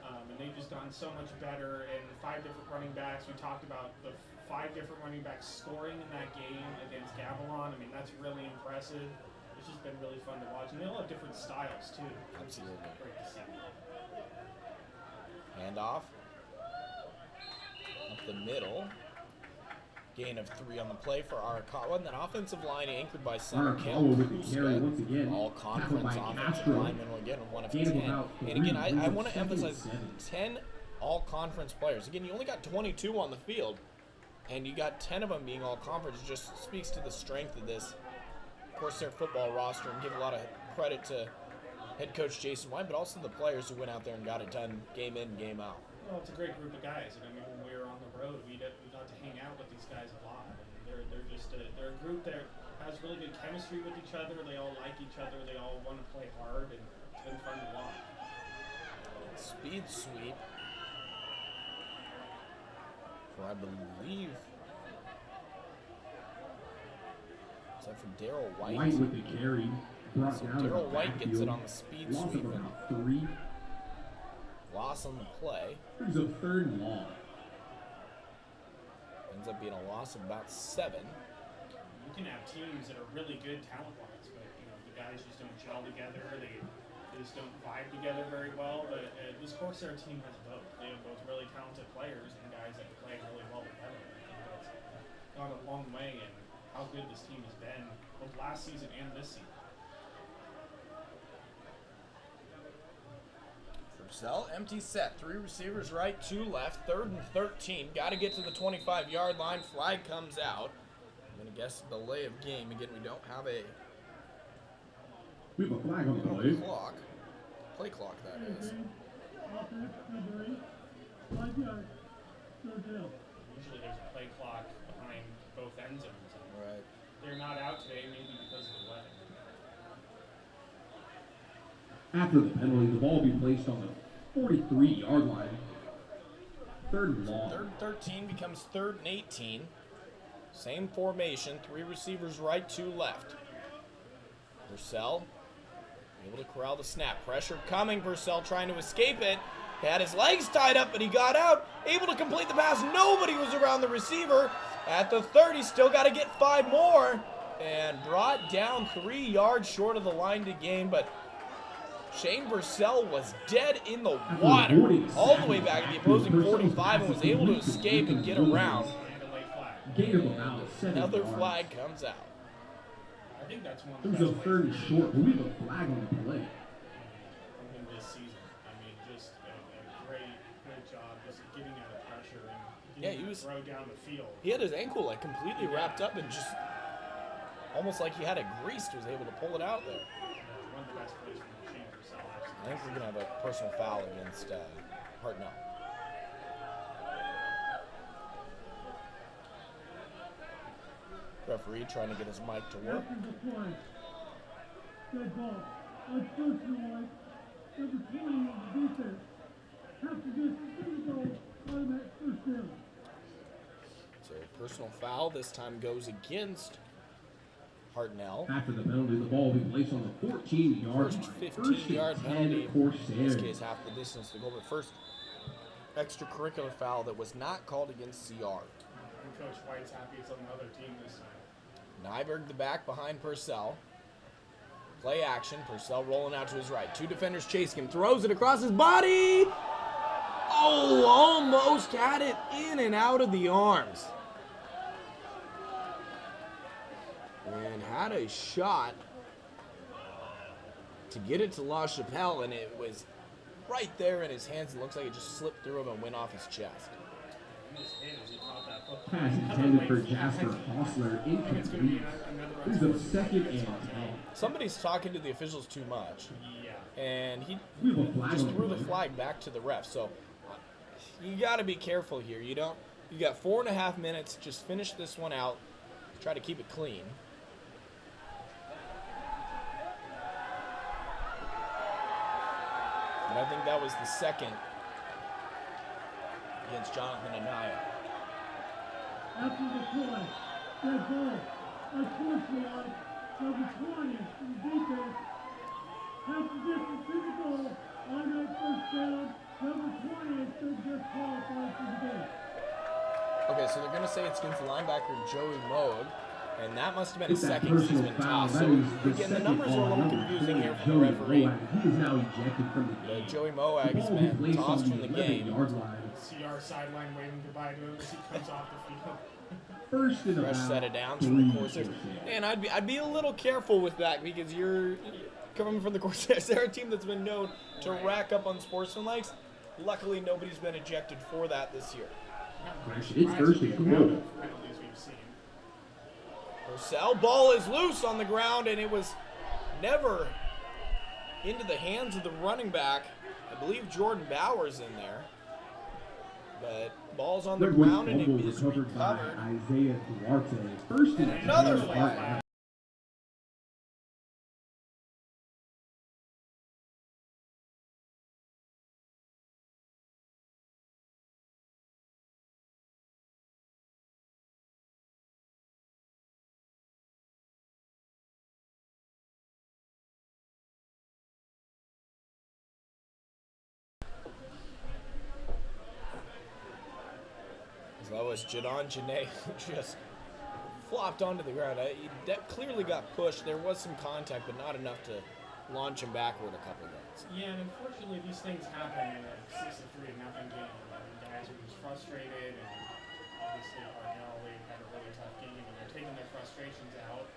And they've just gotten so much better. And 5 different running backs. We talked about the 5 different running backs scoring in that game against Gavilan. I mean, that's really impressive. It's just been really fun to watch. And they all have different styles, too. Absolutely. Great to see. Handoff. Up the middle. Gain of 3 on the play for Arakawa. And then offensive line anchored by center Arakawa with the carry once again. All Tackled conference by offensive Castro. linemen will get 1 of Gain of 10. about And 3. again, I Brings want up to 2nd and emphasize 7. 10 all conference players. Again, you only got 22 on the field, and you got 10 of them being all conference. It just speaks to the strength of this Corsair football roster, and give a lot of credit to head coach Jason White, but also the players who went out there and got it done game in, game out. Well, it's a great group of guys. And I mean, when we were on the road, we got to hang out with these guys a lot. And they're just they're a group that has really good chemistry with each other. They all like each other. They all want to play hard, and it's been fun to watch. Speed sweep for, I believe, is that for Darryl White? White with the carry. Brought So down Darryl in the White gets it backfield. on the speed Loss sweep of and about 3. loss on the play. Brings up 3rd and long. Ends up being a loss of about 7. You can have teams that are really good talent-wise, but the guys just don't gel together. They just don't vibe together very well. But this Corsair team has both. They have both really talented players and guys that play really well together. I think that's gone a long way in how good this team has been both last season and this season. Purcell, empty set. 3 receivers right, 2 left. 3rd and 13. Got to get to the 25-yard line. Flag comes out. I'm going to guess delay of game. Again, we don't have a We have a flag on the play. clock. Play clock, that is. Offense, number 8, 5 yards. 3rd down. Usually there's a play clock behind both end zones. Right. They're not out today, maybe because of the weather. After the penalty, the ball will be placed on the 43-yard line. Third and long. Third and 13 becomes third and 18. Same formation, 3 receivers right, 2 left. Purcell able to corral the snap. Pressure coming. Purcell trying to escape it. He had his legs tied up, but he got out. Able to complete the pass. Nobody was around the receiver. At the 30, still got to get 5 more. And brought down 3 yards short of the line to gain, but Shane Purcell was dead in the water all the way back at the opposing 45 and was able to escape and get around. Another flag comes out. I think that's one It of was the a best third and plays short, but we have a flag on the play. in this season. I mean, just a great job just getting out of pressure and Yeah, getting he the was- throw down the field. He had his ankle like completely wrapped up and just almost like he had it greased, was able to pull it out there. One of the best plays from Shane Purcell. I think we're going to have a personal foul against Hartnell. Referee trying to get his mic to work. After the play. Dead ball. Unfortunately, number 20 in the defense. Have to get the field goal on that first down. So personal foul this time goes against Hartnell. After the penalty, the ball will be placed on the 14-yard First line. 15-yard penalty. Corsairs. In this case, half the distance to go. But first extracurricular foul that was not called against CR. And Coach White's happy it's on the other team this time. Nyberg the back behind Purcell. Play action. Purcell rolling out to his right. 2 defenders chasing him. Throws it across his body. Oh, almost had it in and out of the arms. And had a shot to get it to LaChapelle, and it was right there in his hands. It looks like it just slipped through him and went off his chest. In his hands, he caught that football. Pass intended for Jasper Hostler. Incomplete. It was a second and 10. Somebody's talking to the officials too much, Yeah. and he We have a flag just on threw the play. flag back to the ref. So you got to be careful here. You got 4.5 minutes. Just finish this one out. Try to keep it clean. But I think that was the second against Jonathan Anaya. After the play. Dead ball. Unfortunately, number 20 in the defense. Have to get the field goal on that first down. Number 20 has been disqualified for the game. Okay, so they're going to say it's against linebacker Joey Moog, and that must have been a It's that second because he's personal been foul. tossed. That So, is the again, the second numbers are a little on confusing here number for the 20, referee. Moag. He is now ejected from the game. Joey Moag has Ball will be been placed tossed on from the 11 game. yard line. CR sideline waving goodbye to him as he comes off the field. First and Fresh about set it down to 3 the Corsairs. And I'd be a little careful with that because you're coming from the Corsairs. They're a team that's been known to rack up unsportsmanlikes. Luckily, nobody's been ejected for that this year. It's Thursday. Come on. Penalties we've seen. Purcell, ball is loose on the ground, and it was never into the hands of the running back. I believe Jordan Bauer's in there. But ball's on the Redwoods ground, and fumble it is recovered by recovered. Isaiah Duarte. First and Another 10. flag. As low as Jadon Janae just flopped onto the ground. He clearly got pushed. There was some contact, but not enough to launch him backward a couple of yards. Yeah, and unfortunately these things happen in a 63-0 game. I mean, guys are just frustrated, and obviously Hartnell, they've had a really tough game, and they're taking their frustrations out.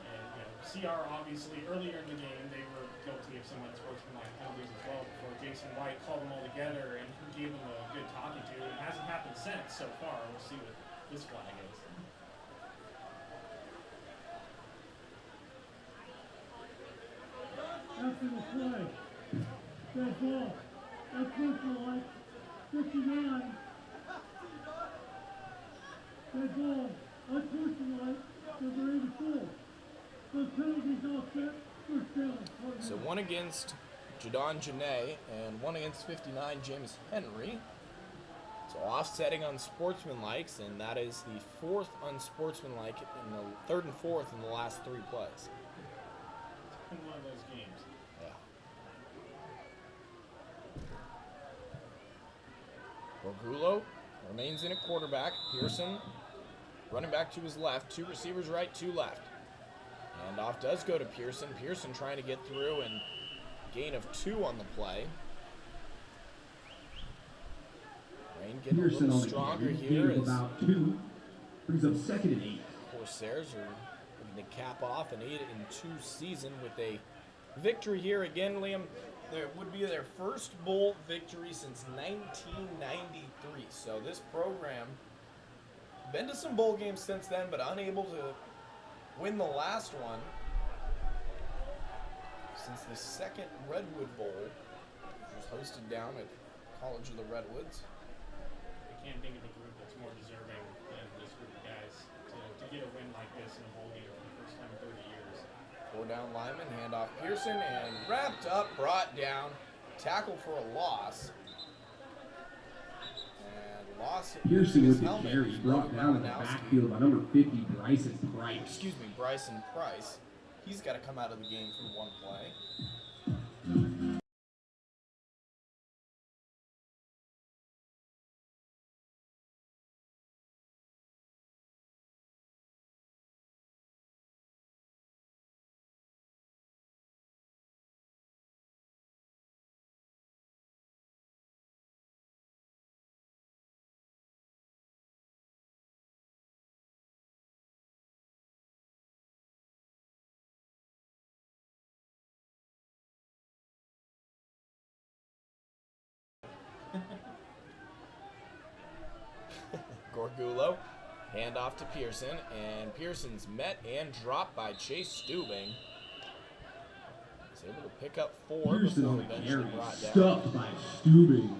And CR obviously earlier in the game they were guilty of some unsportsmanlike penalties as well before Jason White called them all together and gave them a good talking to. It hasn't happened since so far. We'll see what this flag is. After the play. Dead ball. Unfortunately, 59. Dead ball. Unfortunately, number 84. Those penalties all set. First down. So one against Jadon Janae and one against 59 James Henry. So offsetting unsportsmanlikes, and that is the fourth unsportsmanlike in the third and fourth in the last 3 plays. It's been one of those games. Yeah. Orgulo remains in at quarterback. Pearson running back to his left. 2 receivers right, 2 left. Handoff does go to Pearson. Pearson trying to get through and gain of 2 on the play. Rain getting Pearson a little on the stronger gain here of as about 2. Brings up 2nd and 8. Corsairs are looking to cap off an 8-2 season with a victory here again, Liam. There would be their first bowl victory since 1993. So this program been to some bowl games since then, but unable to win the last one since the second Redwood Bowl, which was hosted down at College of the Redwoods. I can't think of a group that's more deserving than this group of guys to get a win like this in a bowl game for the first time in 30 years. 4 down lineman, handoff Pearson, and wrapped up, brought down, tackle for a loss. And loss of Pearson his with the helmet. carry, brought down in the backfield by number 50, Bryson Price. Excuse me, Bryson Price. He's got to come out of the game for 1 play. Gorgulo, handoff to Pearson, and Pearson's met and dropped by Chase Stubing. He's able to pick up 4 Pearson before on the eventually carry, brought down. stuffed by Stubing.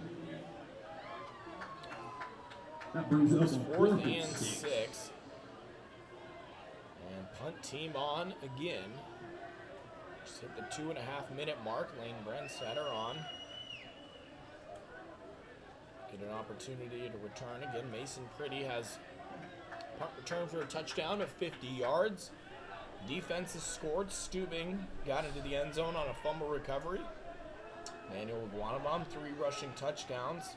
That brings up It's a 4th 4th and and 6. 6. And punt team on again. Just hit the 2.5-minute mark. Lane Brensetter on. Get an opportunity to return again. Mason Pretty has punt return for a touchdown of 50 yards. Defense has scored. Stubing got into the end zone on a fumble recovery. Manuel Guanabam, 3 rushing touchdowns.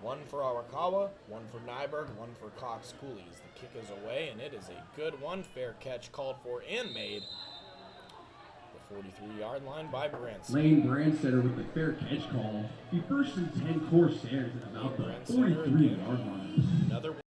1 for Arakawa, 1 for Nyberg, 1 for Cox Cooley's. The kick is away, and it is a good one. Fair catch called for and made. The 43-yard line by Branson. Lane Branstetter with the fair catch call. The 1st and 10 Corsairs at about the 43-yard line. Another one.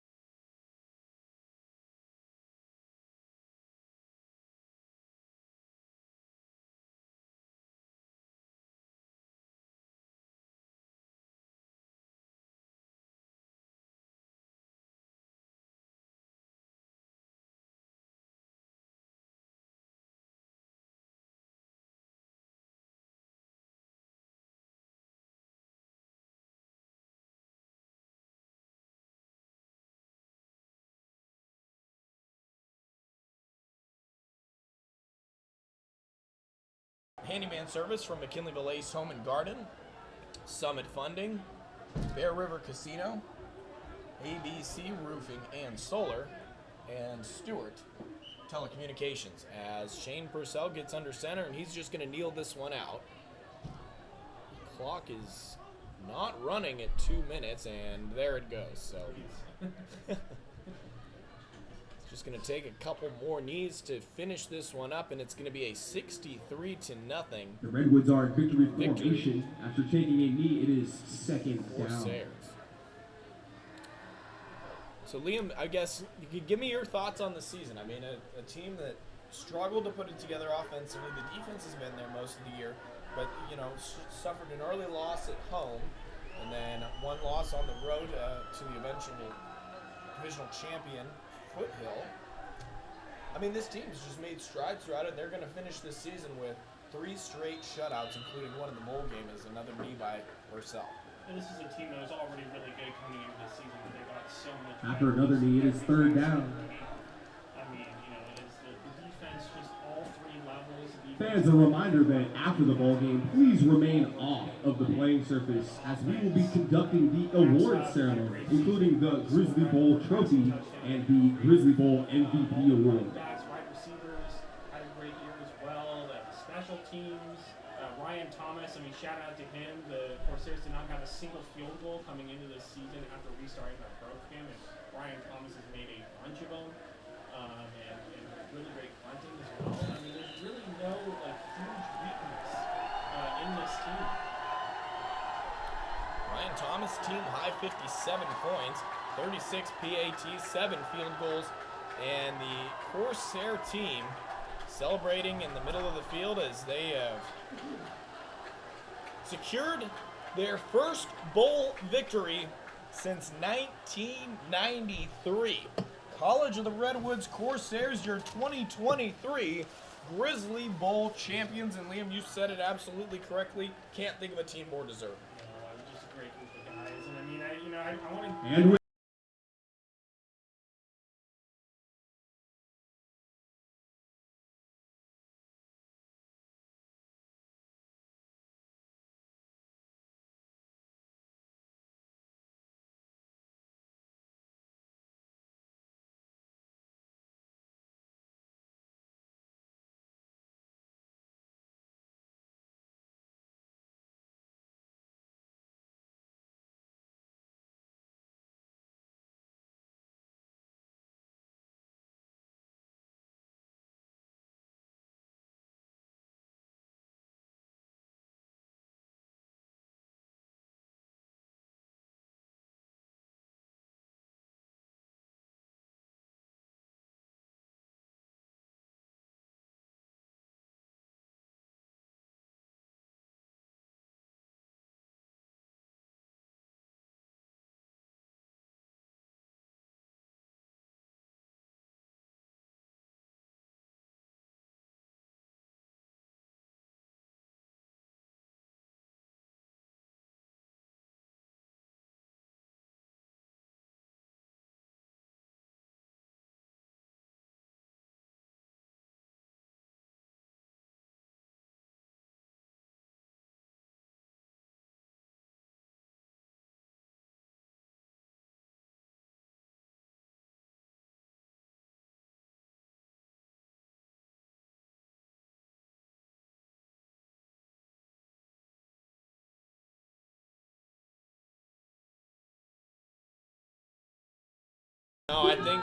Handyman service from McKinleyville Ace Home and Garden, Summit Funding, Bear River Casino, ABC Roofing and Solar, and Stewart Telecommunications. As Shane Purcell gets under center, and he's just going to kneel this one out. The clock is not running at 2 minutes, and there it goes. So just going to take a couple more knees to finish this one up, and it's going to be a 63-0. The Redwoods are in victory formation. After taking a knee, it is 2nd down. Corsairs. So Liam, I guess you could give me your thoughts on the season. I mean, a team that struggled to put it together offensively. The defense has been there most of the year, but suffered an early loss at home, and then 1 loss on the road to the eventual divisional champion Foothill. I mean, this team's just made strides throughout it. They're going to finish this season with 3 straight shutouts, including one in the bowl game as another knee by Purcell. And this is a team that was already really good coming into this season, but they got so much. After another knee, it is 3rd down. I mean, it's the defense, just all 3 levels. The Fans, a reminder that after the ball game, please remain off of the playing surface as we will be conducting the award ceremony, including the Grizzly Bowl trophy and the Grizzly Bowl MVP award. Wide receivers had a great year as well. The special teams, Ryan Thomas, I mean, shout out to him. The Corsairs did not have a single field goal coming into this season after restarting their program, and Ryan Thomas has made a bunch of them, and really great punting as well. I mean, there's really no huge weakness in this team. Ryan Thomas, team high 57 points, 36 PATs, 7 field goals, and the Corsair team celebrating in the middle of the field as they have secured their first bowl victory since 1993. College of the Redwoods Corsairs, your 2023 Grizzly Bowl champions. And Liam, you said it absolutely correctly. Can't think of a team more deserving. It was just a great group of guys, and I mean, I want to. And with No, I think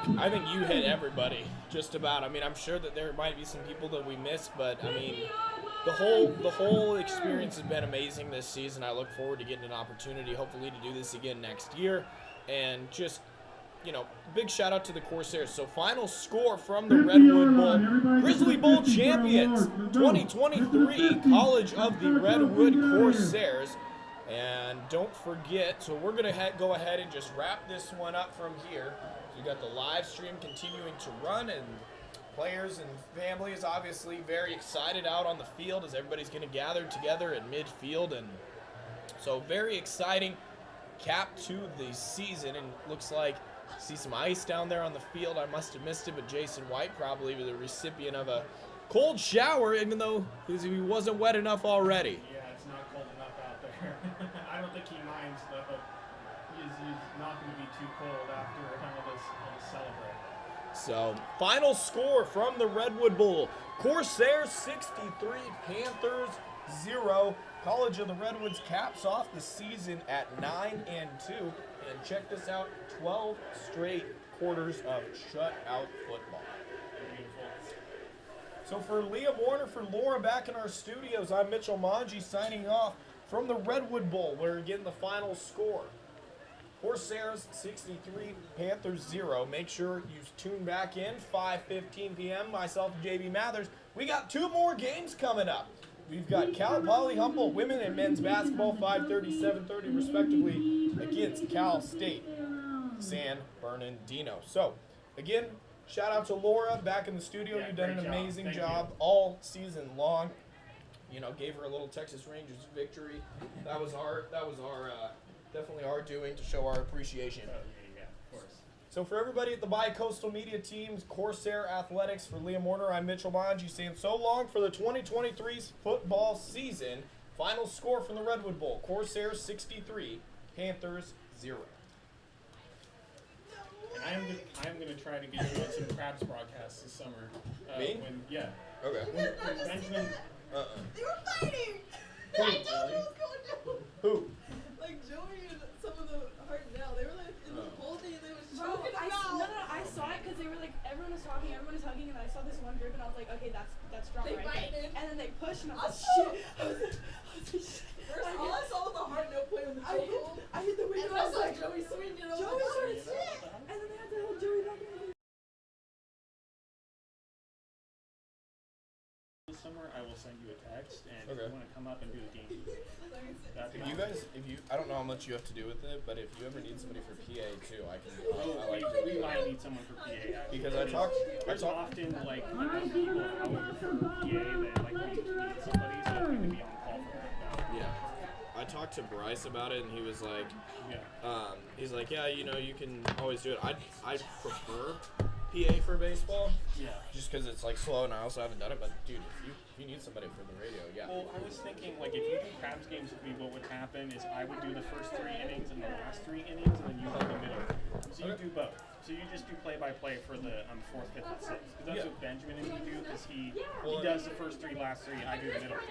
you hit everybody just about. I mean, I'm sure that there might be some people that we missed, but I mean, the whole experience has been amazing this season. I look forward to getting an opportunity, hopefully, to do this again next year, and just, big shout out to the Corsairs. So final score from the Redwood Bowl, Grizzly Bowl champions, 2023, College of the Redwood Corsairs. And don't forget, so we're going to go ahead and just wrap this one up from here. You got the live stream continuing to run, and players and families obviously very excited out on the field as everybody's going to gather together at midfield. And so very exciting cap to the season, and looks like see some ice down there on the field. I must have missed it, but Jason White probably was the recipient of a cold shower, even though he wasn't wet enough already. Yeah, it's not cold enough out there. I don't think he minds, though. He's not going to be too cold after all this celebrate. So, final score from the Redwood Bowl. Corsairs 63, Panthers 0. College of the Redwoods caps off the season at 9-2. And check this out, 12 straight quarters of shutout football. Beautiful. So for Liam Warner, for Laura back in our studios, I'm Mitchell Manji signing off from the Redwood Bowl. We're getting the final score. Corsairs 63, Panthers 0. Make sure you tune back in, 5:15 p.m. Myself and JB Mathers. We got 2 more games coming up. We've got Cal Poly Humboldt women and men's basketball, 5:30, 7:30 respectively, against Cal State San Bernardino. So, again, shout out to Laura back in the studio. Yeah, You've done an great job. amazing Thank job you. all season long. Gave her a little Texas Rangers victory. That was our definitely our doing to show our appreciation. Oh, yeah, of course. So for everybody at the Bi-Coastal Media Teams, Corsair Athletics, for Liam Warner, I'm Mitchell Monge saying so long for the 2023 football season. Final score from the Redwood Bowl, Corsair 63, Panthers 0. And I am going to try to get you on some Crabs broadcasts this summer. Me? Yeah. Okay. When Benjamin... They were fighting! Who? I told you what was going down. Who? Like Joey and some of the Hartnell, they were like in the holding and they were Bro, choking I, him out. no, I saw it because they were like, everyone was talking, and I saw this one group, and I was like, okay, that's strong They right there. fighting. And then they pushed, and I was Also- like, shit. I was like, shit. First, all I saw was the Hartnell play with the chokehold. I hit the window, And I was like, Joey swinging and I was Joey like, started oh, sick. And then they had to hold Joey back in the This summer, I will send you a text, and if Okay. you want to come up and do the game, that'd be If you guys, I don't know how much you have to do with it, but if you ever need somebody for PA too, I can. I like we might need someone for PA. Actually. because I talked. There's often like people out for PA that like we need somebody, so we can be on call for that. Yeah. I talked to Bryce about it, and he was like, Yeah. he's like, yeah, you know, you can always do it. I prefer PA for baseball, Yeah. just because it's like slow, and I also haven't done it. But dude, if you need somebody for the radio, yeah. Well, I was thinking, like, if you do Crabs games with me, what would happen is I would do the first 3 innings and the last 3 innings, and then you do the middle. So you do both. So you just do play-by-play for the 4th, 5th, and 6th. Because that's what Benjamin and me do, because he does the first 3, last 3, I do the middle 3.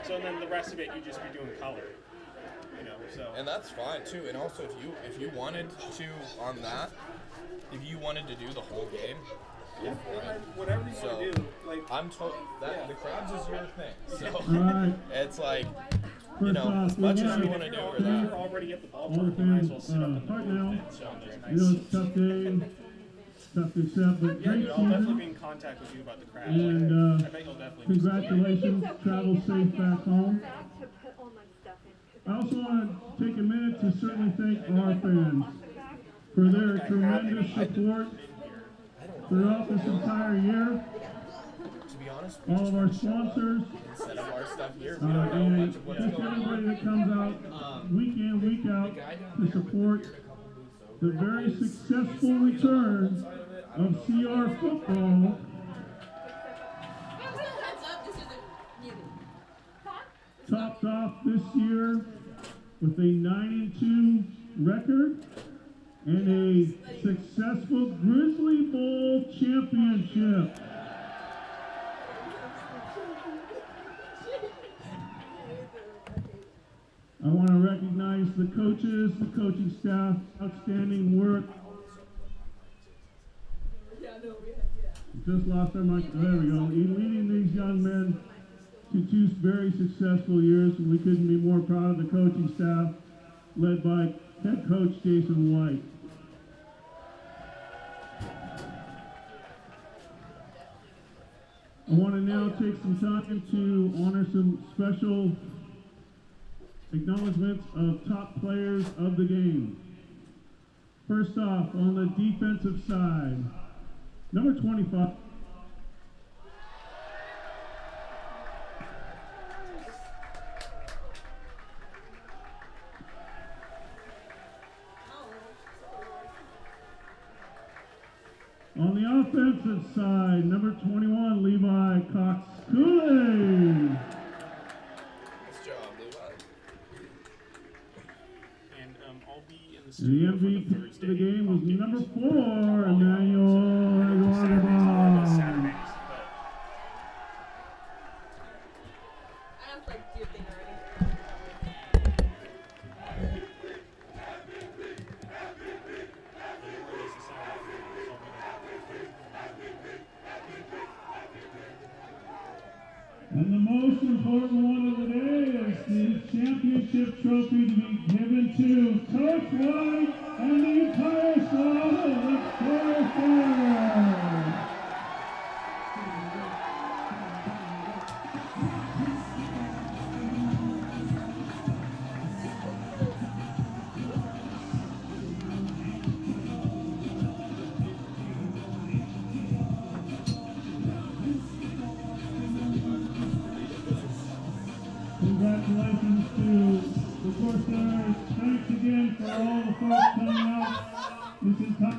So then the rest of it, you just be doing color. You know, so. And that's fine too. And also, if you wanted to on that, if you wanted to do the whole game, Yeah, whatever you want to do. Like, I'm the Crabs is your thing. So Alright, it's like, you first know, off, as much we as got you if want to do you're, or if you're that. already at the all ballpark, the you might as fans, well sit up in the Hartnell. booth and show them those I know nice. it's a tough day, tough to accept, but Yeah, great dude, I'll definitely be season. in contact with you about the Crabs. And I bet you'll definitely miss it. congratulations, travel safe back home. To put all my stuff in. I also want to take a minute to certainly thank our fans for their tremendous support throughout this entire year. To be honest, we All just of our sponsors, set up our stuff here. We don't know and much of what's just going everybody on. that comes out week in, week out to support the very successful return of CR football. Heads up, this isn't muted. Topped off this year with a 9-2 record and a successful Grizzly Bowl championship. I want to recognize the coaches, the coaching staff, outstanding work. Yeah, no, we had, yeah. Just lost our mic. There we go. In leading these young men to 2 very successful years, and we couldn't be more proud of the coaching staff, led by head coach Jason White. I want to now take some time to honor some special acknowledgments of top players of the game. First off, on the defensive side, number 25. On the offensive side, number 21, Levi Cox-Cooley. Nice job, Levi. And I'll be in the The studio for the MVP of Thursday. the game was Punt number games. 4, Emmanuel Saturdays, Eduardo. Saturdays, I have to like do a thing already. And the most important one of the day is the championship trophy to be given to Coach White and the entire squad of the Corsair. Congratulations to the Corsairs. Thanks again for all the folks coming out this entire